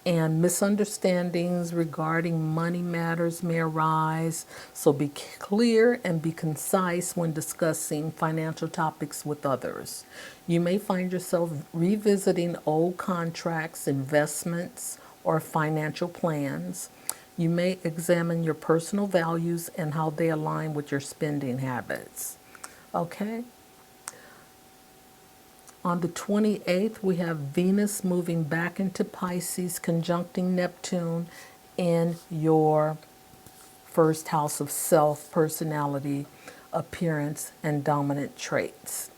[SPEAKER 1] and misunderstandings regarding money matters may arise. So be clear and be concise when discussing financial topics with others. You may find yourself revisiting old contracts, investments, or financial plans. You may examine your personal values and how they align with your spending habits. Okay? On the 28th, we have Venus moving back into Pisces, conjuncting Neptune in your first house of self, personality, appearance, and dominant traits.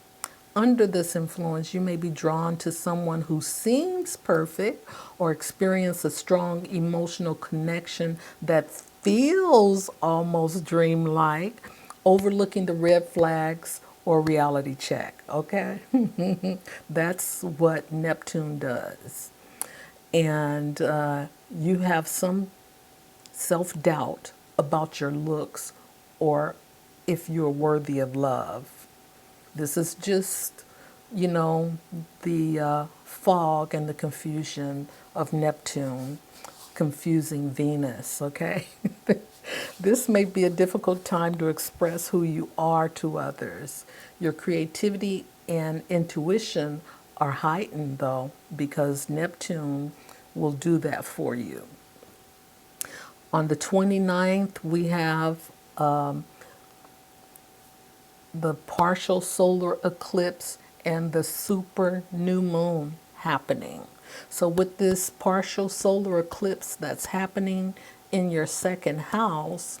[SPEAKER 1] Under this influence, you may be drawn to someone who seems perfect or experience a strong emotional connection that feels almost dreamlike, overlooking the red flags or reality check, okay? That's what Neptune does. And you have some self-doubt about your looks or if you're worthy of love. This is just, the fog and the confusion of Neptune confusing Venus, okay? This may be a difficult time to express who you are to others. Your creativity and intuition are heightened, though, because Neptune will do that for you. On the 29th, we have the partial solar eclipse and the super new moon happening. So with this partial solar eclipse that's happening in your second house,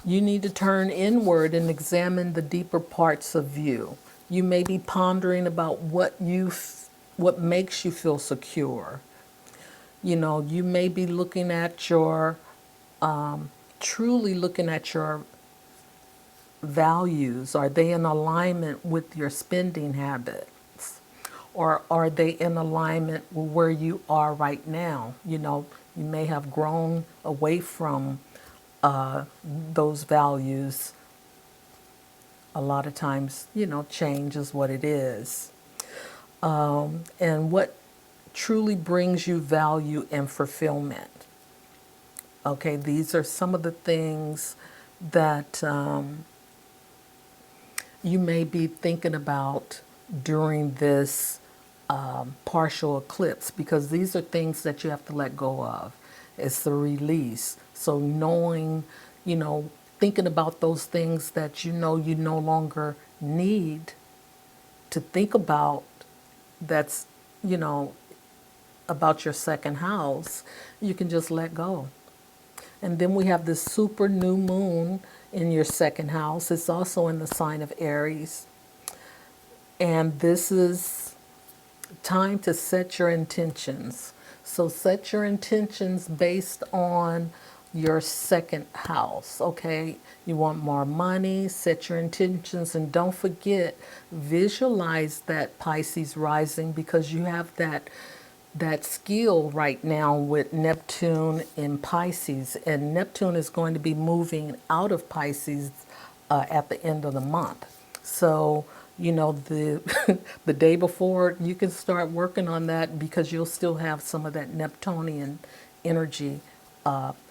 [SPEAKER 1] you need to turn inward and examine the deeper parts of you. You may be pondering about what makes you feel secure. You may be looking at your, truly looking at your values. Are they in alignment with your spending habits? Or are they in alignment with where you are right now? You may have grown away from those values. A lot of times, change is what it is. And what truly brings you value and fulfillment. Okay, these are some of the things that you may be thinking about during this partial eclipse, because these are things that you have to let go of. It's the release. So knowing, thinking about those things that you no longer need to think about, that's you know, about your second house, you can just let go. And then we have this super new moon in your second house. It's also in the sign of Aries. And this is time to set your intentions. So set your intentions based on your second house, okay? You want more money, set your intentions, and don't forget, visualize that Pisces rising, because you have that skill right now with Neptune in Pisces, and Neptune is going to be moving out of Pisces at the end of the month. So, the the day before, you can start working on that, because you'll still have some of that Neptunian energy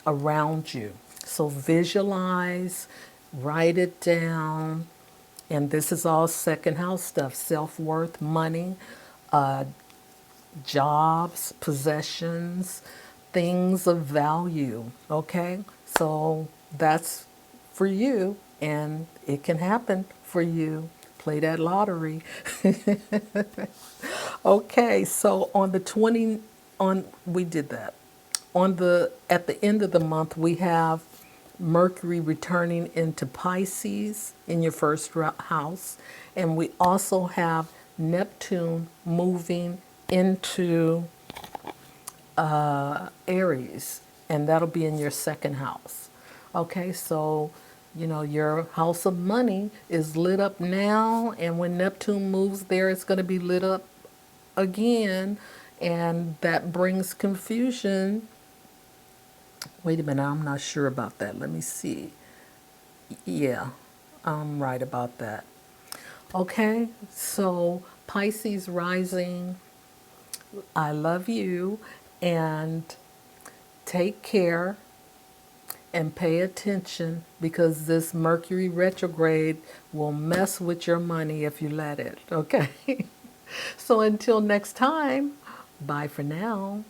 [SPEAKER 1] around you. So visualize, write it down, and this is all second house stuff: self-worth, money, jobs, possessions, things of value. Okay? So that's for you, and it can happen for you. Play that lottery. Okay, so on the 20 on we did that. On the At the end of the month, we have Mercury returning into Pisces in your first house, and we also have Neptune moving into Aries, and that'll be in your second house. Okay, so your house of money is lit up now, and when Neptune moves there, it's going to be lit up again, and that brings confusion. Wait a minute, I'm not sure about that. Let me see. Yeah, I'm right about that. Okay, so Pisces rising, I love you, and take care and pay attention, because this Mercury retrograde will mess with your money if you let it. Okay? So until next time, bye for now.